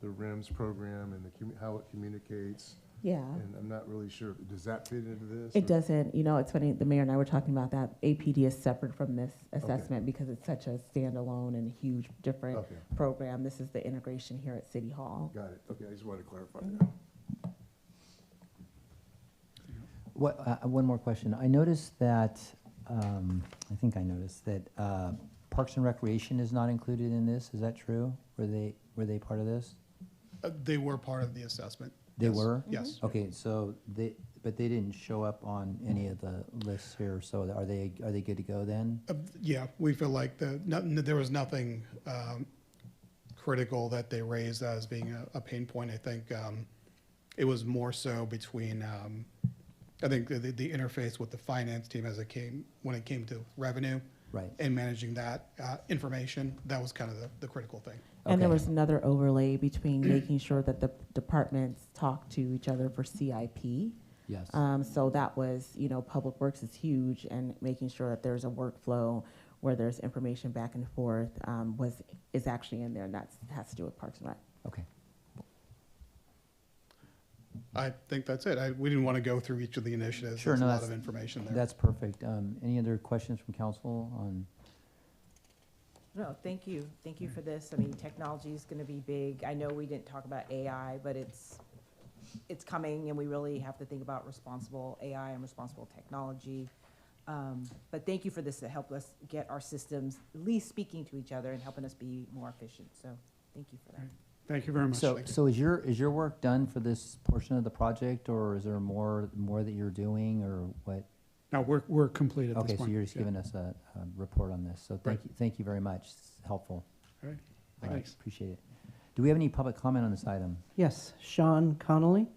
the RIMS program and how it communicates. yeah. And I'm not really sure, does that fit into this? It or- doesn't, it's funny, the mayor and I were talking about that. APD is separate from this assessment because it's such a standalone and huge, different Okay, program. This is the integration here at City Hall. got it. Okay, I just wanted to clarify that. One more question. I noticed that, I think I noticed that Parks and Recreation is not included in this. Is that true? Were they part of this? They were part of the assessment. They Yes. were? Yes. Okay, so but they didn't show up on any of the lists here, so are they good to go then? Yeah, we feel like there was nothing critical that they raised as being a pain point. I think it was more so between, I think the interface with the finance team when it came to revenue. Right. And managing that information, that was kind of the critical thing. And there Okay. was another overlay between making sure that the departments talk to each other for CIP. Yes. So that was, Public Works is huge, and making sure that there's a workflow where there's information back and forth is actually in there, and that has to do with Parks and Rec. Okay. I think that's it. We didn't want to go through each of the initiatives. Sure, There's no, a lot that's- of information there. That's perfect. Any other questions from council on? No, thank you. Thank you for this. I mean, technology is going to be big. I know we didn't talk about AI, but it's coming, and we really have to think about responsible AI and responsible technology. But thank you for this to help us get our systems at least speaking to each other and helping us be more efficient. So thank you for that. Thank you very much. So is your work done for this portion of the project, or is there more that you're doing, or what? No, we're complete at this Okay, point. so you're just Yeah. giving us a report on this. So thank you very much. It's helpful. All right. All right, Thanks. appreciate it. Do we have any public comment on this item? Yes, Sean Connolly.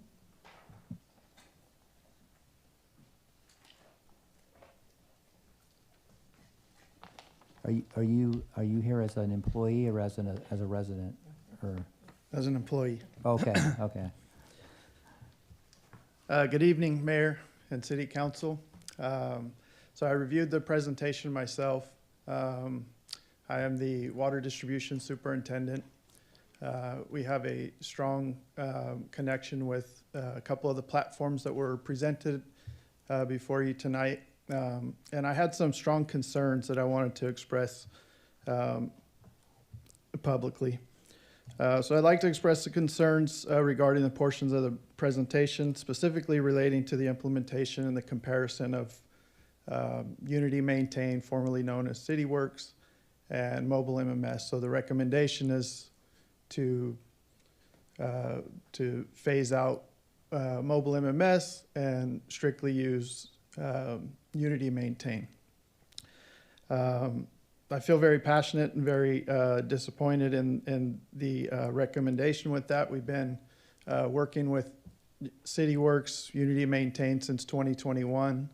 Are you here as an employee or as a resident, or? As an employee. Okay, okay. Good evening, Mayor and City Council. So I reviewed the presentation myself. I am the Water Distribution Superintendent. We have a strong connection with a couple of the platforms that were presented before you tonight. And I had some strong concerns that I wanted to express publicly. So I'd like to express the concerns regarding the portions of the presentation, specifically relating to the implementation and the comparison of Unity Maintain, formerly known as CityWorks, and Mobile MMS. So the recommendation is to phase out Mobile MMS and strictly use Unity Maintain. I feel very passionate and very disappointed in the recommendation with that. We've been working with CityWorks, Unity Maintain since 2021.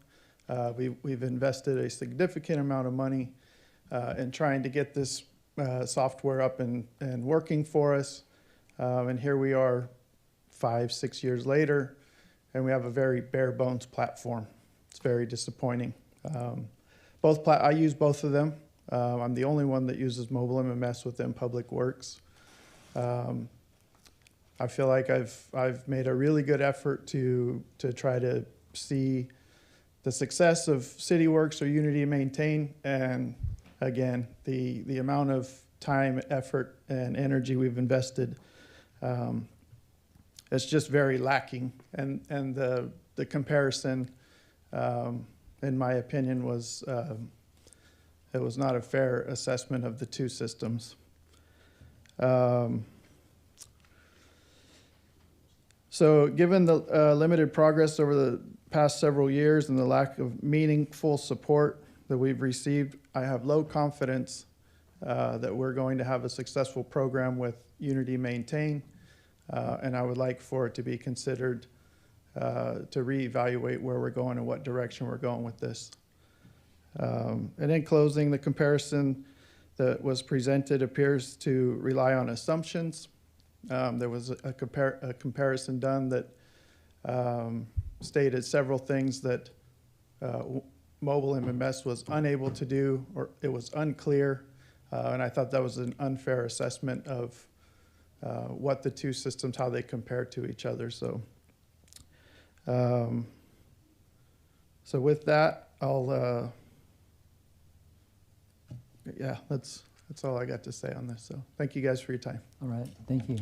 We've invested a significant amount of money in trying to get this software up and working for us. And here we are 5-6 years later, and we have a very bare bones platform. It's very disappointing. I use both of them. I'm the only one that uses mobile MMS within Public Works. I feel like I've made a really good effort to try to see the success of CityWorks or Unity Maintain, and again, the amount of time, effort, and energy we've invested, it's just very lacking. And the comparison, in my opinion, was it was not a fair assessment of the two systems. So given the limited progress over the past several years and the lack of meaningful support that we've received, I have low confidence that we're going to have a successful program with Unity Maintain, and I would like for it to be considered to reevaluate where we're going and what direction we're going with this. And in closing, the comparison that was presented appears to rely on assumptions. There was a comparison done that stated several things that mobile MMS was unable to do, or it was unclear, and I thought that was an unfair assessment of what the two systems, how they compare to each other. So, so with that, I'll, yeah, that's all I got to say on this. So thank you guys for your time. All right, thank you.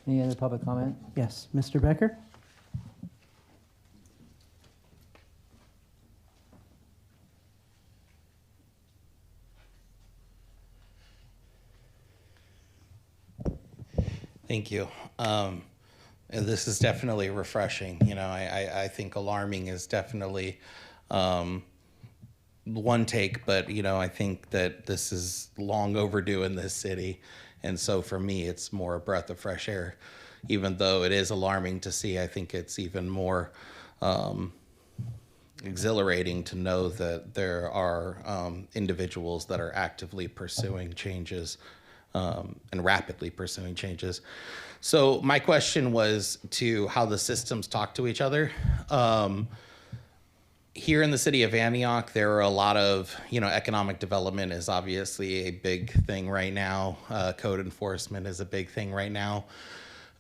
Any other public comment? Yes, Mr. Becker? Thank you. And this is definitely refreshing. You know, I think alarming is definitely one take, but, you know, I think that this is long overdue in this city. And so for me, it's more a breath of fresh air. Even though it is alarming to see, I think it's even more exhilarating to know that there are individuals that are actively pursuing changes and rapidly pursuing changes. So my question was to how the systems talk to each other. Here in the city of Antioch, there are a lot of, you know, economic development is obviously a big thing right now. Code enforcement is a big thing right now.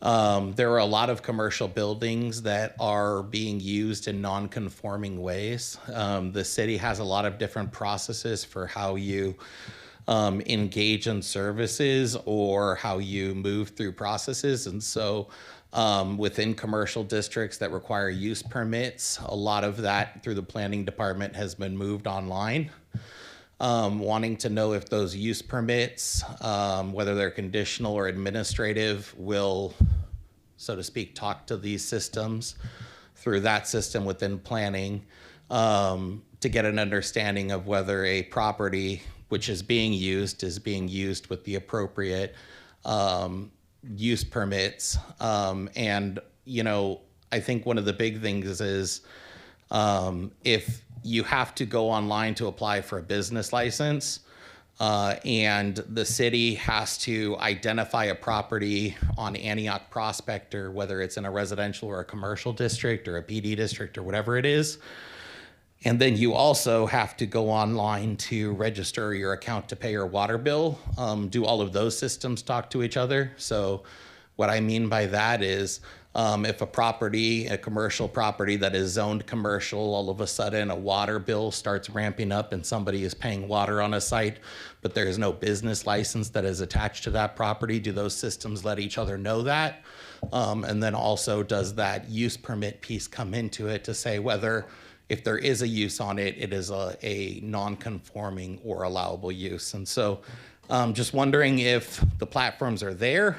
There are a lot of commercial buildings that are being used in non-conforming ways. The city has a lot of different processes for how you engage in services or how you move through processes. And so within commercial districts that require use permits, a lot of that through the planning department has been moved online. Wanting to know if those use permits, whether they're conditional or administrative, will, so to speak, talk to these systems through that system within planning to get an understanding of whether a property which is being used with the appropriate use permits. And, you know, I think one of the big things is if you have to go online to apply for a business license and the city has to identify a property on Antioch Prospector, whether it's in a residential or a commercial district or a PD district or whatever it is, and then you also have to go online to register your account to pay your water bill. Do all of those systems talk to each other? So what I mean by that is if a property, a commercial property that is zoned commercial, all of a sudden a water bill starts ramping up and somebody is paying water on a site, but there is no business license that is attached to that property, do those systems let each other know that? And then also, does that use permit piece come into it to say whether if there is a use on it, it is a non-conforming or allowable use? And so just wondering if the platforms are there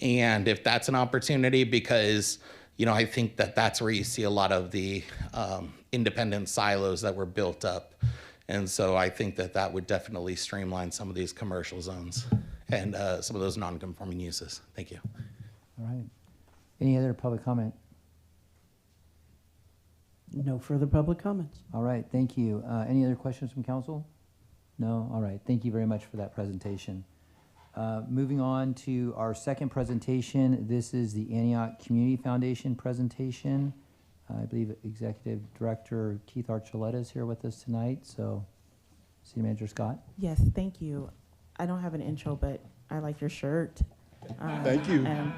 and if that's an opportunity, because, you know, I think that that's where you see a lot of the independent silos that were built up. And so I think that that would definitely streamline some of these commercial zones and some of those non-conforming uses. Thank you. All right. Any other public comment? No further public comments. All right, thank you. Any other questions from council? No? All right, thank you very much for that presentation. Moving on to our second presentation, this is the Antioch Community Foundation presentation. I believe Executive Director Keith Archuleta is here with us tonight, so City Manager Scott. Yes, thank you. I don't have an intro, but I like your shirt. Thank you. And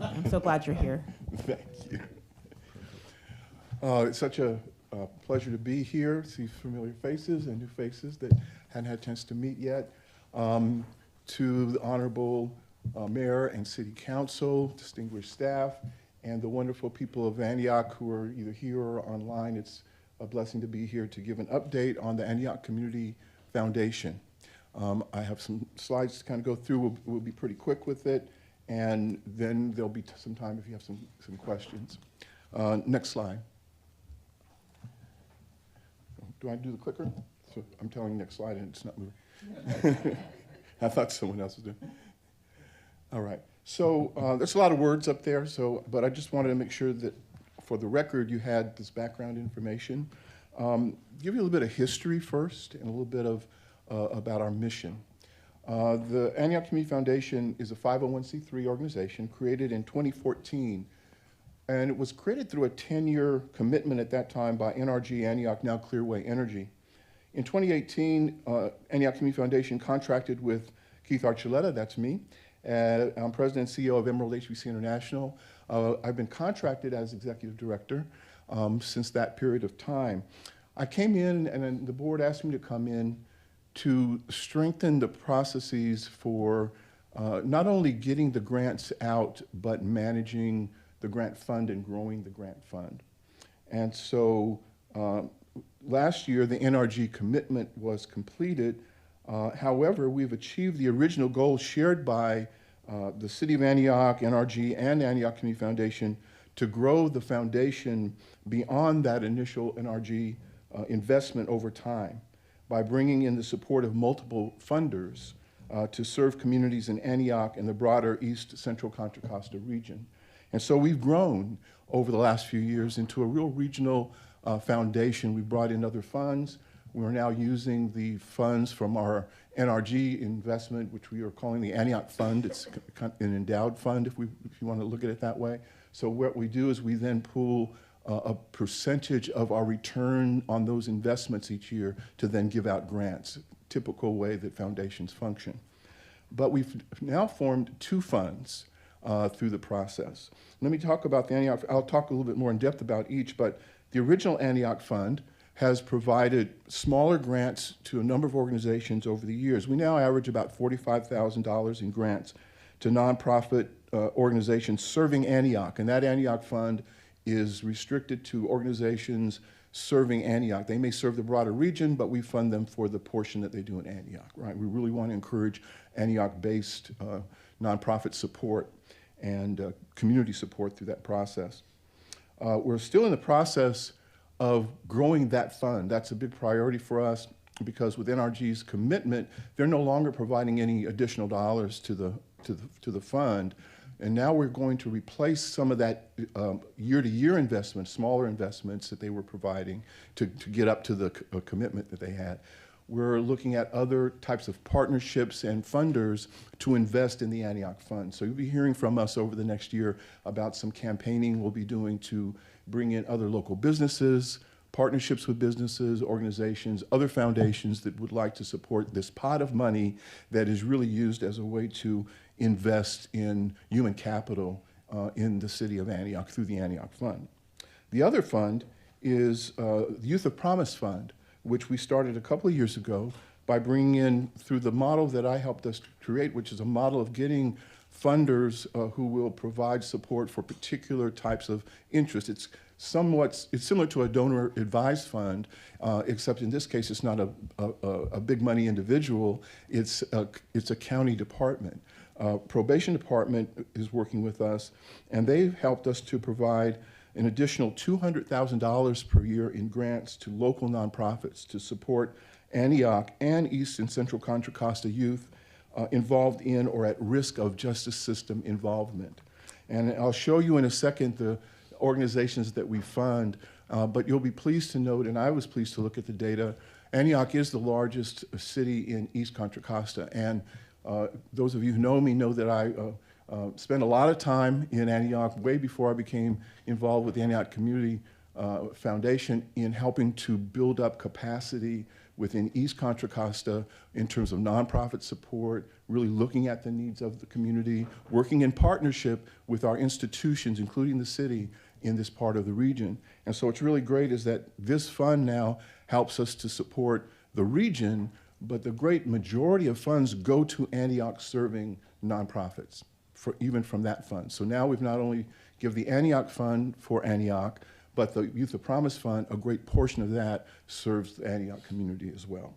I'm so glad you're here. Thank you. It's such a pleasure to be here, see familiar faces and new faces that hadn't had a chance to meet yet. To the Honorable Mayor and City Council, distinguished staff, and the wonderful people of Antioch who are either here or online, it's a blessing to be here to give an update on the Antioch Community Foundation. I have some slides to kind of go through. We'll be pretty quick with it, and then there'll be some time if you have some questions. Next slide. Do I do the clicker? So I'm telling you next slide and it's not moving. I thought someone else was doing it. All right. So there's a lot of words up there, but I just wanted to make sure that for the record you had this background information. Give you a little bit of history first and a little bit of about our mission. The Antioch Community Foundation is a 501c3 organization created in 2014, and it was created through a 10-year commitment at that time by NRG Antioch, now Clearway Energy. In 2018, Antioch Community Foundation contracted with Keith Archuleta, that's me. I'm president and CEO of Emerald HBC International. I've been contracted as executive director since that period of time. I came in, and then the board asked me to come in to strengthen the processes for not only getting the grants out, but managing the grant fund and growing the grant fund. And so last year, the NRG commitment was completed. However, we've achieved the original goal shared by the City of Antioch, NRG, and Antioch Community Foundation to grow the foundation beyond that initial NRG investment over time by bringing in the support of multiple funders to serve communities in Antioch and the broader East Central Contra Costa region. And so we've grown over the last few years into a real regional foundation. We brought in other funds. We're now using the funds from our NRG investment, which we are calling the Antioch Fund. It's an endowed fund, if you want to look at it that way. So what we do is we then pool a percentage of our return on those investments each year to then give out grants, typical way that foundations function. But we've now formed two funds through the process. Let me talk about the Antioch. I'll talk a little bit more in depth about each, but the original Antioch Fund has provided smaller grants to a number of organizations over the years. We now average about $45,000 in grants to nonprofit organizations serving Antioch, and that Antioch Fund is restricted to organizations serving Antioch. They may serve the broader region, but we fund them for the portion that they do in Antioch, right? We really want to encourage Antioch-based nonprofit support and community support through that process. We're still in the process of growing that fund. That's a big priority for us because with NRG's commitment, they're no longer providing any additional dollars to the fund. And now we're going to replace some of that year-to-year investment, smaller investments that they were providing to get up to the commitment that they had. We're looking at other types of partnerships and funders to invest in the Antioch Fund. So you'll be hearing from us over the next year about some campaigning we'll be doing to bring in other local businesses, partnerships with businesses, organizations, other foundations that would like to support this pot of money that is really used as a way to invest in human capital in the city of Antioch through the Antioch Fund. The other fund is the Youth of Promise Fund, which we started a couple of years ago by bringing in through the model that I helped us create, which is a model of getting funders who will provide support for particular types of interest. It's similar to a donor advised fund, except in this case it's not a big money individual, it's a county department. Probation department is working with us, and they've helped us to provide an additional $200,000 per year in grants to local nonprofits to support Antioch and East and Central Contra Costa youth involved in or at risk of justice system involvement. And I'll show you in a second the organizations that we fund, but you'll be pleased to note, and I was pleased to look at the data, Antioch is the largest city in East Contra Costa, and Those of you who know me know that I spent a lot of time in Antioch way before I became involved with the Antioch Community Foundation in helping to build up capacity within East Contra Costa in terms of nonprofit support, really looking at the needs of the community, working in partnership with our institutions, including the city, in this part of the region. And so what's really great is that this fund now helps us to support the region, but the great majority of funds go to Antioch serving nonprofits, even from that fund. So now we've not only give the Antioch Fund for Antioch, but the Youth of Promise Fund, a great portion of that serves the Antioch community as well.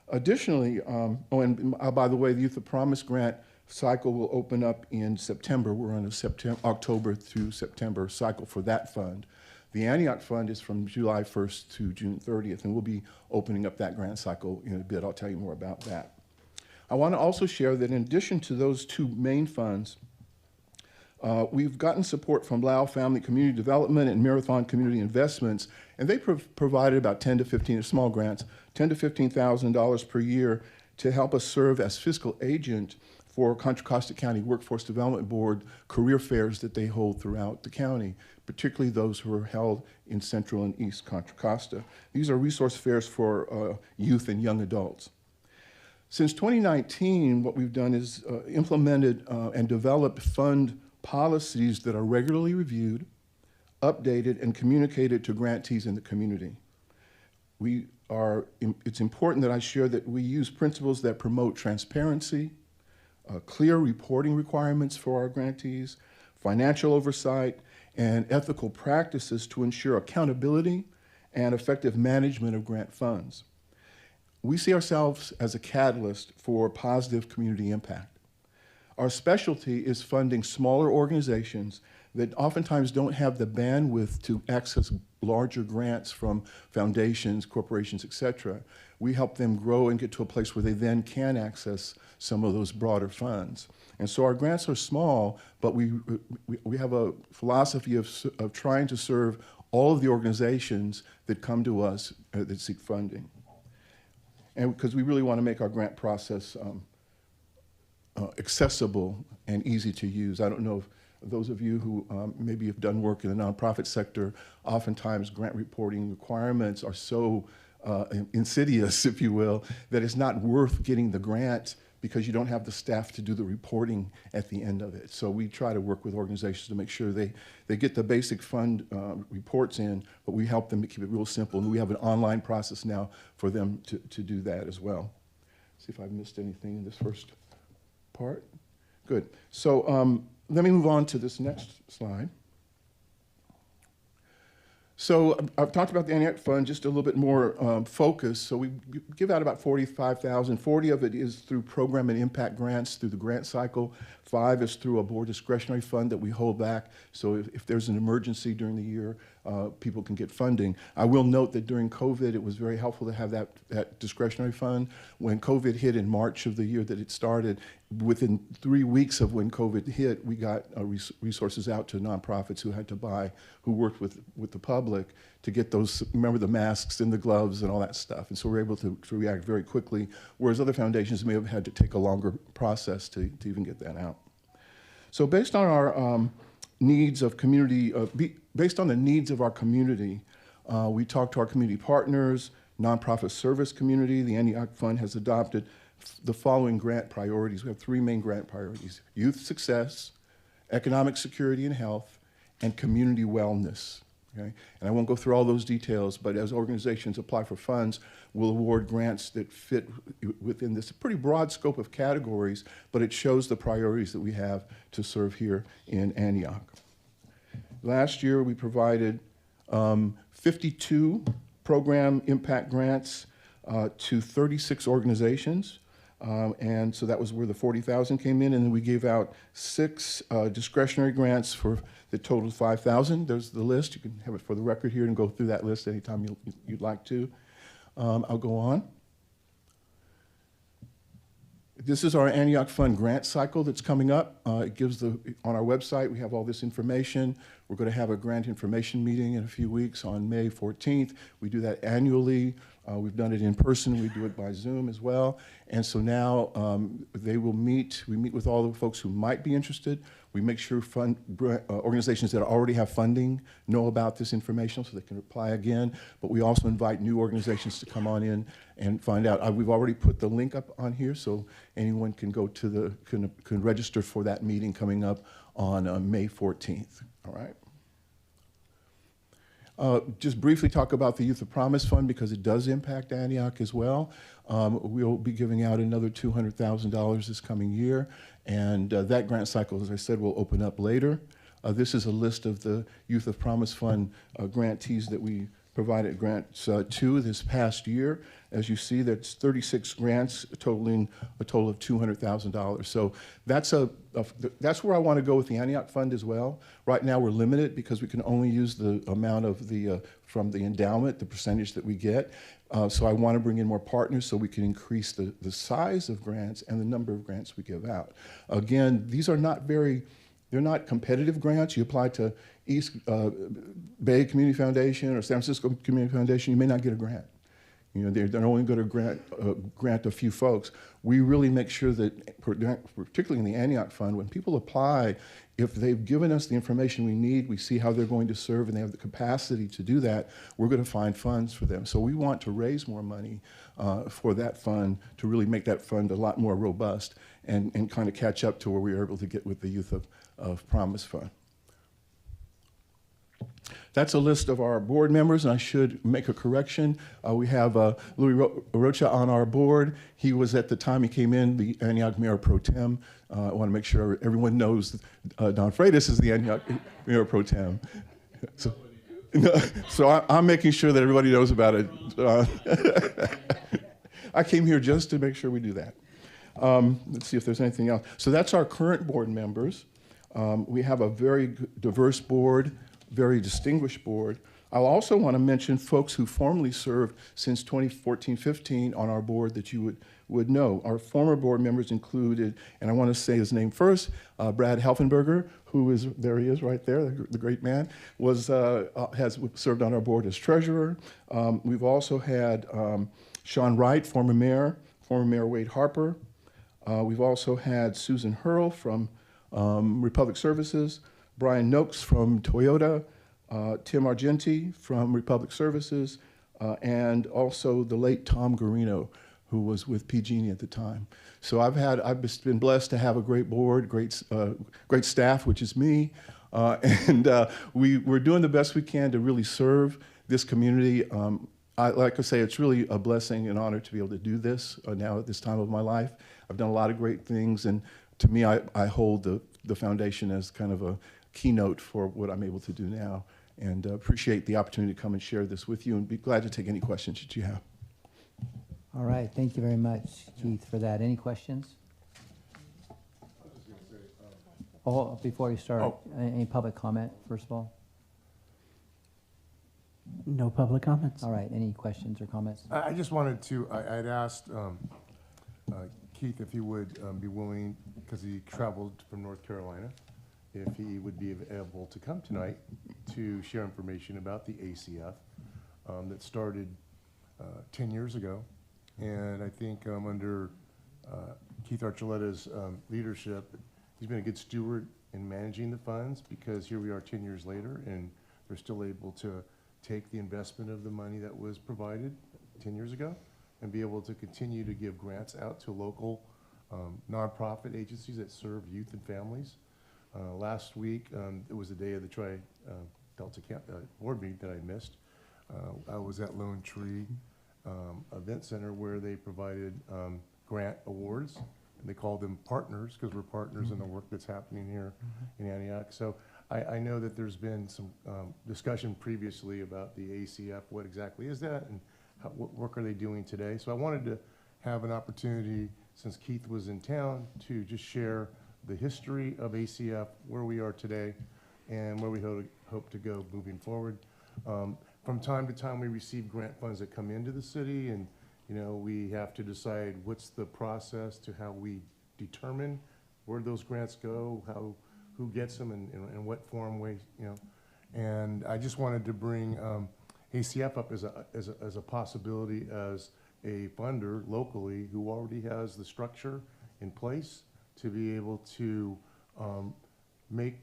Additionally, by the way, the Youth of Promise grant cycle will open up in September. We're on a October through September cycle for that fund. The Antioch Fund is from July 1st to June 30th, and we'll be opening up that grant cycle in a bit. I'll tell you more about that. I want to also share that in addition to those two main funds, we've gotten support from Lau Family Community Development and Marathon Community Investments, and they provided about 10 to 15 small grants, $10,000 to $15,000 per year to help us serve as fiscal agent for Contra Costa County Workforce Development Board career fairs that they hold throughout the county, particularly those who are held in Central and East Contra Costa. These are resource fairs for youth and young adults. Since 2019, what we've done is implemented and developed fund policies that are regularly reviewed, updated, and communicated to grantees in the community. It's important that I share that we use principles that promote transparency, clear reporting requirements for our grantees, financial oversight, and ethical practices to ensure accountability and effective management of grant funds. We see ourselves as a catalyst for positive community impact. Our specialty is funding smaller organizations that oftentimes don't have the bandwidth to access larger grants from foundations, corporations, et cetera. We help them grow and get to a place where they then can access some of those broader funds. And so our grants are small, but we have a philosophy of trying to serve all of the organizations that come to us that seek funding. And because we really want to make our grant process accessible and easy to use. I don't know if those of you who maybe have done work in the nonprofit sector, oftentimes grant reporting requirements are so insidious, if you will, that it's not worth getting the grant because you don't have the staff to do the reporting at the end of it. So we try to work with organizations to make sure they get the basic fund reports in, but we help them to keep it real simple. And we have an online process now for them to do that as well. See if I've missed anything in this first part. Good. So let me move on to this next slide. So I've talked about the Antioch Fund, just a little bit more focused. So we give out about $45,000. 40 of it is through program and impact grants through the grant cycle. 5 is through a board discretionary fund that we hold back. So if there's an emergency during the year, people can get funding. I will note that during COVID, it was very helpful to have that discretionary fund. When COVID hit in March of the year that it started, within 3 weeks of when COVID hit, we got resources out to nonprofits who had to buy, who worked with the public to get those, remember the masks and the gloves and all that stuff. And so we're able to react very quickly, whereas other foundations may have had to take a longer process to even get that out. So based on our needs of community, based on the needs of our community, we talked to our community partners, nonprofit service community. The Antioch Fund has adopted the following grant priorities. We have 3 main grant priorities: youth success, economic security and health, and community wellness. Okay? And I won't go through all those details, but as organizations apply for funds, we'll award grants that fit within this pretty broad scope of categories, but it shows the priorities that we have to serve here in Antioch. Last year, we provided 52 program impact grants to 36 organizations. And so that was where the 40,000 came in, and then we gave out 6 discretionary grants for the total of 5,000. There's the list. You can have it for the record here and go through that list anytime you'd like to. I'll go on. This is our Antioch Fund grant cycle that's coming up. It gives on our website, we have all this information. We're going to have a grant information meeting in a few weeks on May 14th. We do that annually. We've done it in person. We do it by Zoom as well. And so now they will meet. We meet with all the folks who might be interested. We make sure organizations that already have funding know about this information so they can apply again. But we also invite new organizations to come on in and find out. We've already put the link up on here so anyone can go to can register for that meeting coming up on May 14th. All right. Just briefly talk about the Youth of Promise Fund because it does impact Antioch as well. We'll be giving out another $200,000 this coming year, and that grant cycle, as I said, will open up later. This is a list of the Youth of Promise Fund grantees that we provided grants to this past year. As you see, that's 36 grants totaling a total of $200,000. So that's where I want to go with the Antioch Fund as well. Right now we're limited because we can only use the amount of from the endowment, the percentage that we get. So I want to bring in more partners so we can increase the size of grants and the number of grants we give out. Again, these are not they're not competitive grants. You apply to East Bay Community Foundation or San Francisco Community Foundation, you may not get a grant. You know, they're only going to grant a few folks. We really make sure that, particularly in the Antioch Fund, when people apply, if they've given us the information we need, we see how they're going to serve, and they have the capacity to do that, we're going to find funds for them. So we want to raise more money for that fund to really make that fund a lot more robust and kind of catch up to where we were able to get with the Youth of Promise Fund. That's a list of our board members, and I should make a correction. We have Louis Rocha on our board. He was, at the time he came in, the Antioch Mayor Pro Tem. I want to make sure everyone knows Don Freitas is the Antioch Mayor Pro Tem. So I'm making sure that everybody knows about it. I came here just to make sure we do that. Let's see if there's anything else. So that's our current board members. We have a very diverse board, very distinguished board. I'll also want to mention folks who formerly served since 2014-15 on our board that you would know. Our former board members included, and I want to say his name first, Brad Helfenberger, who is, there he is right there, the great man, has served on our board as treasurer. We've also had Sean Wright, former mayor Wade Harper. We've also had Susan Hurl from Republic Services, Brian Noakes from Toyota, Tim Argenti from Republic Services, and also the late Tom Garino, who was with PG&E at the time. So I've been blessed to have a great board, great staff, which is me, and we're doing the best we can to really serve this community. Like I say, it's really a blessing and honor to be able to do this now at this time of my life. I've done a lot of great things, and to me, I hold the foundation as kind of a keynote for what I'm able to do now, and appreciate the opportunity to come and share this with you, and be glad to take any questions that you have. All right, thank you very much, Keith, for that. Any questions? Oh, before you start, any public comment, first of all? No public comments. All right, any questions or comments? I just wanted to, I'd asked Keith if he would be willing, because he traveled from North Carolina, if he would be able to come tonight to share information about the ACF that started 10 years ago. And I think under Keith Archuleta's leadership, he's been a good steward in managing the funds, because here we are 10 years later, and they're still able to take the investment of the money that was provided 10 years ago and be able to continue to give grants out to local nonprofit agencies that serve youth and families. Last week, it was the day of the Tri-Delta board meeting that I missed. I was at Lone Tree Event Center, where they provided grant awards, and they called them partners because we're partners in the work that's happening here in Antioch. So I know that there's been some discussion previously about the ACF, what exactly is that, and what work are they doing today. So I wanted to have an opportunity, since Keith was in town, to just share the history of ACF, where we are today, and where we hope to go moving forward. From time to time, we receive grant funds that come into the city, and You know, we have to decide what's the process to how we determine where those grants go, who gets them, and in what form, ways, you know. And I just wanted to bring ACF up as a possibility as a funder locally who already has the structure in place to be able to make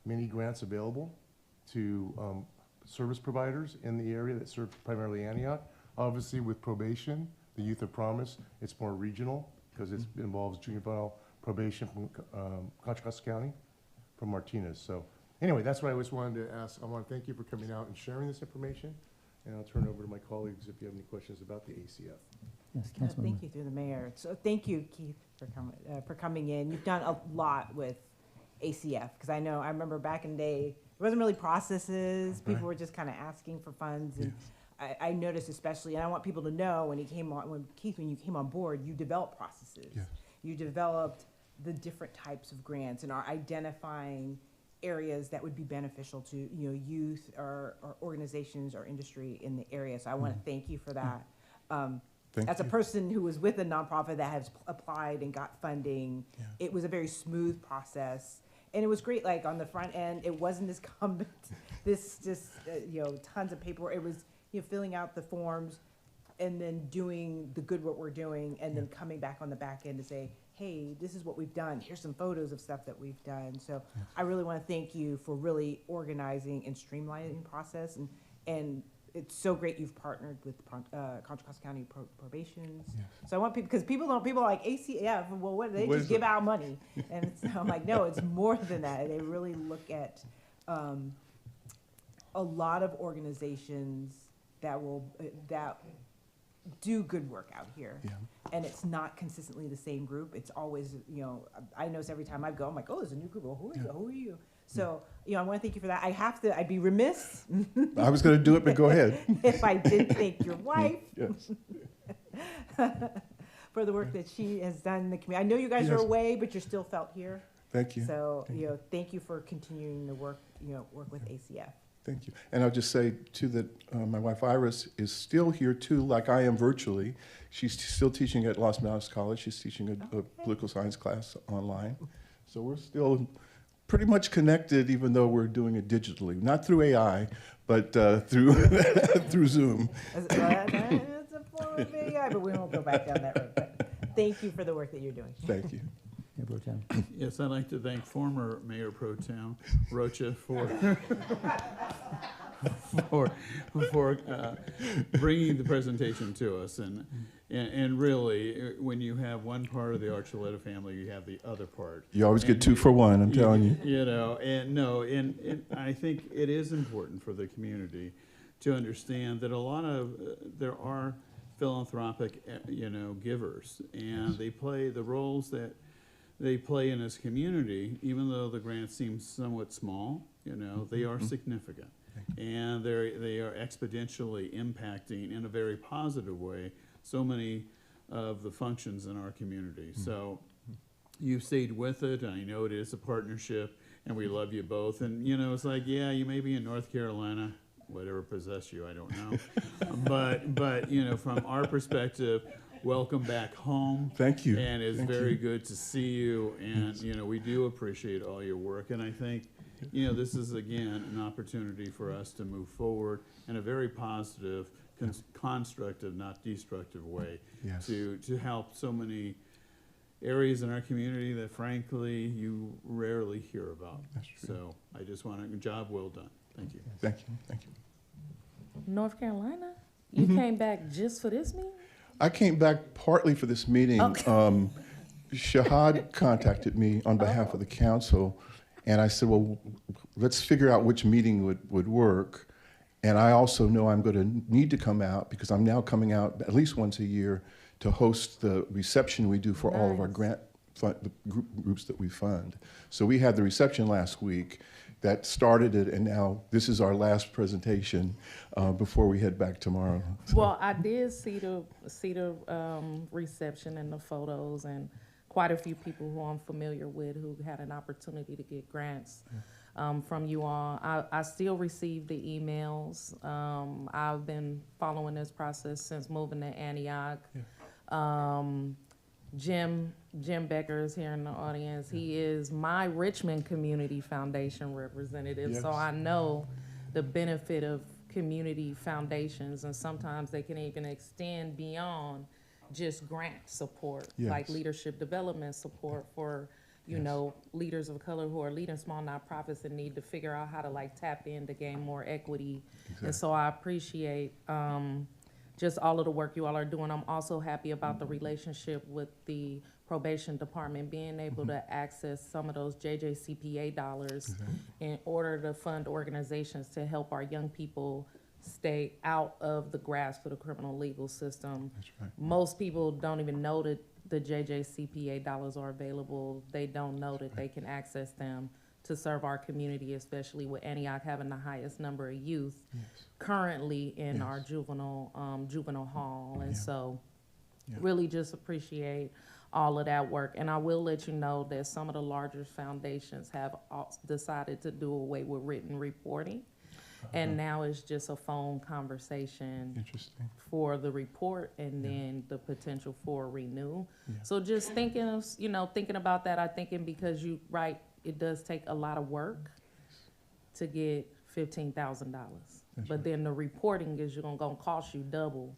many grants available to service providers in the area that serve primarily Antioch. Obviously, with probation, the Youth of Promise, it's more regional because it involves juvenile probation from Contra Costa County, from Martinez. So anyway, that's what I always wanted to ask. I want to thank you for coming out and sharing this information. And I'll turn it over to my colleagues if you have any questions about the ACF. Yes, Councilmember. Thank you through the mayor. So thank you, Keith, for coming in. You've done a lot with ACF because I remember back in the day, there wasn't really processes. People were just kind of asking for funds. And I noticed especially, and I want people to know when Keith, when you came on board, you developed processes. Yes. You developed the different types of grants and are identifying areas that would be beneficial to youth or organizations or industry in the area. So I want to thank you for that. As a person who was with a nonprofit that has applied and got funding, it was a very smooth process. And it was great, like on the front end, it wasn't this tons of paperwork. It was, filling out the forms and then doing the good work we're doing and then coming back on the back end to say, hey, this is what we've done. Here's some photos of stuff that we've done. So I really want to thank you for really organizing and streamlining the process. And it's so great you've partnered with Contra Costa County probations. So I want people, because people are like ACF, well, what, they just give out money. And I'm like, no, it's more than that. They really look at a lot of organizations that do good work out here. And it's not consistently the same group. It's always, I notice every time I go, I'm like, oh, there's a new group. Well, who are you? So, I want to thank you for that. I'd be remiss. I was going to do it, but go ahead. If I did thank your wife. Yes. For the work that she has done in the community. I know you guys are away, but you're still felt here. Thank you. So, thank you for continuing to work with ACF. Thank you. And I'll just say, too, that my wife Iris is still here, too, like I am virtually. She's still teaching at Los Mountains College. She's teaching a political science class online. So we're still pretty much connected, even though we're doing it digitally. Not through AI, but through through Zoom. It's a form of AI, but we won't go back down that road. But thank you for the work that you're doing. Thank you. Pro Tem. Yes, I'd like to thank former Mayor Pro Tem Rocha for bringing the presentation to us. And really, when you have one part of the Archuleta family, you have the other part. You always get 2 for 1, I'm telling you. And I think it is important for the community to understand that there are philanthropic, givers, and they play the roles that they play in this community, even though the grant seems somewhat small, they are significant. And they are exponentially impacting in a very positive way so many of the functions in our community. So you've stayed with it, and I know it is a partnership, and we love you both. And, it's like, you may be in North Carolina, whatever possessed you, I don't know. but from our perspective, welcome back home. Thank you. And it's very good to see you. And, we do appreciate all your work. And I think, this is, again, an opportunity for us to move forward in a very positive, constructive, not destructive way to help so many areas in our community that, frankly, you rarely hear about. That's true. So I just want a job well done. Thank you. Thank you. Thank you. North Carolina? You came back just for this meeting? I came back partly for this meeting. Okay. Shahad contacted me on behalf of the council, and I said, well, let's figure out which meeting would work. And I also know I'm going to need to come out because I'm now coming out at least once a year to host the reception we do for all of our grant the groups that we fund. So we had the reception last week that started it, and now this is our last presentation before we head back tomorrow. So. Well, I did see the reception and the photos, and quite a few people who I'm familiar with who had an opportunity to get grants from you all. I still receive the emails. I've been following this process since moving to Antioch. Jim Becker is here in the audience. He is my Richmond Community Foundation representative, so I know the benefit of community foundations, and sometimes they can even extend beyond just grant support, like leadership development support for, you know, leaders of color who are leading small nonprofits and need to figure out how to like tap in to gain more equity. And so I appreciate just all of the work you all are doing. I'm also happy about the relationship with the probation department, being able to access some of those JJCPA dollars in order to fund organizations to help our young people stay out of the grasp of the criminal legal system. Most people don't even know that the JJCPA dollars are available. They don't know that they can access them to serve our community, especially with Antioch having the highest number of youth currently in our juvenile hall. And so really just appreciate all of that work. And I will let you know that some of the larger foundations have decided to do away with written reporting. And now it's just a phone conversation for the report and then the potential for renewal. So just thinking of, you know, thinking about that, I'm thinking because it does take a lot of work to get $15,000. But then the reporting is gonna cost you double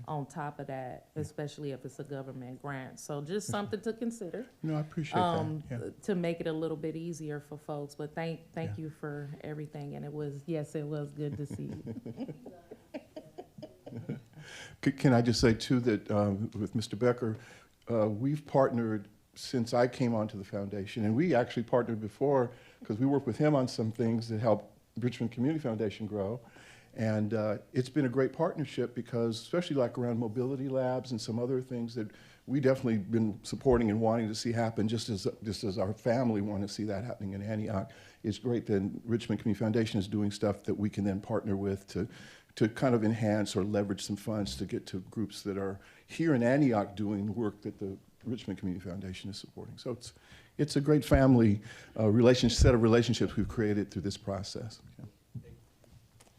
on top of that, especially if it's a government grant. So just something to consider. No, I appreciate that. To make it a little bit easier for folks. But thank you for everything. And it was good to see you. Can I just say too that with Mr. Becker, we've partnered since I came onto the foundation, and we actually partnered before because we worked with him on some things that helped Richmond Community Foundation grow. And it's been a great partnership because, especially like around mobility labs and some other things that we definitely been supporting and wanting to see happen, just as our family want to see that happening in Antioch. It's great that Richmond Community Foundation is doing stuff that we can then partner with to kind of enhance or leverage some funds to get to groups that are here in Antioch doing work that the Richmond Community Foundation is supporting. So it's a great family set of relationships we've created through this process.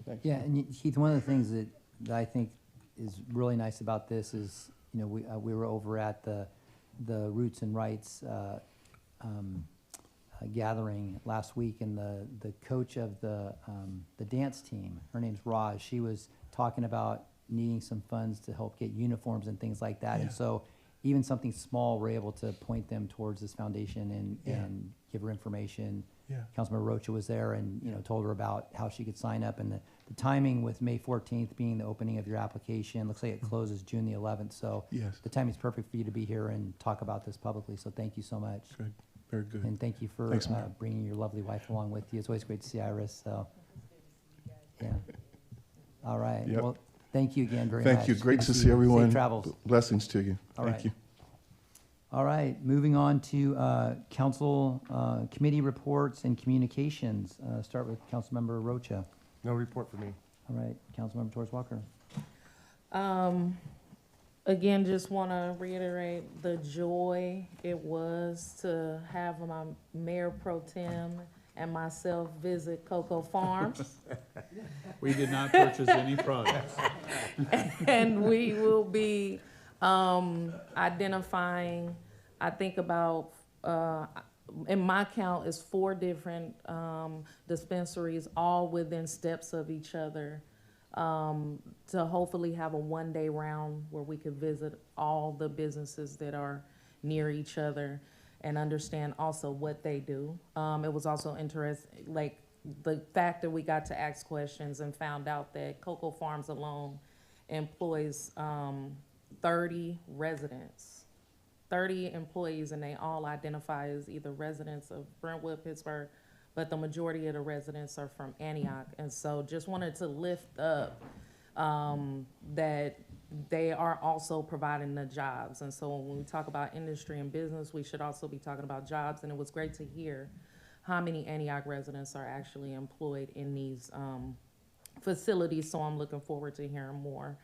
Thanks. Yeah, and Keith, one of the things that I think is really nice about this is, you know, we were over at the Roots and Rights gathering last week, and the coach of the dance team, her name's Raj, she was talking about needing some funds to help get uniforms and things like that. And so even something small, we're able to point them towards this foundation and give her information. Councilmember Rocha was there and, you know, told her about how she could sign up, and the timing with May 14th being the opening of your application, looks like it closes June the 11th. So the timing is perfect for you to be here and talk about this publicly. So thank you so much. Good, very good. And thank you for bringing your lovely wife along with you. It's always great to see Iris. So yeah. All right. Well, thank you again very much. Thank you. Great to see everyone. Safe travels. Blessings to you. Thank you. All right, moving on to council committee reports and communications. Start with Councilmember Rocha. No report for me. All right, Councilmember Torres Walker. Again, just want to reiterate the joy it was to have my Mayor Pro Tem and myself visit Cocoa Farms. We did not purchase any products. And we will be identifying, I think about, in my count, is 4 different dispensaries, all within steps of each other, to hopefully have a one-day round where we could visit all the businesses that are near each other and understand also what they do. It was also interesting, like the fact that we got to ask questions and found out that Cocoa Farms alone employs 30 residents, 30 employees, and they all identify as either residents of Brentwood, Pittsburgh, but the majority of the residents are from Antioch. And so just wanted to lift up that they are also providing the jobs. And so when we talk about industry and business, we should also be talking about jobs. And it was great to hear how many Antioch residents are actually employed in these facilities. So I'm looking forward to hearing more.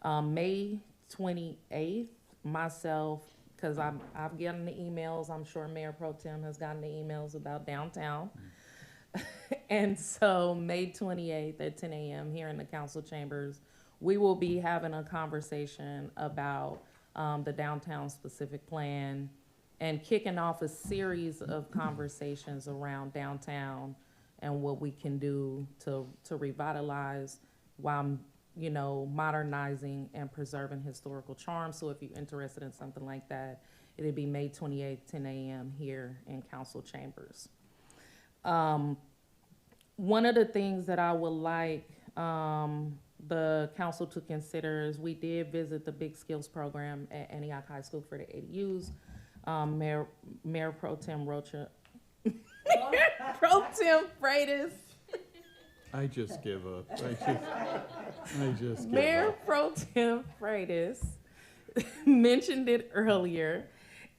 May 28th, myself, because I've gotten the emails, I'm sure Mayor Pro Tem has gotten the emails about downtown. And so May 28th at 10 a.m. here in the council chambers, we will be having a conversation about the downtown specific plan and kicking off a series of conversations around downtown and what we can do to revitalize while, you know, modernizing and preserving historical charm. So if you're interested in something like that, it'll be May 28th, 10 a.m. here in council chambers. One of the things that I would like the council to consider is we did visit the Big Skills program at Antioch High School for the ADUs. Mayor Pro Tem Rocha, Pro Tem Freitas, I just give up. I just give Mayor up. Pro Tem Freitas mentioned it earlier.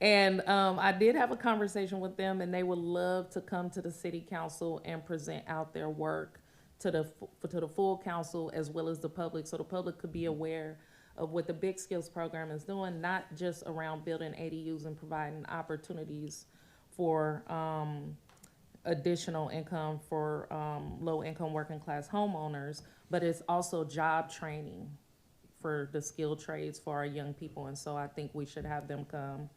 And I did have a conversation with them, and they would love to come to the city council and present out their work to the full council as well as the public, so the public could be aware of what the Big Skills program is doing, not just around building ADUs and providing opportunities for additional income for low-income working class homeowners, but it's also job training for the skilled trades for our young people, and so I think we should have them come.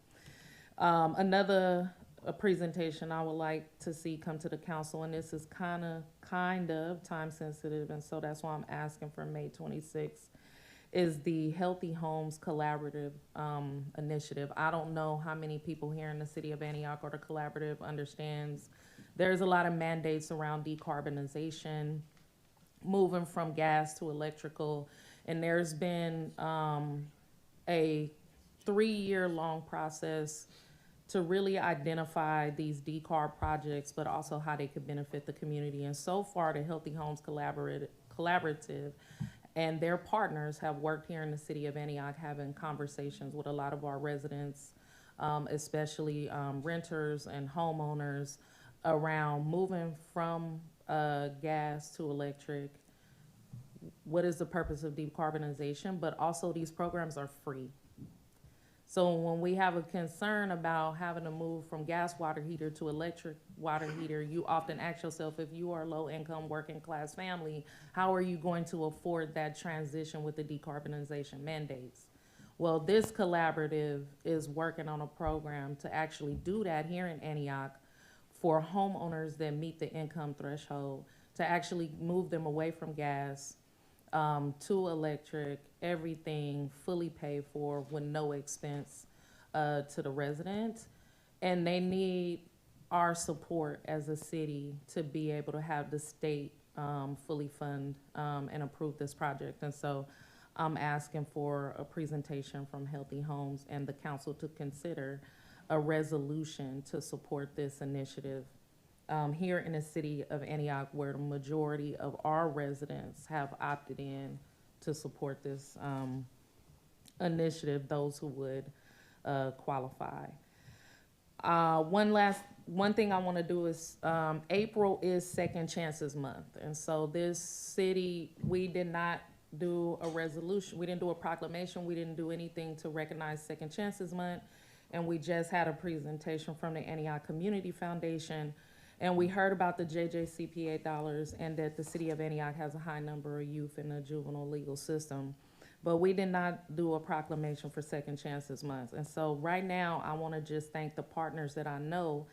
Another presentation I would like to see come to the council, and this is kind of time sensitive, and so that's why I'm asking for May 26th, is the Healthy Homes Collaborative initiative. I don't know how many people here in the city of Antioch or the collaborative understands there's a lot of mandates around decarbonization, moving from gas to electrical, and there's been a 3-year-long process to really identify these decarb projects, but also how they could benefit the community. And so far, the Healthy Homes Collaborative and their partners have worked here in the city of Antioch, having conversations with a lot of our residents, especially renters and homeowners, around moving from gas to electric. What is the purpose of decarbonization? But also, these programs are free. So when we have a concern about having to move from gas water heater to electric water heater, you often ask yourself, if you are a low-income working class family, how are you going to afford that transition with the decarbonization mandates? Well, this collaborative is working on a program to actually do that here in Antioch for homeowners that meet the income threshold, to actually move them away from gas to electric, everything fully paid for with no expense to the resident. And they need our support as a city to be able to have the state fully fund and approve this project. And so I'm asking for a presentation from Healthy Homes and the council to consider a resolution to support this initiative here in the city of Antioch, where the majority of our residents have opted in to support this initiative, those who would qualify. One thing I want to do is, April is Second Chances Month, and so this city, we did not do a resolution, we didn't do a proclamation, we didn't do anything to recognize Second Chances Month, and we just had a presentation from the Antioch Community Foundation. And we heard about the JJCPA dollars and that the city of Antioch has a high number of youth in the juvenile legal system. But we did not do a proclamation for Second Chances Month. And so right now, I want to just thank the partners that I know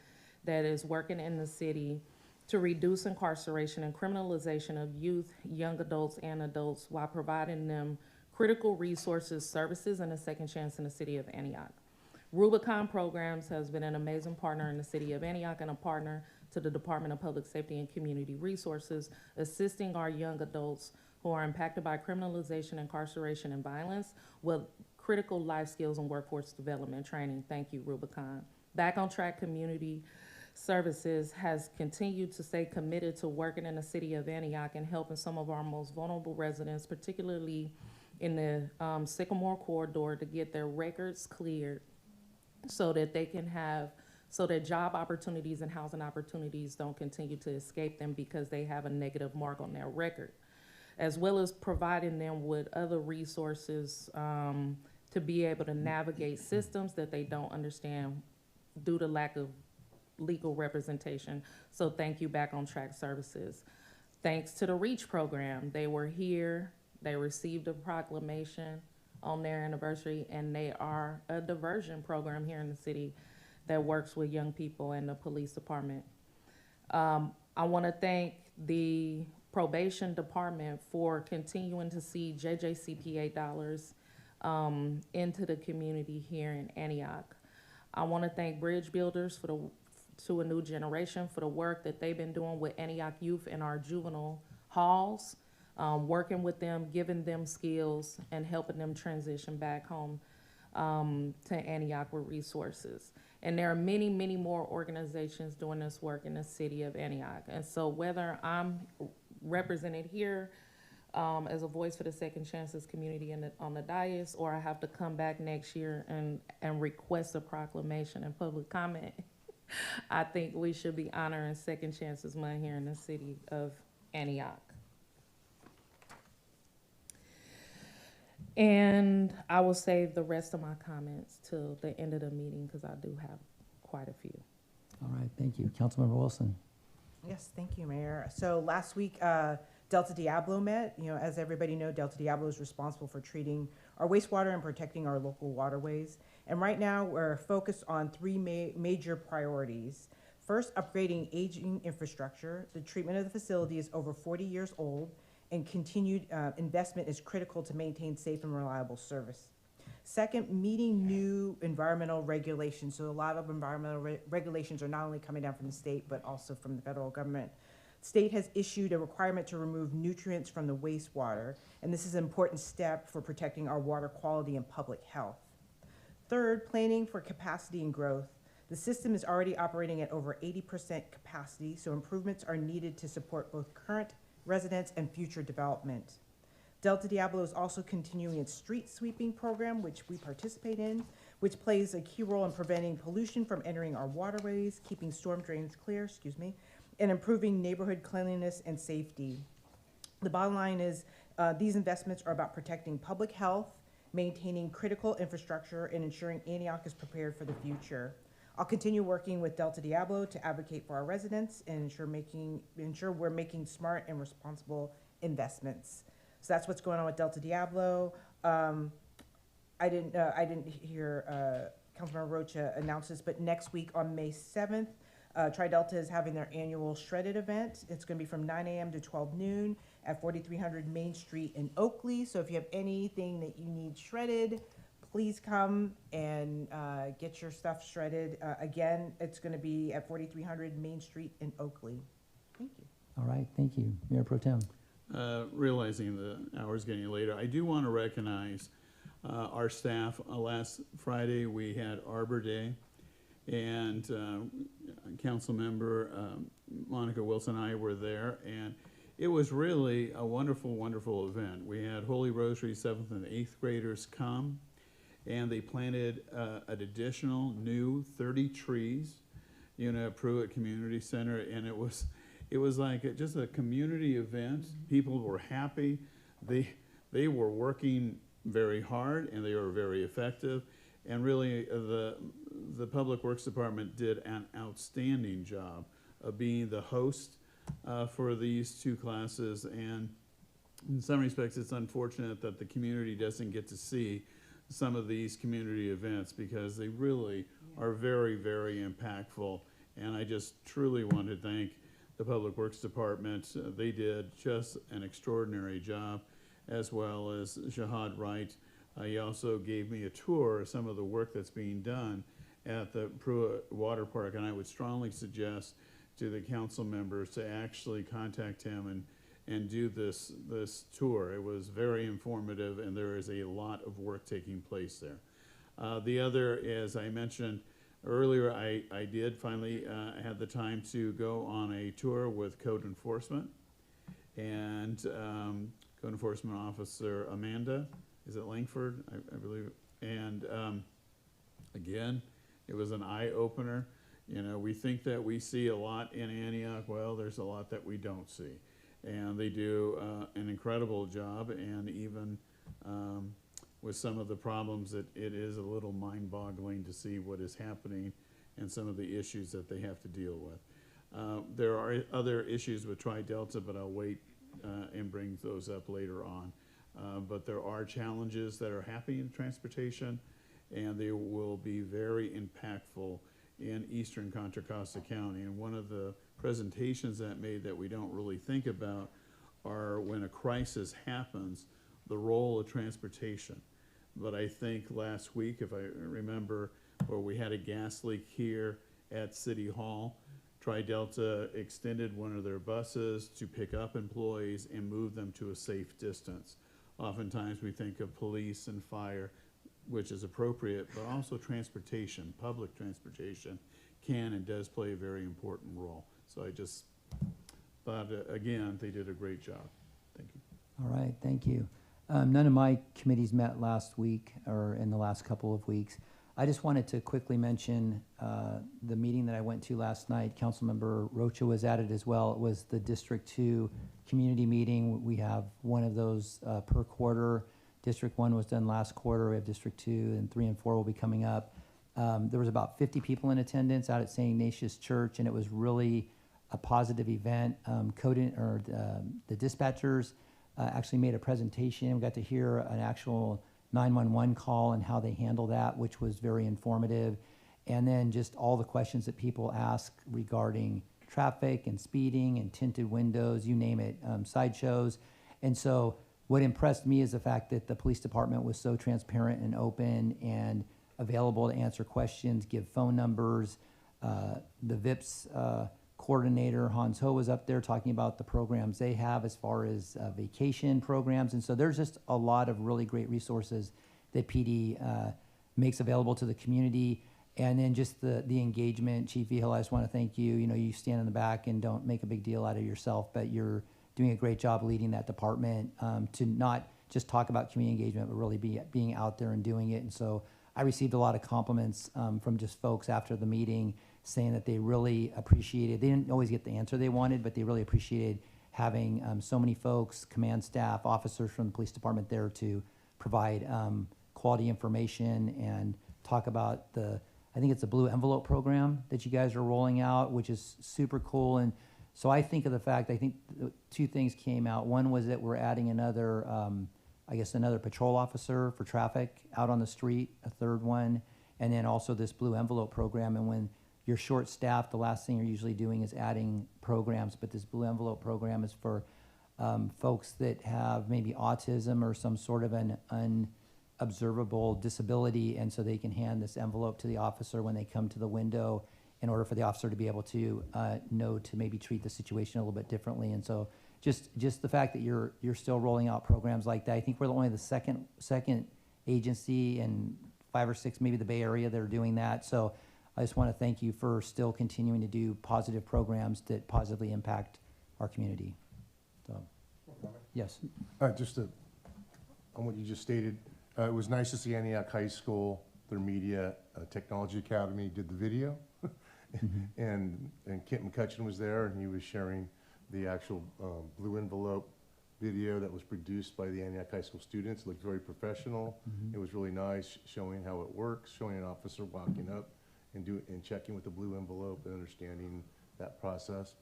that is working in the city to reduce incarceration and criminalization of youth, young adults, and adults while providing them critical resources, services, and a second chance in the city of Antioch. Rubicon Programs has been an amazing partner in the city of Antioch and a partner to the Department of Public Safety and Community Resources, assisting our young adults who are impacted by criminalization, incarceration, and violence with critical life skills and workforce development training. Thank you, Rubicon. Back on Track Community Services has continued to stay committed to working in the city of Antioch and helping some of our most vulnerable residents, particularly in the Sycamore Corridor, to get their records cleared so that they can have, so that job opportunities and housing opportunities don't continue to escape them because they have a negative mark on their record, as well as providing them with other resources to be able to navigate systems that they don't understand due to lack of legal representation. So thank you, Back on Track Services. Thanks to the REACH program, they were here, they received a proclamation on their anniversary, and they are a diversion program here in the city that works with young people and the police department. I want to thank the probation department for continuing to see JJCPA dollars into the community here in Antioch. I want to thank Bridge Builders to a New Generation for the work that they've been doing with Antioch youth in our juvenile halls, working with them, giving them skills, and helping them transition back home to Antioch with resources. And there are many, many more organizations doing this work in the city of Antioch. And so whether I'm represented here as a voice for the Second Chances community on the dais, or I have to come back next year and request a proclamation and public comment, I think we should be honoring Second Chances Month here in the city of Antioch. And I will save the rest of my comments till the end of the meeting because I do have quite a few. All right, thank you. Councilmember Wilson. Yes, thank you, Mayor. So last week, Delta Diablo met. You know, as everybody knows, Delta Diablo is responsible for treating our wastewater and protecting our local waterways. And right now, we're focused on three major priorities. First, upgrading aging infrastructure. The treatment of the facility is over 40 years old, and continued investment is critical to maintain safe and reliable service. Second, meeting new environmental regulations. So a lot of environmental regulations are not only coming down from the state, but also from the federal government. State has issued a requirement to remove nutrients from the wastewater, and this is an important step for protecting our water quality and public health. Third, planning for capacity and growth. The system is already operating at over 80% capacity, so improvements are needed to support both current residents and future development. Delta Diablo is also continuing its street sweeping program, which we participate in, which plays a key role in preventing pollution from entering our waterways, keeping storm drains clear, and improving neighborhood cleanliness and safety. The bottom line is these investments are about protecting public health, maintaining critical infrastructure, and ensuring Antioch is prepared for the future. I'll continue working with Delta Diablo to advocate for our residents and ensure we're making smart and responsible investments. So that's what's going on with Delta Diablo. I didn't hear Councilmember Rocha announce this, but next week on May 7th, Tri-Delta is having their annual Shredded event. It's going to be from 9 a.m. to 12 noon at 4300 Main Street in Oakley. So if you have anything that you need shredded, please come and get your stuff shredded. Again, it's going to be at 4300 Main Street in Oakley. Thank you. All right, thank you. Mayor Pro Tem. Realizing the hour's getting later, I do want to recognize our staff. Last Friday, we had Arbor Day, and Council Member Monica Wilson and I were there, and it was really a wonderful, wonderful event. We had Holy Rosary 7th and 8th graders come, and they planted an additional new 30 trees, at Pruitt Community Center, and it was like just a community event. People were happy. They were working very hard, and they were very effective. And really, the Public Works Department did an outstanding job of being the host for these two classes. And in some respects, it's unfortunate that the community doesn't get to see some of these community events because they really are very, very impactful. And I just truly want to thank the Public Works Department. They did just an extraordinary job, as well as Shahad Wright. He also gave me a tour of some of the work that's being done at the Pruitt Water Park, and I would strongly suggest to the council members to actually contact him and do this tour. It was very informative, and there is a lot of work taking place there. The other, as I mentioned earlier, I did finally had the time to go on a tour with Code Enforcement, and Code Enforcement Officer Amanda, is it Langford, I believe, and again, it was an eye-opener. We think that we see a lot in Antioch. Well, there's a lot that we don't see, and they do an incredible job, and even with some of the problems, it is a little mind-boggling to see what is happening and some of the issues that they have to deal with. There are other issues with Tri-Delta, but I'll wait and bring those up later on. But there are challenges that are happening in transportation, and they will be very impactful in eastern Contra Costa County. And one of the presentations that made that we don't really think about are when a crisis happens, the role of transportation. But I think last week, if I remember, where we had a gas leak here at City Hall, Tri-Delta extended one of their buses to pick up employees and move them to a safe distance. Oftentimes we think of police and fire, which is appropriate, but also transportation, public transportation, can and does play a very important role. So I just thought, again, they did a great job. Thank you. All right, thank you. None of my committees met last week or in the last couple of weeks. I just wanted to quickly mention the meeting that I went to last night. Councilmember Rocha was at it as well. It was the District 2 community meeting. We have one of those per quarter. District 1 was done last quarter. We have District 2, and 3 and 4 will be coming up. There was about 50 people in attendance out at St. Ignatius Church, and it was really a positive event. The dispatchers actually made a presentation. We got to hear an actual 911 call and how they handle that, which was very informative. And then just all the questions that people ask regarding traffic and speeding and tinted windows, you name it, sideshows. And so what impressed me is the fact that the police department was so transparent and open and available to answer questions, give phone numbers. The VIPS coordinator, Hans Ho, was up there talking about the programs they have as far as vacation programs. And so there's just a lot of really great resources that PD makes available to the community. And then just the engagement. Chief Vihil, I just want to thank you. You know, you stand in the back and don't make a big deal out of yourself, but you're doing a great job leading that department to not just talk about community engagement, but really being out there and doing it. And so I received a lot of compliments from just folks after the meeting saying that they really appreciated, they didn't always get the answer they wanted, but they really appreciated having so many folks, command staff, officers from the police department there to provide quality information and talk about I think it's a blue envelope program that you guys are rolling out, which is super cool. And so I think of the fact, I think two things came out. One was that we're adding another, another patrol officer for traffic out on the street, a third one, and then also this blue envelope program. And when you're short-staffed, the last thing you're usually doing is adding programs, but this blue envelope program is for folks that have maybe autism or some sort of an unobservable disability, and so they can hand this envelope to the officer when they come to the window in order for the officer to be able to know to maybe treat the situation a little bit differently. And so just the fact that you're still rolling out programs like that, I think we're only the second agency in 5 or 6, maybe the Bay Area, that are doing that. So I just want to thank you for still continuing to do positive programs that positively impact our community. So, yes. Just on what you just stated, it was nice to see Antioch High School, their media technology academy did the video. and Kent McCutcheon was there, and he was sharing the actual blue envelope video that was produced by the Antioch High School students. It looked very professional. It was really nice, showing how it works, showing an officer walking up and checking with the blue envelope and understanding that process.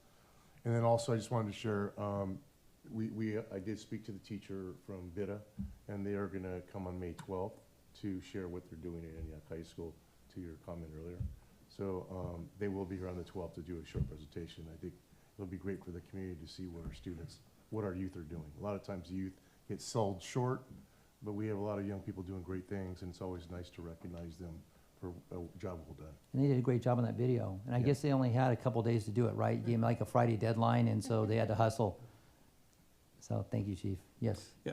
And then also I just wanted to share, I did speak to the teacher from VITA, and they are going to come on May 12th to share what they're doing at Antioch High School, to your comment earlier. So they will be here on the 12th to do a short presentation. I think it'll be great for the community to see what our students, what our youth are doing. A lot of times youth get sold short, but we have a lot of young people doing great things, and it's always nice to recognize them for a job well done. And they did a great job on that video. And I guess they only had a couple days to do it, right? You gave them like a Friday deadline, and so they had to hustle. So thank you, Chief. Yes. Yeah.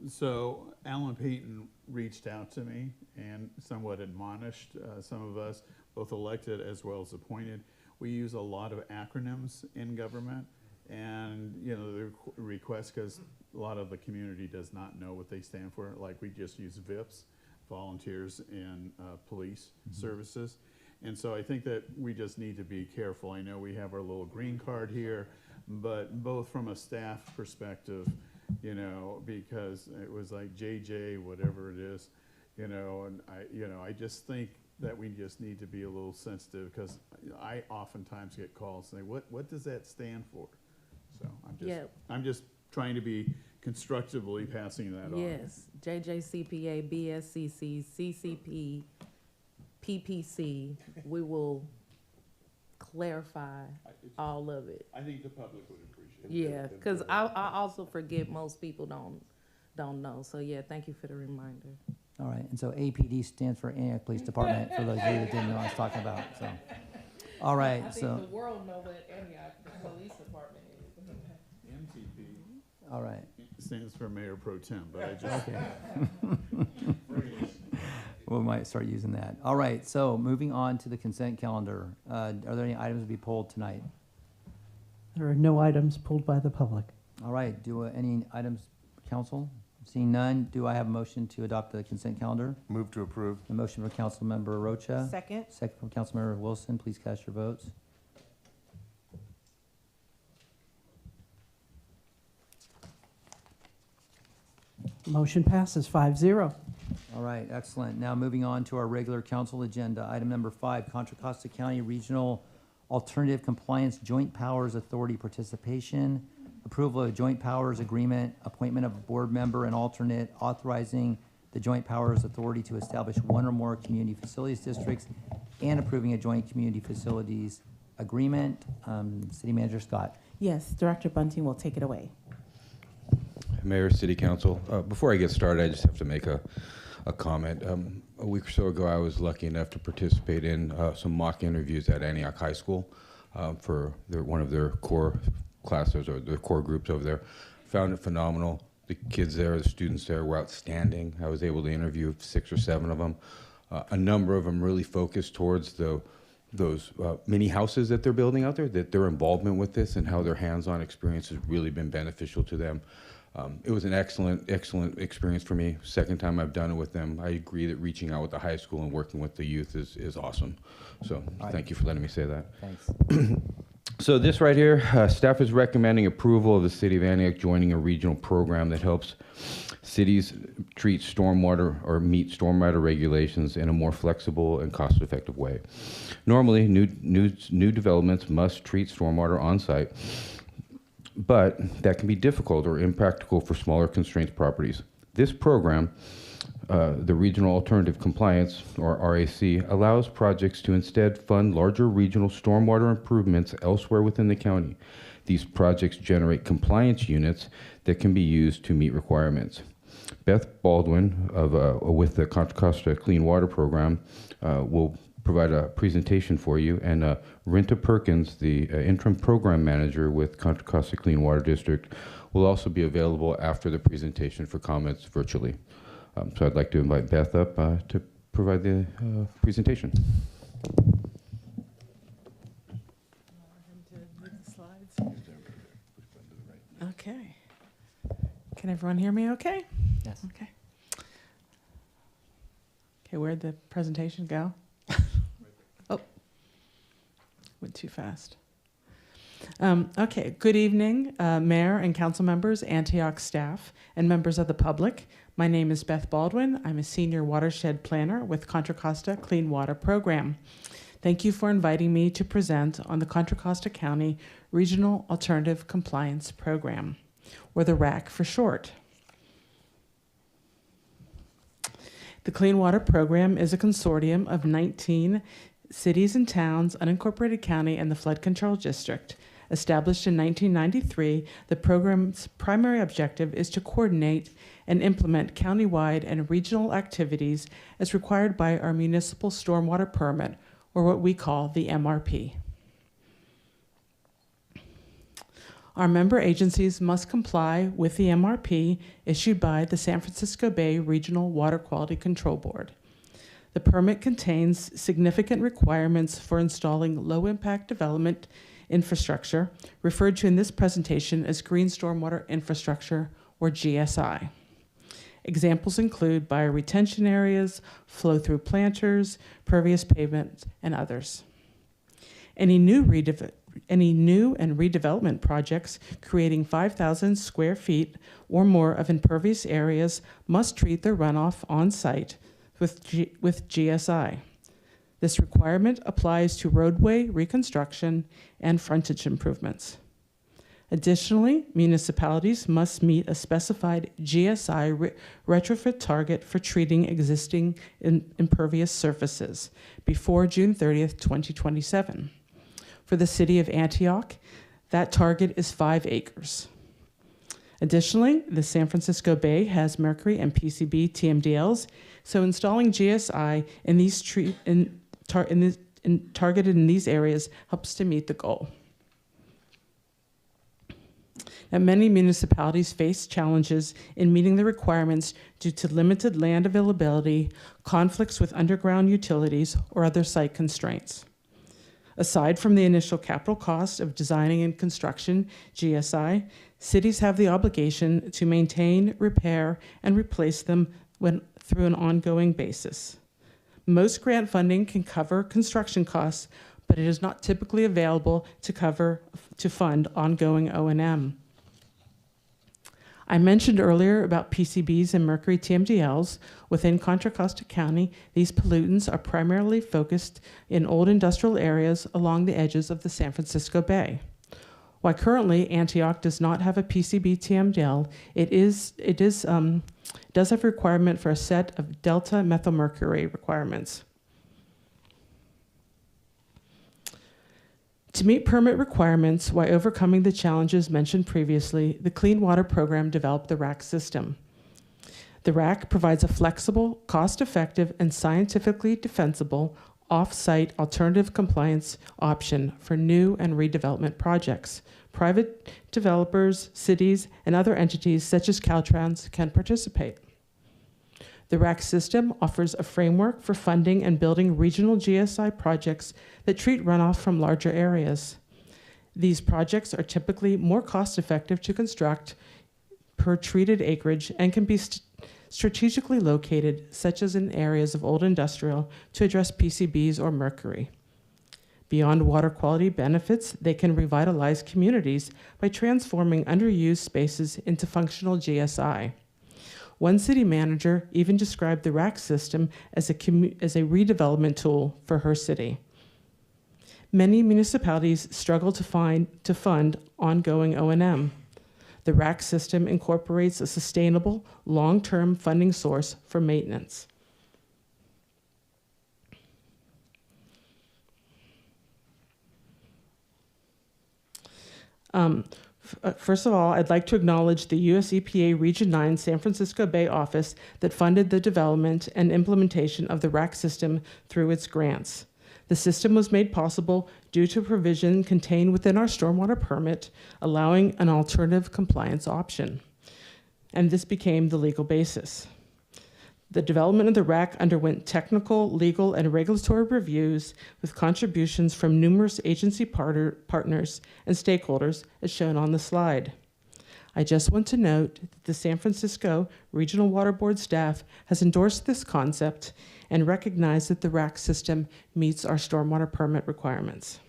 So Alan Payton reached out to me and somewhat admonished some of us, both elected as well as appointed. We use a lot of acronyms in government, and the request, because a lot of the community does not know what they stand for. Like, we just use VIPS, volunteers in police services. And so I think that we just need to be careful. I know we have our little green card here, but both from a staff perspective, because it was like JJ, whatever it is, and I just think that we just need to be a little sensitive, because I oftentimes get calls saying, what does that stand for? So I'm just trying to be constructively passing that on. Yes, JJCPA, BSCC, CCP, PPC. We will clarify all of it. I think the public would appreciate it. Yeah, because I also forget most people don't know. So yeah, thank you for the reminder. All right, and so APD stands for Antioch Police Department, for those of you that didn't know what I was talking about, so. All right, I think so, the world know what Antioch Police Department is. MTP all right. stands for Mayor Pro Tem, but I just. Okay. We might start using that. All right, so moving on to the consent calendar. Are there any items to be pulled tonight? There are no items pulled by the public. All right, any items, council? Seeing none, do I have a motion to adopt the consent calendar? Move to approve. A motion for Councilmember Rocha. Second. Second from Councilmember Wilson. Please cast your votes. Motion passes 5-0. All right, excellent. Now moving on to our regular council agenda. Item number 5, Contra Costa County Regional Alternative Compliance Joint Powers Authority participation. Approval of joint powers agreement, appointment of a board member and alternate, authorizing the joint powers authority to establish one or more community facilities districts, and approving a joint community facilities agreement. City Manager Scott. Yes, Director Bunting will take it away. Mayor, City Council, before I get started, I just have to make a comment. A week or so ago, I was lucky enough to participate in some mock interviews at Antioch High School for one of their core classes or their core groups over there. Found it phenomenal. The kids there, the students there were outstanding. I was able to interview 6 or 7 of them. A number of them really focused towards those mini houses that they're building out there, that their involvement with this and how their hands-on experience has really been beneficial to them. It was an excellent experience for me. Second time I've done it with them. I agree that reaching out with the high school and working with the youth is awesome. So thank you for letting me say that. Thanks. So this right here, staff is recommending approval of the City of Antioch joining a regional program that helps cities treat stormwater or meet stormwater regulations in a more flexible and cost-effective way. Normally, new developments must treat stormwater on site, but that can be difficult or impractical for smaller constrained properties. This program, the Regional Alternative Compliance, or RAC, allows projects to instead fund larger regional stormwater improvements elsewhere within the county. These projects generate compliance units that can be used to meet requirements. Beth Baldwin with the Contra Costa Clean Water Program will provide a presentation for you, and Renta Perkins, the interim program manager with Contra Costa Clean Water District, will also be available after the presentation for comments virtually. So I'd like to invite Beth up to provide the presentation. Okay. Can everyone hear me okay? Yes. Okay. Okay, where'd the presentation go? Oh, went too fast. Okay, good evening, Mayor and council members, Antioch staff, and members of the public. My name is Beth Baldwin. I'm a senior watershed planner with Contra Costa Clean Water Program. Thank you for inviting me to present on the Contra Costa County Regional Alternative Compliance Program, or the RAC for short. The Clean Water Program is a consortium of 19 cities and towns, unincorporated county, and the Flood Control District. Established in 1993, the program's primary objective is to coordinate and implement countywide and regional activities as required by our municipal stormwater permit, or what we call the MRP. Our member agencies must comply with the MRP issued by the San Francisco Bay Regional Water Quality Control Board. The permit contains significant requirements for installing low-impact development infrastructure, referred to in this presentation as Green Stormwater Infrastructure, or GSI. Examples include bioretention areas, flow-through planters, pervious pavement, and others. Any new and redevelopment projects creating 5,000 square feet or more of impervious areas must treat their runoff on site with GSI. This requirement applies to roadway reconstruction and frontage improvements. Additionally, municipalities must meet a specified GSI retrofit target for treating existing impervious surfaces before June 30th, 2027. For the city of Antioch, that target is 5 acres. Additionally, the San Francisco Bay has mercury and PCB TMDLs, so installing GSI targeted in these areas helps to meet the goal. Now, many municipalities face challenges in meeting the requirements due to limited land availability, conflicts with underground utilities, or other site constraints. Aside from the initial capital cost of designing and construction GSI, cities have the obligation to maintain, repair, and replace them through an ongoing basis. Most grant funding can cover construction costs, but it is not typically available to fund ongoing O&M. I mentioned earlier about PCBs and mercury TMDLs. Within Contra Costa County, these pollutants are primarily focused in old industrial areas along the edges of the San Francisco Bay. While currently Antioch does not have a PCB TMDL, it does have a requirement for a set of delta methylmercury requirements. To meet permit requirements while overcoming the challenges mentioned previously, the Clean Water Program developed the RAC system. The RAC provides a flexible, cost-effective, and scientifically defensible off-site alternative compliance option for new and redevelopment projects. Private developers, cities, and other entities such as Caltrans can participate. The RAC system offers a framework for funding and building regional GSI projects that treat runoff from larger areas. These projects are typically more cost-effective to construct per treated acreage and can be strategically located, such as in areas of old industrial, to address PCBs or mercury. Beyond water quality benefits, they can revitalize communities by transforming underused spaces into functional GSI. One city manager even described the RAC system as a redevelopment tool for her city. Many municipalities struggle to fund ongoing O&M. The RAC system incorporates a sustainable, long-term funding source for maintenance. First of all, I'd like to acknowledge the US EPA Region 9 San Francisco Bay office that funded the development and implementation of the RAC system through its grants. The system was made possible due to a provision contained within our stormwater permit allowing an alternative compliance option, and this became the legal basis. The development of the RAC underwent technical, legal, and regulatory reviews with contributions from numerous agency partners and stakeholders, as shown on the slide. I just want to note that the San Francisco Regional Water Board staff has endorsed this concept and recognized that the RAC system meets our stormwater permit requirements.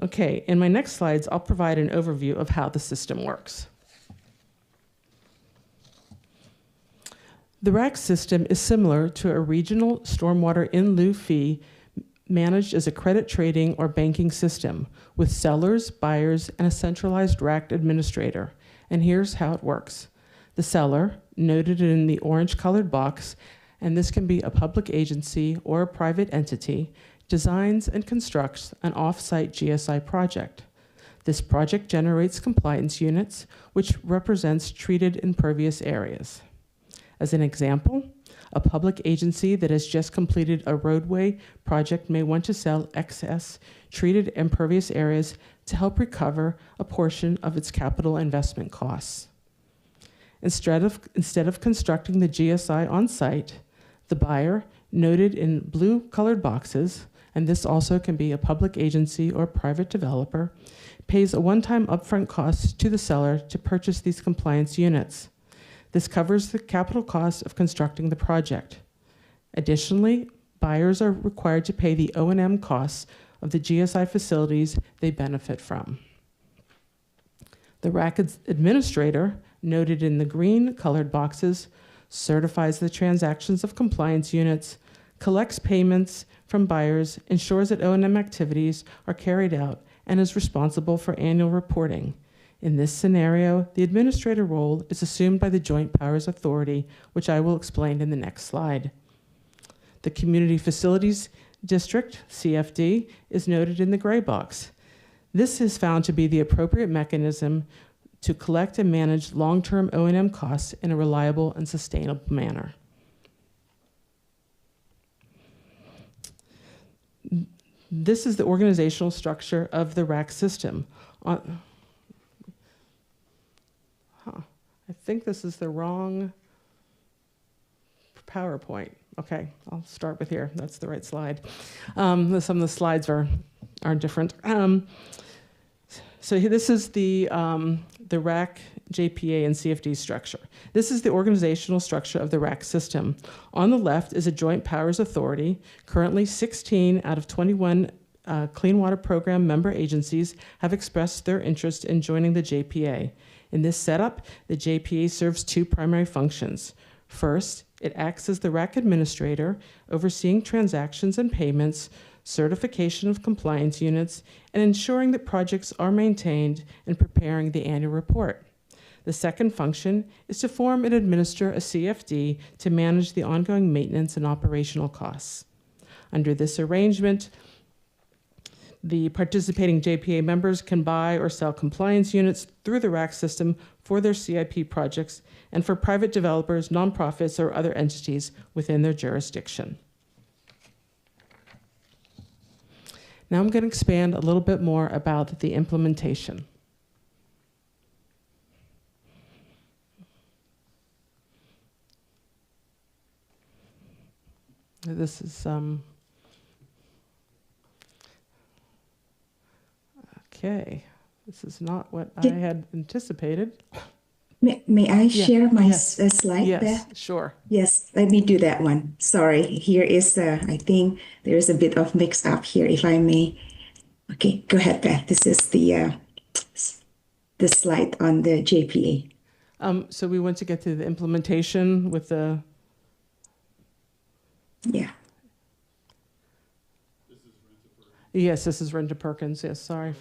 Okay, in my next slides, I'll provide an overview of how the system works. The RAC system is similar to a regional stormwater in lieu fee managed as a credit trading or banking system with sellers, buyers, and a centralized RAC administrator. And here's how it works. The seller, noted in the orange-colored box, and this can be a public agency or a private entity, designs and constructs an off-site GSI project. This project generates compliance units, which represents treated impervious areas. As an example, a public agency that has just completed a roadway project may want to sell excess treated impervious areas to help recover a portion of its capital investment costs. Instead of constructing the GSI on site, the buyer, noted in blue-colored boxes, and this also can be a public agency or private developer, pays a one-time upfront cost to the seller to purchase these compliance units. This covers the capital cost of constructing the project. Additionally, buyers are required to pay the O&M costs of the GSI facilities they benefit from. The RAC administrator, noted in the green colored boxes, certifies the transactions of compliance units, collects payments from buyers, ensures that O&M activities are carried out, and is responsible for annual reporting. In this scenario, the administrator role is assumed by the Joint Powers Authority, which I will explain in the next slide. The Community Facilities District, CFD, is noted in the gray box. This is found to be the appropriate mechanism to collect and manage long-term O&M costs in a reliable and sustainable manner. This is the organizational structure of the RAC system. I think this is the wrong PowerPoint. Okay, I'll start with here. That's the right slide. Some of the slides are different. So this is the RAC, JPA, and CFD structure. This is the organizational structure of the RAC system. On the left is a Joint Powers Authority. Currently, 16 out of 21 Clean Water Program member agencies have expressed their interest in joining the JPA. In this setup, the JPA serves two primary functions. First, it acts as the RAC administrator, overseeing transactions and payments, certification of compliance units, and ensuring that projects are maintained and preparing the annual report. The second function is to form and administer a CFD to manage the ongoing maintenance and operational costs. Under this arrangement, the participating JPA members can buy or sell compliance units through the RAC system for their CIP projects and for private developers, nonprofits, or other entities within their jurisdiction. Now I'm going to expand a little bit more about the implementation. This is okay. This is not what I had anticipated. May I share my slide, Yes, Beth? sure. Yes, let me do that one. Sorry, here is I think there is a bit of mix up here, if I may. Okay, go ahead, Beth. This is the slide on the JPA. So we want to get to the implementation with the... Yeah. Yes, this is Renta Perkins. Yes, sorry.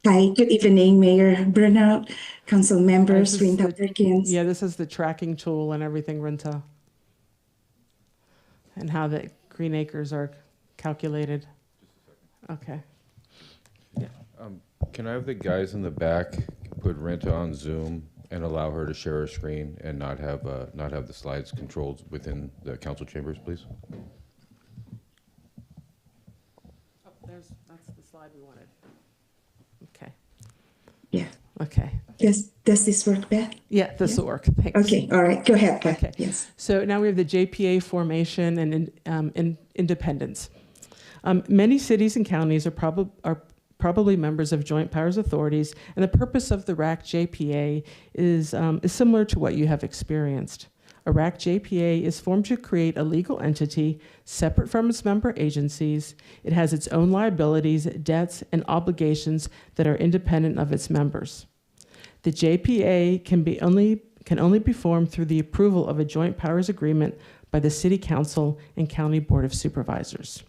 Hi, good evening, Mayor Burnout, council members, This is Renta Perkins. Yeah, this is the tracking tool and everything, Renta, and how the green acres are calculated. Okay. Yeah. Can I have the guys in the back put Renta on Zoom and allow her to share her screen and not have the slides controlled within the council chambers, please? Oh, that's the slide we wanted. Okay. Yeah. Okay. Does this work, Beth? Yeah, this will work. Thanks. Okay, all right, go ahead, Beth. Okay. Yes. So now we have the JPA formation and independence. Many cities and counties are probably members of joint powers authorities, and the purpose of the RAC JPA is similar to what you have experienced. A RAC JPA is formed to create a legal entity separate from its member agencies. It has its own liabilities, debts, and obligations that are independent of its members. The JPA can only be formed through the approval of a joint powers agreement by the City Council and County Board of Supervisors.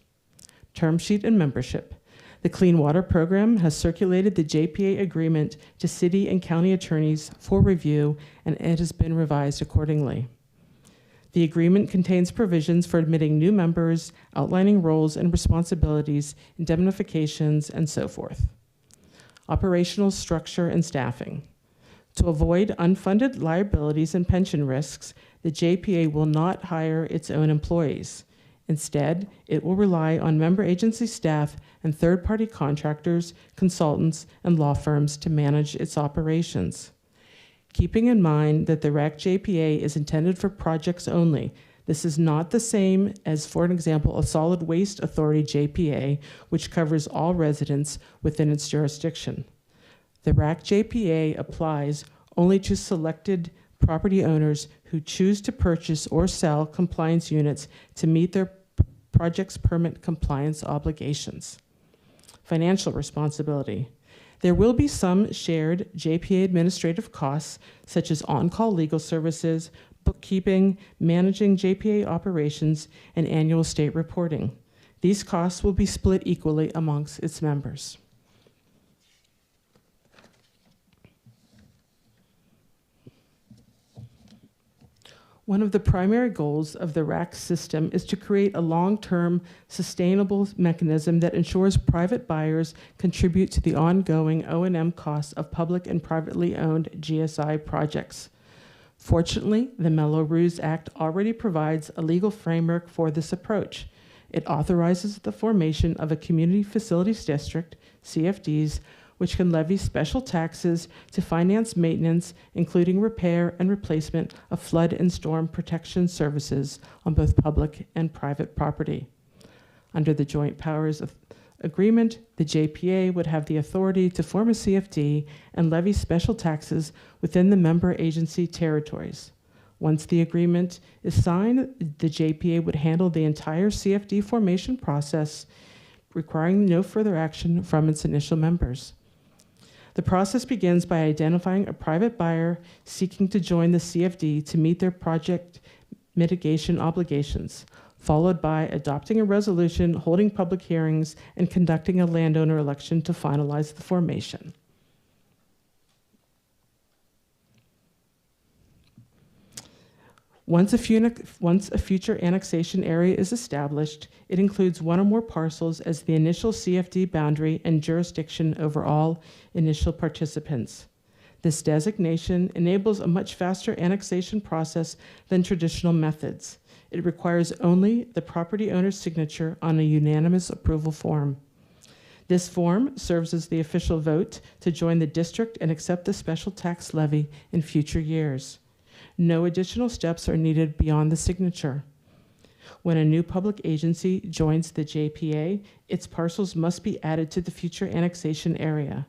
Term sheet and membership. The Clean Water Program has circulated the JPA agreement to city and county attorneys for review, and it has been revised accordingly. The agreement contains provisions for admitting new members, outlining roles and responsibilities, indemnifications, and so forth. Operational structure and staffing. To avoid unfunded liabilities and pension risks, the JPA will not hire its own employees. Instead, it will rely on member agency staff and third-party contractors, consultants, and law firms to manage its operations. Keeping in mind that the RAC JPA is intended for projects only, this is not the same as, for an example, a Solid Waste Authority JPA, which covers all residents within its jurisdiction. The RAC JPA applies only to selected property owners who choose to purchase or sell compliance units to meet their project's permit compliance obligations. Financial responsibility. There will be some shared JPA administrative costs, such as on-call legal services, bookkeeping, managing JPA operations, and annual state reporting. These costs will be split equally amongst its members. One of the primary goals of the RAC system is to create a long-term, sustainable mechanism that ensures private buyers contribute to the ongoing O&M costs of public and privately owned GSI projects. Fortunately, the Melrose Act already provides a legal framework for this approach. It authorizes the formation of a Community Facilities District, CFDs, which can levy special taxes to finance maintenance, including repair and replacement of flood and storm protection services on both public and private property. Under the Joint Powers Agreement, the JPA would have the authority to form a CFD and levy special taxes within the member agency territories. Once the agreement is signed, the JPA would handle the entire CFD formation process, requiring no further action from its initial members. The process begins by identifying a private buyer seeking to join the CFD to meet their project mitigation obligations, followed by adopting a resolution, holding public hearings, and conducting a landowner election to finalize the formation. Once a future annexation area is established, it includes one or more parcels as the initial CFD boundary and jurisdiction over all initial participants. This designation enables a much faster annexation process than traditional methods. It requires only the property owner's signature on a unanimous approval form. This form serves as the official vote to join the district and accept the special tax levy in future years. No additional steps are needed beyond the signature. When a new public agency joins the JPA, its parcels must be added to the future annexation area.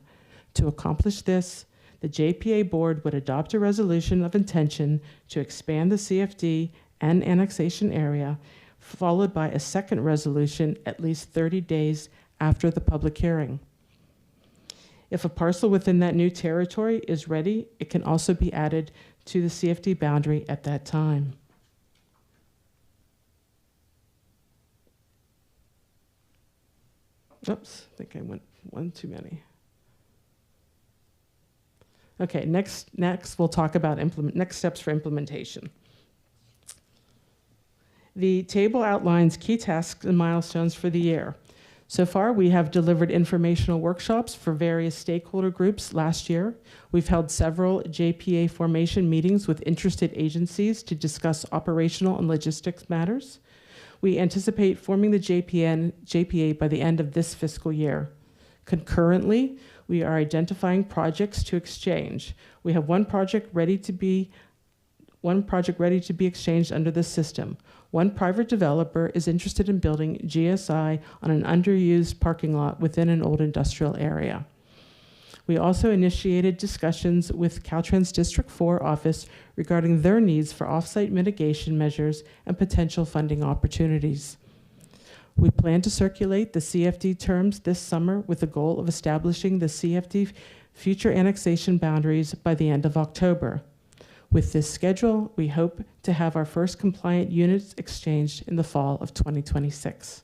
To accomplish this, the JPA board would adopt a resolution of intention to expand the CFD and annexation area, followed by a second resolution at least 30 days after the public hearing. If a parcel within that new territory is ready, it can also be added to the CFD boundary at that time. Oops, I think I went one too many. Okay, next we'll talk about next steps for implementation. The table outlines key tasks and milestones for the year. So far, we have delivered informational workshops for various stakeholder groups last year. We've held several JPA formation meetings with interested agencies to discuss operational and logistics matters. We anticipate forming the JPA by the end of this fiscal year. Concurrently, we are identifying projects to exchange. We have one project ready to be exchanged under this system. One private developer is interested in building GSI on an underused parking lot within an old industrial area. We also initiated discussions with Caltrans District 4 office regarding their needs for off-site mitigation measures and potential funding opportunities. We plan to circulate the CFD terms this summer with the goal of establishing the CFD future annexation boundaries by the end of October. With this schedule, we hope to have our first compliant units exchanged in the fall of 2026.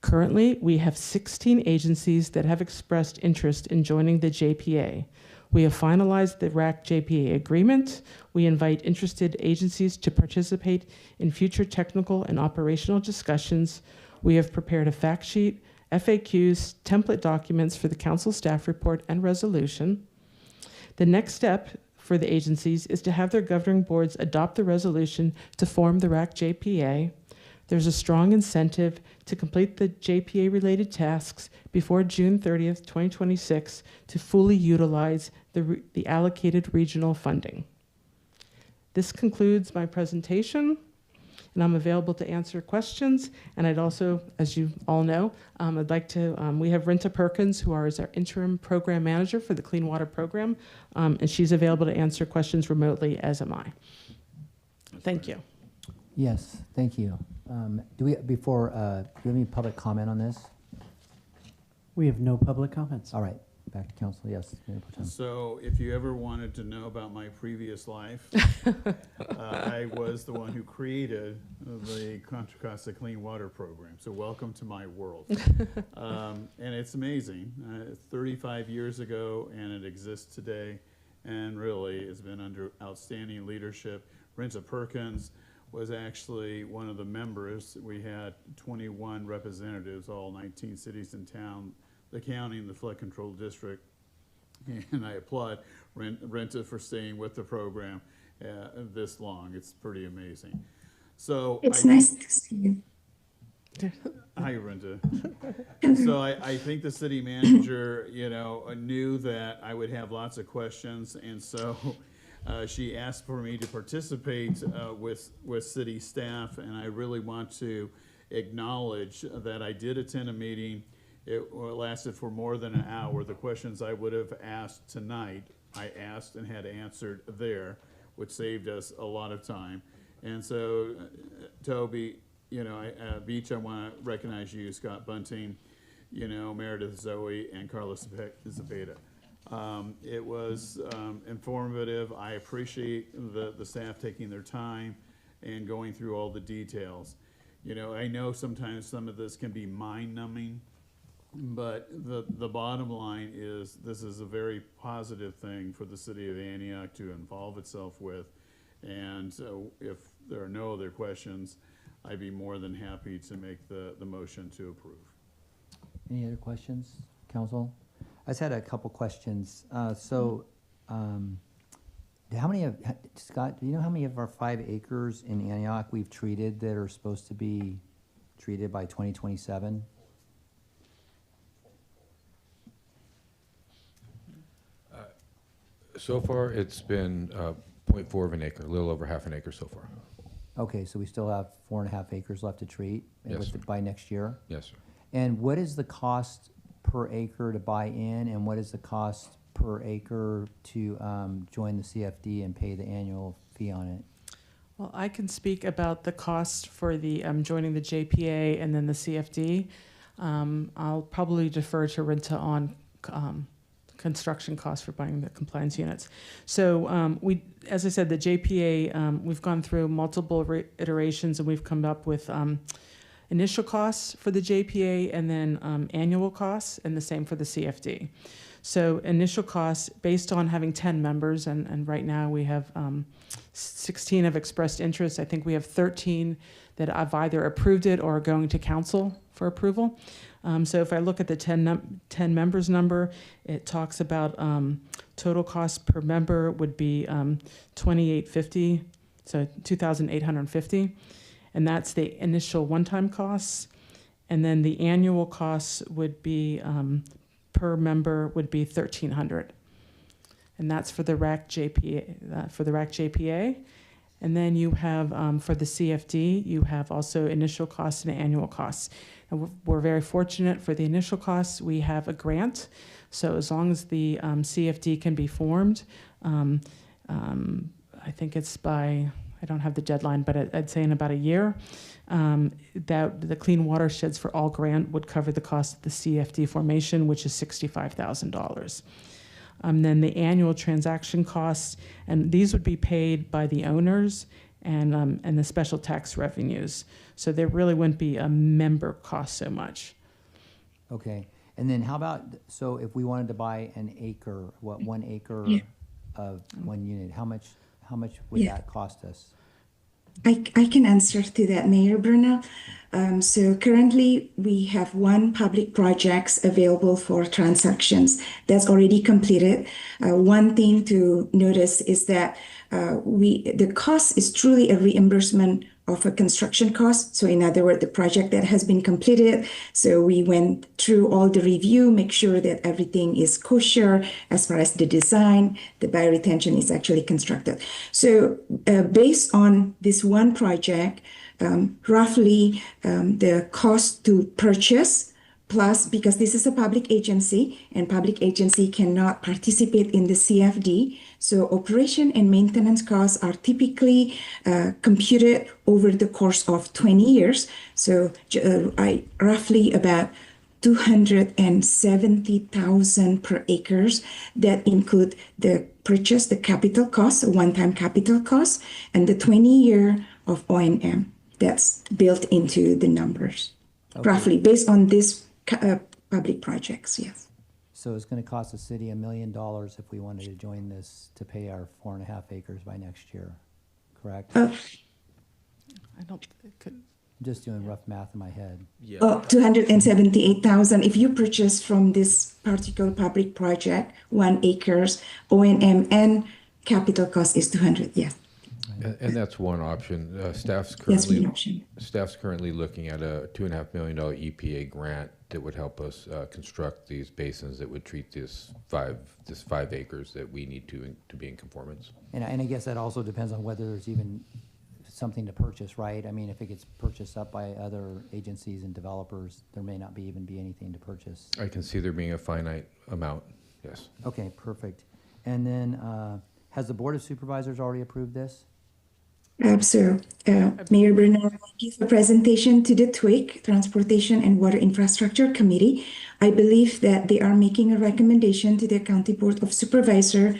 Currently, we have 16 agencies that have expressed interest in joining the JPA. We have finalized the RAC JPA agreement. We invite interested agencies to participate in future technical and operational discussions. We have prepared a fact sheet, FAQs, template documents for the council staff report and resolution. The next step for the agencies is to have their governing boards adopt the resolution to form the RAC JPA. There's a strong incentive to complete the JPA-related tasks before June 30th, 2026 to fully utilize the allocated regional funding. This concludes my presentation, and I'm available to answer questions. And I'd also, as you all know, I'd like to, we have Renta Perkins, who is our interim program manager for the Clean Water Program, and she's available to answer questions remotely, as am I. Thank you. Yes, thank you. Do we have any public comment on this? We have no public comments. All right, back to council, yes. Mayor Pro Tem. So if you ever wanted to know about my previous life, I was the one who created the Contra Costa Clean Water Program. So welcome to my world. And it's amazing. 35 years ago, and it exists today, and really it's been under outstanding leadership. Renta Perkins was actually one of the members. We had 21 representatives, all 19 cities in town, the county and the flood control district. And I applaud Renta for staying with the program this long. It's pretty amazing. So It's nice to see you. Hi, Renta. So I think the city manager, knew that I would have lots of questions, and so she asked for me to participate with city staff, and I really want to acknowledge that I did attend a meeting. It lasted for more than an hour. The questions I would have asked tonight, I asked and had answered there, which saved us a lot of time. And so, Toby, Beach, I want to recognize you, Scott Bunting, Meredith Zoe, and Carlos Zepeda. It was informative. I appreciate the staff taking their time and going through all the details. I know sometimes some of this can be mind-numbing, but the bottom line is this is a very positive thing for the city of Antioch to involve itself with. And so if there are no other questions, I'd be more than happy to make the motion to approve. Any other questions, council? I just had a couple questions. Scott, do you know how many of our 5 acres in Antioch we've treated that are supposed to be treated by 2027? So far, it's been 0.4 of an acre, a little over half an acre so far. Okay, so we still have 4.5 acres left to treat Yes, sir. by next year? Yes, sir. And what is the cost per acre to buy in, and what is the cost per acre to join the CFD and pay the annual fee on it? Well, I can speak about the cost for the joining the JPA and then the CFD. I'll probably defer to Renta on construction costs for buying the compliance units. So as I said, the JPA, we've gone through multiple iterations, and we've come up with initial costs for the JPA and then annual costs, and the same for the CFD. So initial costs, based on having 10 members, and right now we have 16 have expressed interest. I think we have 13 that have either approved it or are going to council for approval. So if I look at the 10 members number, it talks about total cost per member would be $2,850, so $2,850, and that's the initial one-time costs. And then the annual costs would be per member would be $1,300, and that's for the RAC JPA. And then you have for the CFD, you have also initial costs and annual costs. And we're very fortunate for the initial costs. We have a grant, so as long as the CFD can be formed, I think it's by, I don't have the deadline, but I'd say in about a year, that the Clean Watersheds for All grant would cover the cost of the CFD formation, which is $65,000. Then the annual transaction costs, and these would be paid by the owners and the special tax revenues. So there really wouldn't be a member cost so much. Okay, and then how about, so if we wanted to buy an acre, 1 acre of one unit, how much would that cost us? I can answer to that, Mayor Bruno. So currently we have 1 public projects available for transactions that's already completed. One thing to notice is that the cost is truly a reimbursement of a construction cost. So in other words, the project that has been completed. So we went through all the review, make sure that everything is kosher as far as the design, the bioretention is actually constructed. So based on this 1 project, roughly the cost to purchase plus because this is a public agency and public agency cannot participate in the CFD, so operation and maintenance costs are typically computed over the course of 20 years. So I roughly about 270,000 per acres. That include the purchase, the capital cost, a one-time capital cost, and the 20-year of O&M. That's built into the numbers, roughly based on these public projects. Yes. So it's going to cost the city $1 million if we wanted to join this to pay our 4.5 acres by next year, correct? I don't, it could, I'm just doing rough math in my head. Yeah. Oh, 278,000. If you purchase from this particular public project, 1 acres, O&M and capital cost is 200. Yes. And that's one option. Staff's Yes, currently one option. staff's currently looking at a $2.5 million EPA grant that would help us construct these basins that would treat this 5 acres that we need to be in conformance. And I guess that also depends on whether there's even something to purchase, right? I mean, if it gets purchased up by other agencies and developers, there may not even be anything to purchase. I can see there being a finite amount, yes. Okay, perfect. And then, has the Board of Supervisors already approved this? So, Mayor Bernard gave a presentation to the TWIC, Transportation and Water Infrastructure Committee. I believe that they are making a recommendation to the County Board of Supervisor,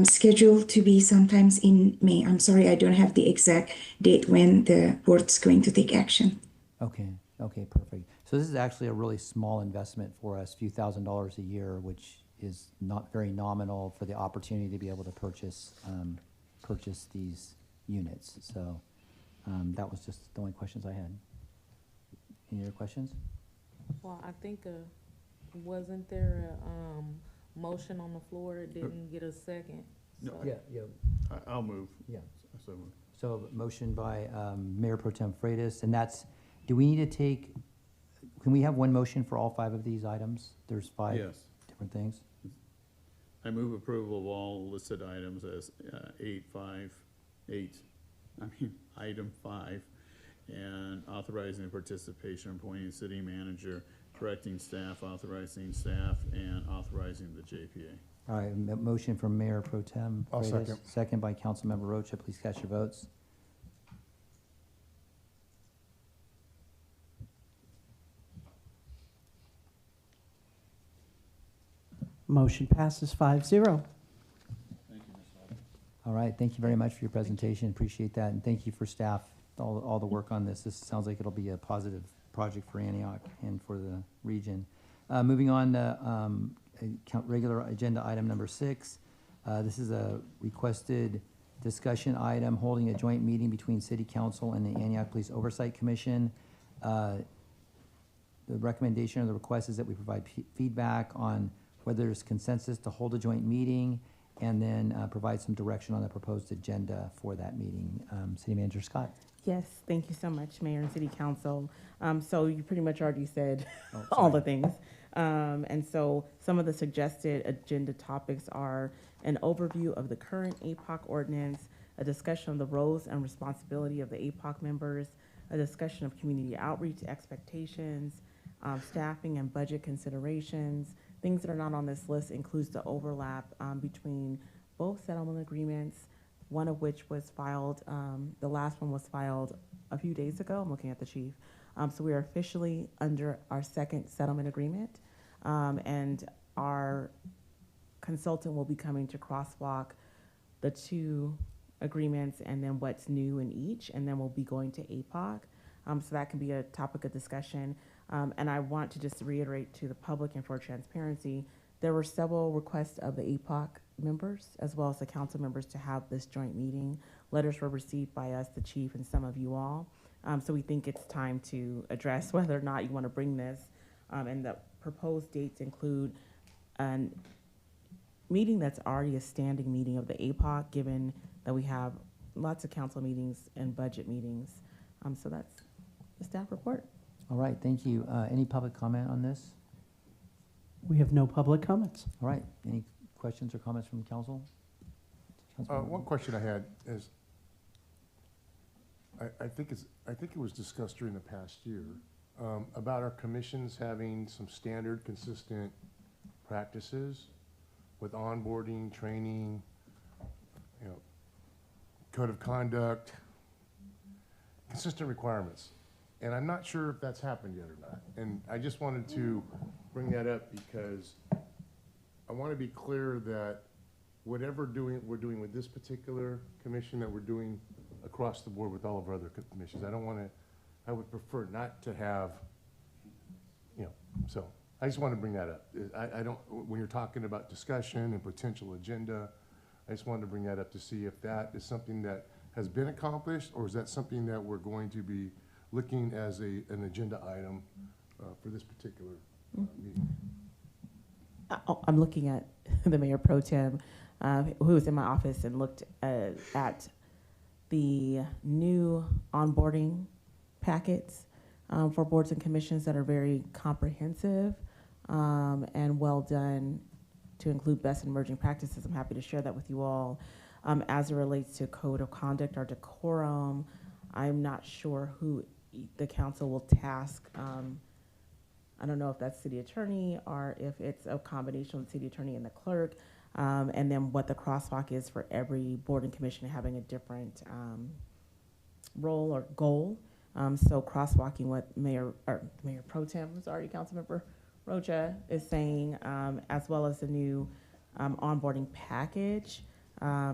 scheduled to be sometimes in May. I'm sorry, I don't have the exact date when the board's going to take action. Okay, okay, perfect. So this is actually a really small investment for us, a few $1,000s a year, which is not very nominal for the opportunity to be able to purchase these units. So that was just the only questions I had. Any other questions? Well, I think, wasn't there a motion on the floor? It didn't get a second. No. So- Yeah. I'll move. Yeah. So move. So motion by Mayor Pro Tem Freitas, and that's, do we need to take, can we have one motion for all 5 of these items? There's 5 Yes. different things. I move approval of all listed items as item 5, and authorizing the participation, appointing city manager, directing staff, authorizing staff, and authorizing the JPA. All right, motion from Mayor Pro Tem I'll Freitas, second. second by Councilmember Rocha. Please cast your votes. Motion passes 5-0. All right, thank you very much for your presentation. Appreciate that, and thank you for staff, all the work on this. This sounds like it'll be a positive project for Antioch and for the region. Moving on to regular agenda item number 6. This is a requested discussion item, holding a joint meeting between City Council and the Antioch Police Oversight Commission. The recommendation or the request is that we provide feedback on whether there's consensus to hold a joint meeting, and then provide some direction on the proposed agenda for that meeting. City Manager Scott. Yes, thank you so much, Mayor and City Council. So you pretty much already said Oh, all sorry. the things. And so some of the suggested agenda topics are an overview of the current APOC ordinance, a discussion of the roles and responsibility of the APOC members, a discussion of community outreach expectations, staffing and budget considerations. Things that are not on this list includes the overlap between both settlement agreements, one of which was filed, the last one was filed a few days ago. I'm looking at the chief. So we are officially under our second settlement agreement, and our consultant will be coming to crosswalk the 2 agreements and then what's new in each, and then we'll be going to APOC. So that can be a topic of discussion. And I want to just reiterate to the public and for transparency, there were several requests of the APOC members as well as the council members to have this joint meeting. Letters were received by us, the chief, and some of you all. So we think it's time to address whether or not you want to bring this. And the proposed dates include a meeting that's already a standing meeting of the APOC, given that we have lots of council meetings and budget meetings. So that's the staff report. All right, thank you. Any public comment on this? We have no public comments. All right, any questions or comments from council? One question I had is, I think it was discussed during the past year, about our commissions having some standard, consistent practices with onboarding, training, you know, code of conduct, consistent requirements. And I'm not sure if that's happened yet or not. And I just wanted to bring that up because I want to be clear that whatever we're doing with this particular commission, that we're doing across the board with all of our other commissions. I would prefer not to have, you know, so I just want to bring that up. I don't, when you're talking about discussion and potential agenda, I just wanted to bring that up to see if that is something that has been accomplished, or is that something that we're going to be looking as an agenda item for this particular meeting? I'm looking at the Mayor Pro Tem, who was in my office and looked at the new onboarding packets for boards and commissions that are very comprehensive and well done to include best and emerging practices. I'm happy to share that with you all. As it relates to code of conduct or decorum, I'm not sure who the council will task. I don't know if that's city attorney or if it's a combination of the city attorney and the clerk, and then what the crosswalk is for every board and commission having a different role or goal. So crosswalking what Mayor Pro Tem, sorry, Councilmember Rocha is saying, as well as the new onboarding package,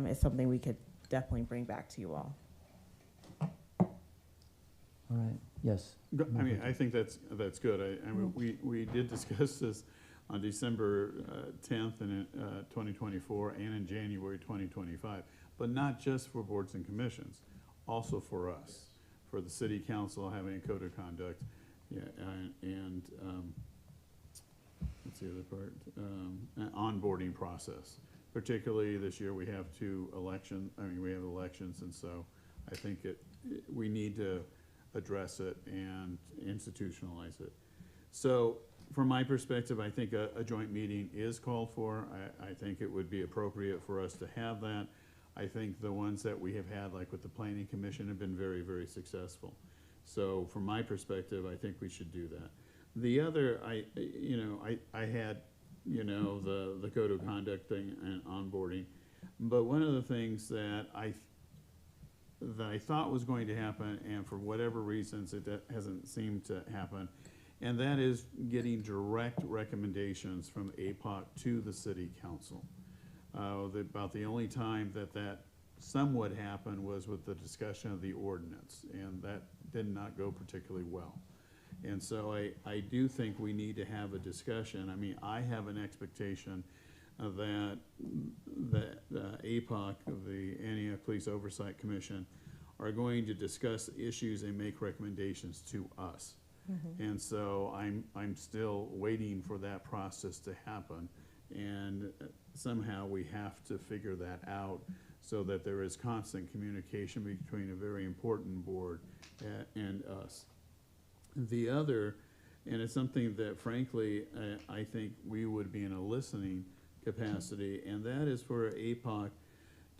is something we could definitely bring back to you all. All right, yes. I mean, I think that's good. I mean, we did discuss this on December 10th in 2024 and in January 2025, but not just for boards and commissions, also for us, for the city council having a code of conduct, yeah, and what's the other part? An onboarding process. Particularly this year, we have we have elections, and so I think we need to address it and institutionalize it. So from my perspective, I think a joint meeting is called for. I think it would be appropriate for us to have that. I think the ones that we have had, like with the Planning Commission, have been very, very successful. So from my perspective, I think we should do that. The other, I had, the code of conduct thing and onboarding, but one of the things that I thought was going to happen, and for whatever reasons it hasn't seemed to happen, and that is getting direct recommendations from APOC to the city council. About the only time that somewhat happened was with the discussion of the ordinance, and that did not go particularly well. And so I do think we need to have a discussion. I mean, I have an expectation that APOC, the Antioch Police Oversight Commission, are going to discuss issues and make recommendations to us. Mm-hmm. And so I'm still waiting for that process to happen, and somehow we have to figure that out so that there is constant communication between a very important board and us. The other, and it's something that frankly I think we would be in a listening capacity, and that is for APOC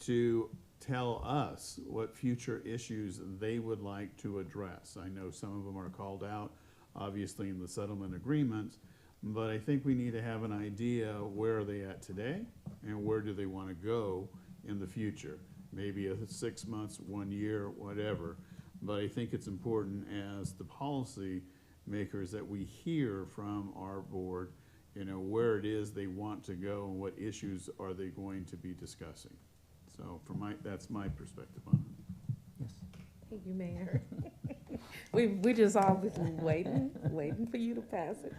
to tell us what future issues they would like to address. I know some of them are called out, obviously, in the settlement agreements, but I think we need to have an idea where are they at today and where do they want to go in the future. Maybe 6 months, 1 year, whatever. But I think it's important as the policy makers that we hear from our board, where it is they want to go and what issues are they going to be discussing. So that's my perspective on it. Yes. Thank you, Mayor. we just always waiting for you to pass it.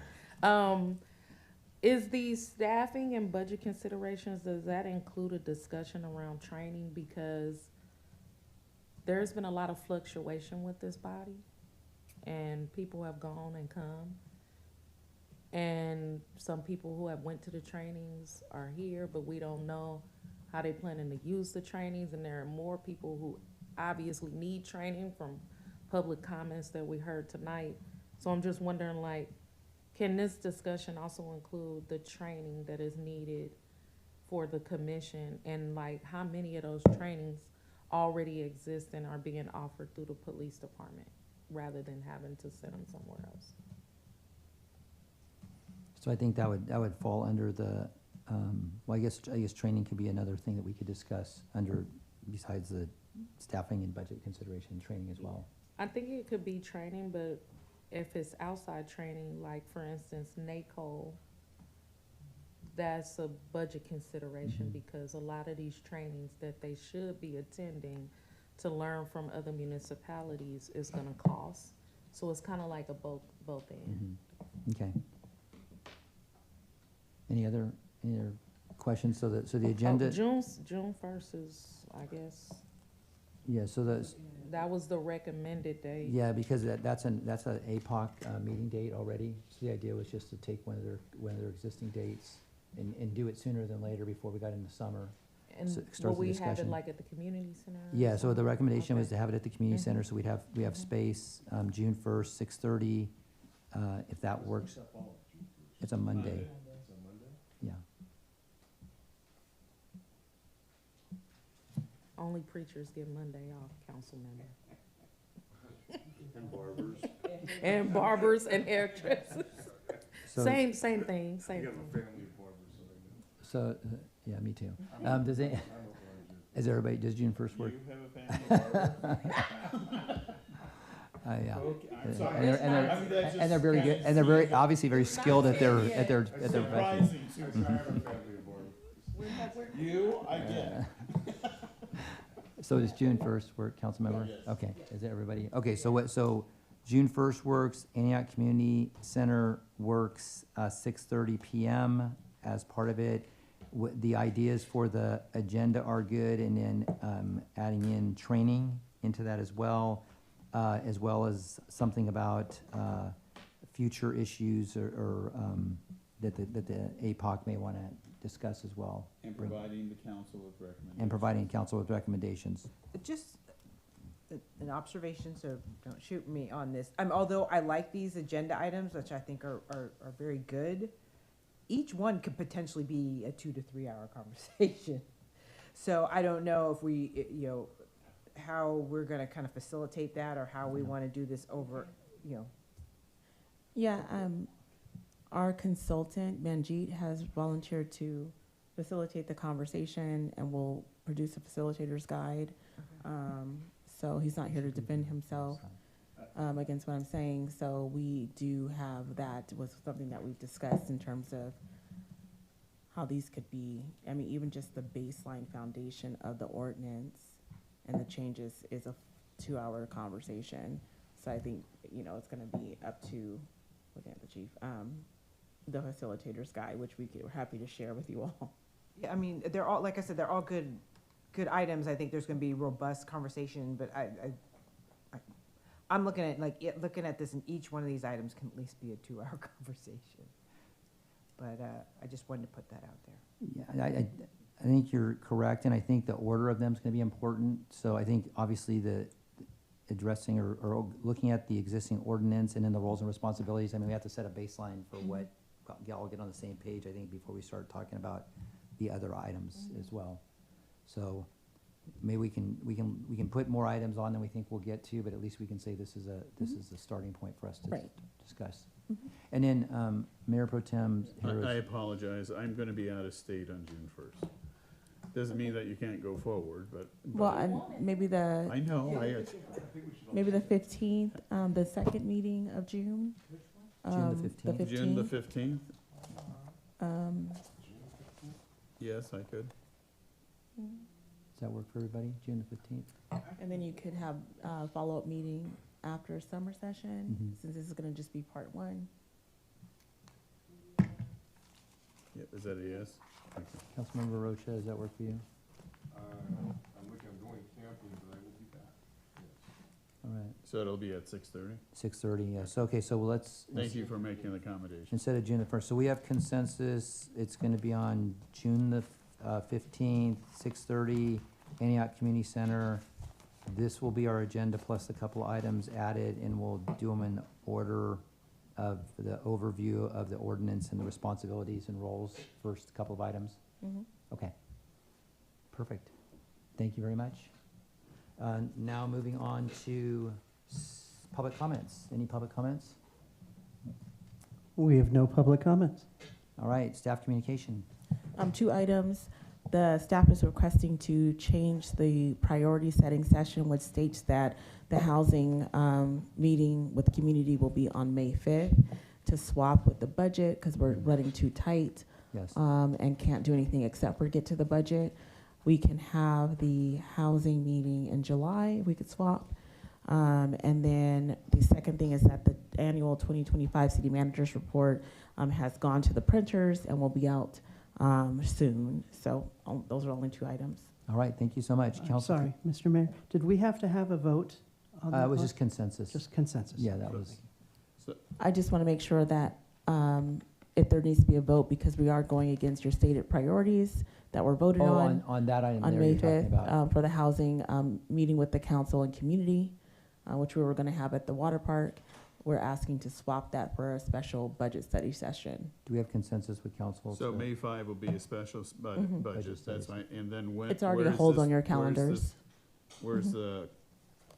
Is the staffing and budget considerations, does that include a discussion around training? Because there's been a lot of fluctuation with this body, and people have gone and come. And some people who have went to the trainings are here, but we don't know how they planning to use the trainings. And there are more people who obviously need training from public comments that we heard tonight. So I'm just wondering, can this discussion also include the training that is needed for the commission, and how many of those trainings already exist and are being offered through the police department? rather than having to send them somewhere else. So I think that would fall under the, well, I guess training could be another thing that we could discuss under, besides the staffing and budget consideration, training as well. I think it could be training, but if it's outside training, like for instance, NACO, that's a budget consideration because a lot of these trainings that they should be attending to learn from other municipalities is gonna cost. So it's kind of like a both end. Okay. Any other questions? So the agenda. June 1st is, I guess, Yeah, so that was the recommended date. yeah, because that's a APOC meeting date already. So the idea was just to take one of their existing dates and do it sooner than later before we got into summer. And So it will starts the we have it discussion. like at the community center? or Yeah, so the something? recommendation was Okay. to have it at the community center, so we have space, June 1st, 6:30, if that works. It's a Monday. Yeah. Only preachers get Monday off, council member. And barbers. And barbers and hairdressers. So- Same thing, We same have a thing. family of barbers, so I know. So, yeah, me too. Does everybody, does June 1st work? You have a family barber? Yeah. Okay, I'm And sorry. they're- and they're- I mean, that's and they're just very kinda good, and they're very, sweet. obviously very skilled at their profession. Surprising, I have a family of barbers. You, I get. So does June 1st work, council member? Yes. Okay, is it everybody? Okay, so June 1st works, Antioch Community Center works, 6:30 PM as part of it. The ideas for the agenda are good, and then adding in training into that as well as something about future issues or that the APOC may want to discuss as well. And providing the council with recommendations. And providing council with recommendations. Just an observation, so don't shoot me on this. Although I like these agenda items, which I think are very good, each one could potentially be a 2 to 3 hour conversation. So I don't know if we, how we're gonna kind of facilitate that or how we want to do this over, Yeah, our consultant, Manjeet, has volunteered to facilitate the conversation and will produce a facilitator's guide. So he's not here to defend himself against what I'm saying. So we do have, that was something that we've discussed in terms of how these could be, even just the baseline foundation of the ordinance and the changes is a 2-hour conversation. So I think, it's gonna be up to, looking at the chief, the facilitator's guide, which we're happy to share with you all. yeah, they're all, like I said, they're all good items. I think there's gonna be robust conversation, but I'm looking at, looking at this, and each one of these items can at least be a 2-hour conversation. But I just wanted to put that out there. Yeah, I think you're correct, and I think the order of them is gonna be important. So I think obviously the addressing or looking at the existing ordinance and then the roles and responsibilities, we have to set a baseline for what, all get on the same page, I think, before we start talking about the other items as well. So maybe we can put more items on than we think we'll get to, but at least we can say this is a starting point for us to Right. discuss. And then, Mayor Pro Tem I Harris. apologize, I'm gonna be out of state on June 1st. Doesn't mean that you can't go forward, but. Well, maybe the I know, maybe the 15th, the second meeting of June. June the 15th. June the 15th? Yes, I could. Does that work for everybody, June the 15th? And then you could have a follow-up meeting after summer session, since this is gonna just be part 1. Yeah, is that a yes? Councilmember Rocha, does that work for you? I'm going camping, but I will be back. All right, So it'll be at 6:30? 6:30, yes. Okay, so let's. Thank you for making the accommodation. Instead of June the 1st. So we have consensus, it's going to be on June the 15th, 6:30, Antioch Community Center. This will be our agenda plus a couple items added, and we'll do them in order of the overview of the ordinance and the responsibilities and roles, first couple of items. Okay, perfect. Thank you very much. Now moving on to public comments. Any public comments? We have no public comments. All right, staff communication. 2 items. The staff is requesting to change the priority setting session, which states that the housing meeting with the community will be on May 5th, to swap with the budget because we're running too tight. Yes. And can't do anything except for get to the budget. We can have the housing meeting in July. We could swap. And then the second thing is that the annual 2025 city managers report has gone to the printers and will be out soon. So those are only 2 items. All right, thank you so much. I'm Council. sorry, Mr. Mayor, did we have to have a vote on that? It was vote? just consensus. Just consensus. Yeah, that was. I just want to make sure that if there needs to be a vote, because we are going against your stated priorities that were voted on that item on there May you're talking 5th about. for the housing meeting with the council and community, which we were going to have at the water park. We're asking to swap that for a special budget study session. Do we have consensus with council? So to- May 5 will be a special Mhm. budget, Budget that's studies. fine, and then when? It's already where a is hold this- on your where is calendars. this- Where's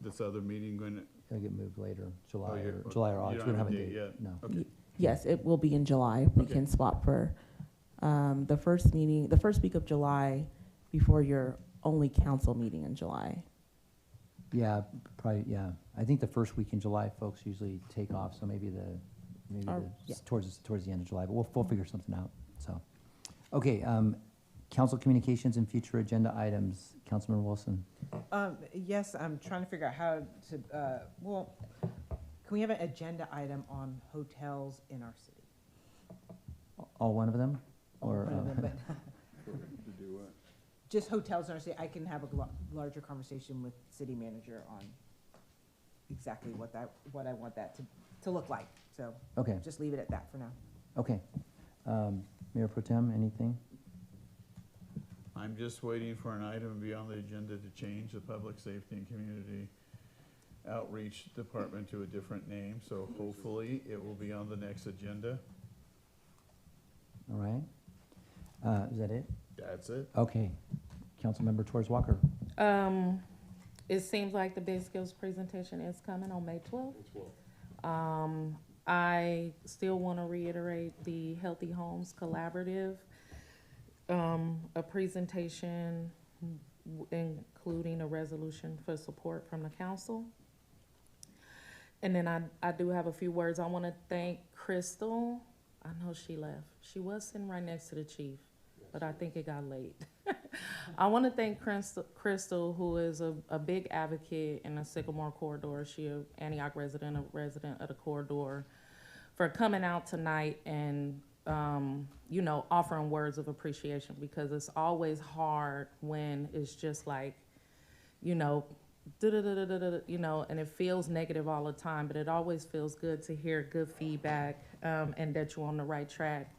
this other meeting going to? It'll get moved later, July you're- or July or you August. don't We don't have have a a date date. yet? No. Okay. Yes, it will be in July. We Okay. can swap for the first week of July before your only council meeting in July. Yeah, probably, yeah. I think the first week in July, folks usually take off, so maybe Yeah. towards the end of July, but we'll figure something out, so. Okay, council communications and future agenda items. Councilmember Wilson. Yes, I'm trying to figure out how to, well, can we have an agenda item on hotels in our city? All one of them? Or, One of them, but To do what? just hotels in our city. I can have a larger conversation with city manager on exactly what I want that to look like. So Okay, just leave it at that for now. okay. Mayor Pro Tem, anything? I'm just waiting for an item to be on the agenda to change the Public Safety and Community Outreach Department to a different name, so hopefully it will be on the next agenda. All right. Is that it? That's it. Okay. Councilmember Torres Walker. It seems like the big skills presentation is coming on May 12th. I still want to reiterate the Healthy Homes Collaborative, a presentation including a resolution for support from the council. And then I do have a few words. I want to thank Crystal. I know she left. She was sitting right next to the chief, but I think it got late. I want to thank Crystal, who is a big advocate in the Sycamore corridor. She an Antioch resident, a resident of the corridor, for coming out tonight and offering words of appreciation, because it's always hard when it's just like, and it feels negative all the time, but it always feels good to hear good feedback and that you're on the right track.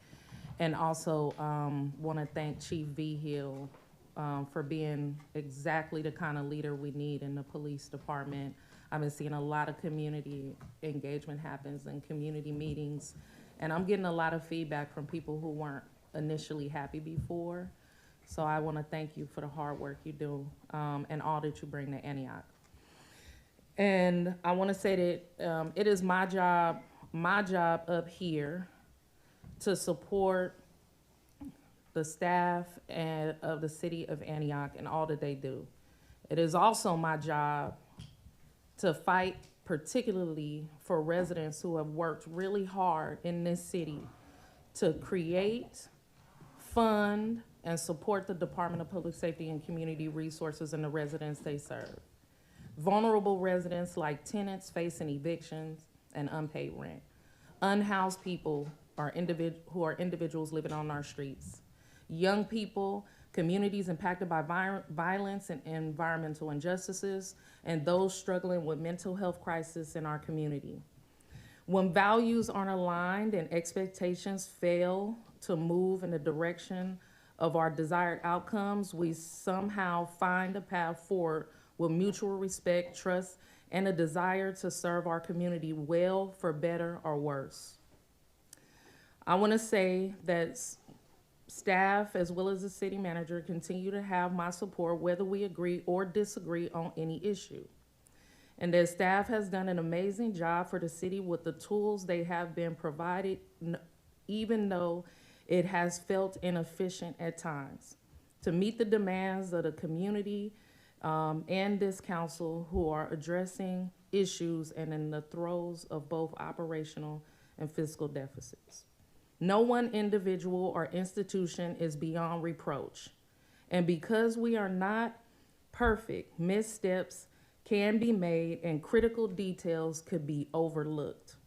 And also want to thank Chief V. Hill for being exactly the kind of leader we need in the police department. I've been seeing a lot of community engagement happens in community meetings, and I'm getting a lot of feedback from people who weren't initially happy before. So I want to thank you for the hard work you do and all that you bring to Antioch. And I want to say that it is my job up here to support the staff of the city of Antioch and all that they do. It is also my job to fight particularly for residents who have worked really hard in this city to create, fund, and support the Department of Public Safety and Community Resources and the residents they serve. Vulnerable residents like tenants facing evictions and unpaid rent. Unhoused people who are individuals living on our streets. Young people, communities impacted by violence and environmental injustices, and those struggling with mental health crisis in our community. When values aren't aligned and expectations fail to move in the direction of our desired outcomes, we somehow find a path forward with mutual respect, trust, and a desire to serve our community well, for better or worse. I want to say that staff, as well as the city manager, continue to have my support whether we agree or disagree on any issue. and that staff has done an amazing job for the city with the tools they have been provided, even though it has felt inefficient at times, to meet the demands of the community and this council, who are addressing issues and in the throes of both operational and fiscal deficits. No one individual or institution is beyond reproach. And because we are not perfect, missteps can be made and critical details could be overlooked,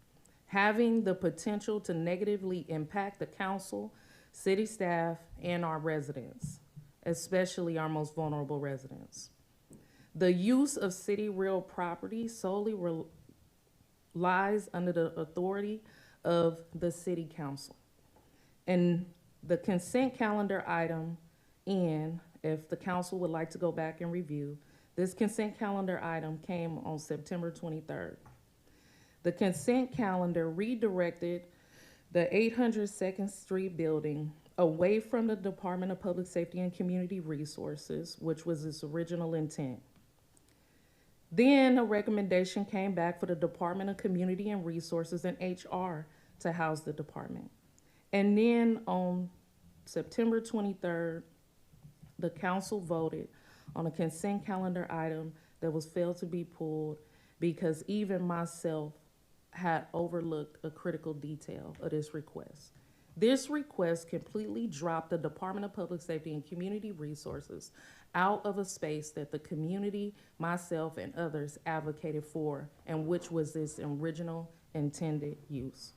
having the potential to negatively impact the council, city staff, and our residents, especially our most vulnerable residents. The use of city real property solely lies under the authority of the city council. And the consent calendar item N, if the council would like to go back and review, this consent calendar item came on September 23rd. The consent calendar redirected the 800 2nd Street building away from the Department of Public Safety and Community Resources, which was its original intent. Then a recommendation came back for the Department of Community and Resources and HR to house the department. And then on September 23rd, the council voted on a consent calendar item that was failed to be pulled because even myself had overlooked a critical detail of this request. This request completely dropped the Department of Public Safety and Community Resources out of a space that the community, myself, and others advocated for, and which was its original intended use.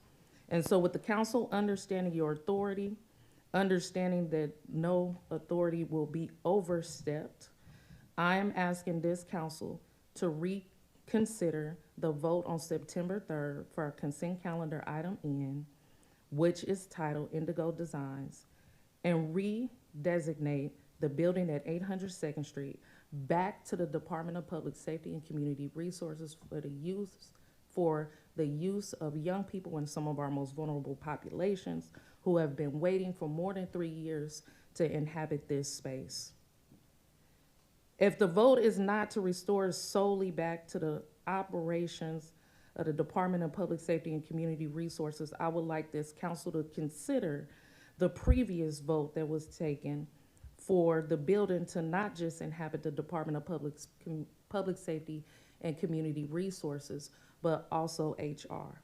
And so with the council understanding your authority, understanding that no authority will be overstepped, I am asking this council to reconsider the vote on September 3rd for our consent calendar item N, which is titled Indigo Designs, and redesignate the building at 800 2nd Street back to the Department of Public Safety and Community Resources for the use of young people in some of our most vulnerable populations who have been waiting for more than 3 years to inhabit this space. If the vote is not to restore solely back to the operations of the Department of Public Safety and Community Resources, I would like this council to consider the previous vote that was taken for the building to not just inhabit the Department of Public Safety and Community Resources, but also HR.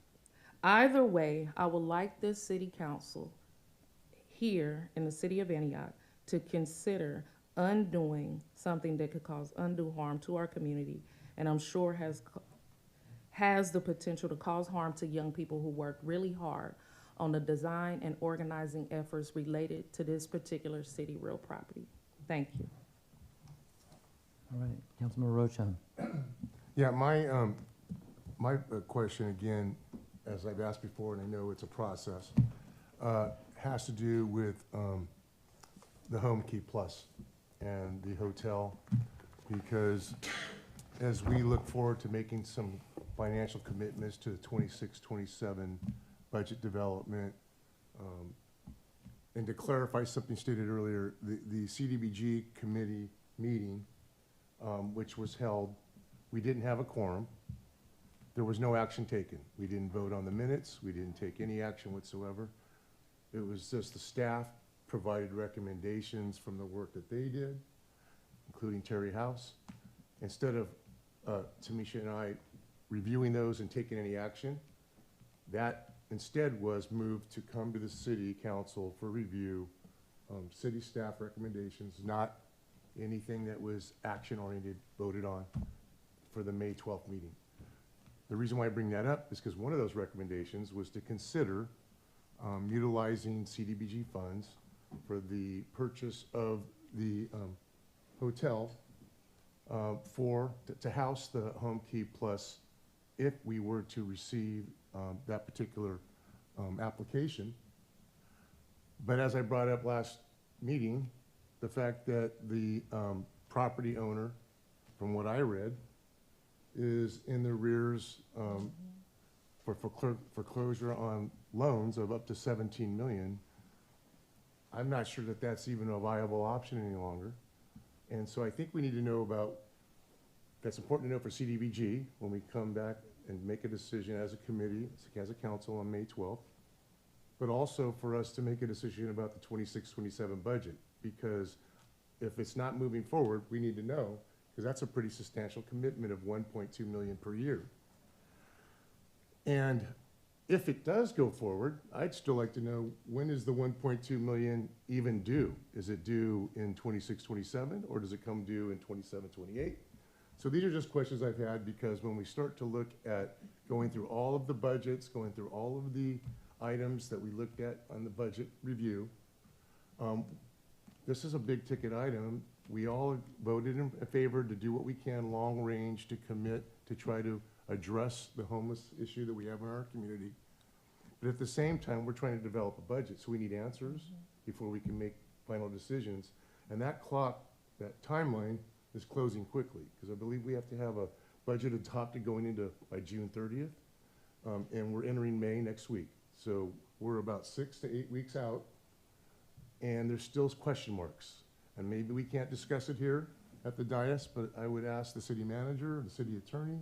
Either way, I would like this city council here in the city of Antioch to consider undoing something that could cause undue harm to our community, and I'm sure has the potential to cause harm to young people who work really hard on the design and organizing efforts related to this particular city real property. Thank you. All right, Councilmember Rocha. Yeah, my question again, as I've asked before, and I know it's a process, has to do with the Home Key Plus and the hotel, because as we look forward to making some financial commitments to the 26-27 budget development, and to clarify something stated earlier, the CDBG committee meeting, which was held, we didn't have a quorum. There was no action taken. We didn't vote on the minutes. We didn't take any action whatsoever. It was just the staff provided recommendations from the work that they did, including Terry House. Instead of Tamisha and I reviewing those and taking any action, that instead was moved to come to the city council for review, city staff recommendations, not anything that was action-oriented, voted on for the May 12th meeting. The reason why I bring that up is because one of those recommendations was to consider utilizing CDBG funds for the purchase of the hotel to house the Home Key Plus if we were to receive that particular application. But as I brought up last meeting, the fact that the property owner, from what I read, is in the rears for foreclosure on loans of up to 17 million. I'm not sure that that's even a viable option any longer. And so I think we need to know about That's important to know for CDBG when we come back and make a decision as a committee, as a council on May 12th, but also for us to make a decision about the 26-27 budget, because if it's not moving forward, we need to know, because that's a pretty substantial commitment of 1.2 million per year. And if it does go forward, I'd still like to know, when is the 1.2 million even due? Is it due in 26-27, or does it come due in 27-28? So these are just questions I've had, because when we start to look at going through all of the budgets, going through all of the items that we looked at on the budget review, this is a big ticket item. We all voted in favor to do what we can long range to commit to try to address the homeless issue that we have in our community. But at the same time, we're trying to develop a budget, so we need answers before we can make final decisions. And that clock, that timeline is closing quickly, because I believe we have to have a budget adopted going into by June 30th. And we're entering May next week. So we're about 6 to 8 weeks out, and there's still question marks. And maybe we can't discuss it here at the dais, but I would ask the city manager, the city attorney,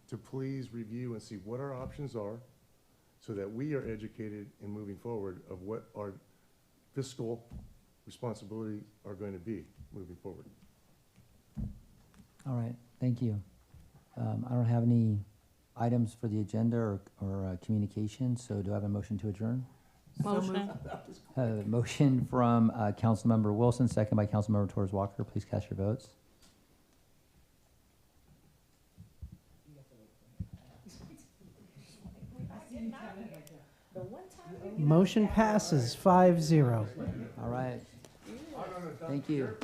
to please review and see what our options are, so that we are educated in moving forward of what our fiscal responsibilities are going to be moving forward. All right, thank you. I don't have any items for the agenda or communication, so do I have a motion to adjourn? Motion. Motion from Councilmember Wilson, second by Councilmember Torres Walker. Please cast your votes. Motion passes 5-0. All right. Thank you.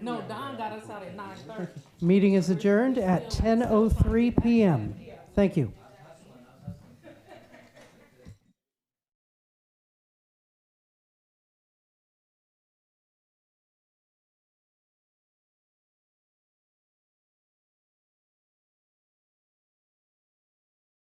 No, Don got us out at 9:30. Meeting is adjourned at 10:03 p.m. Thank you.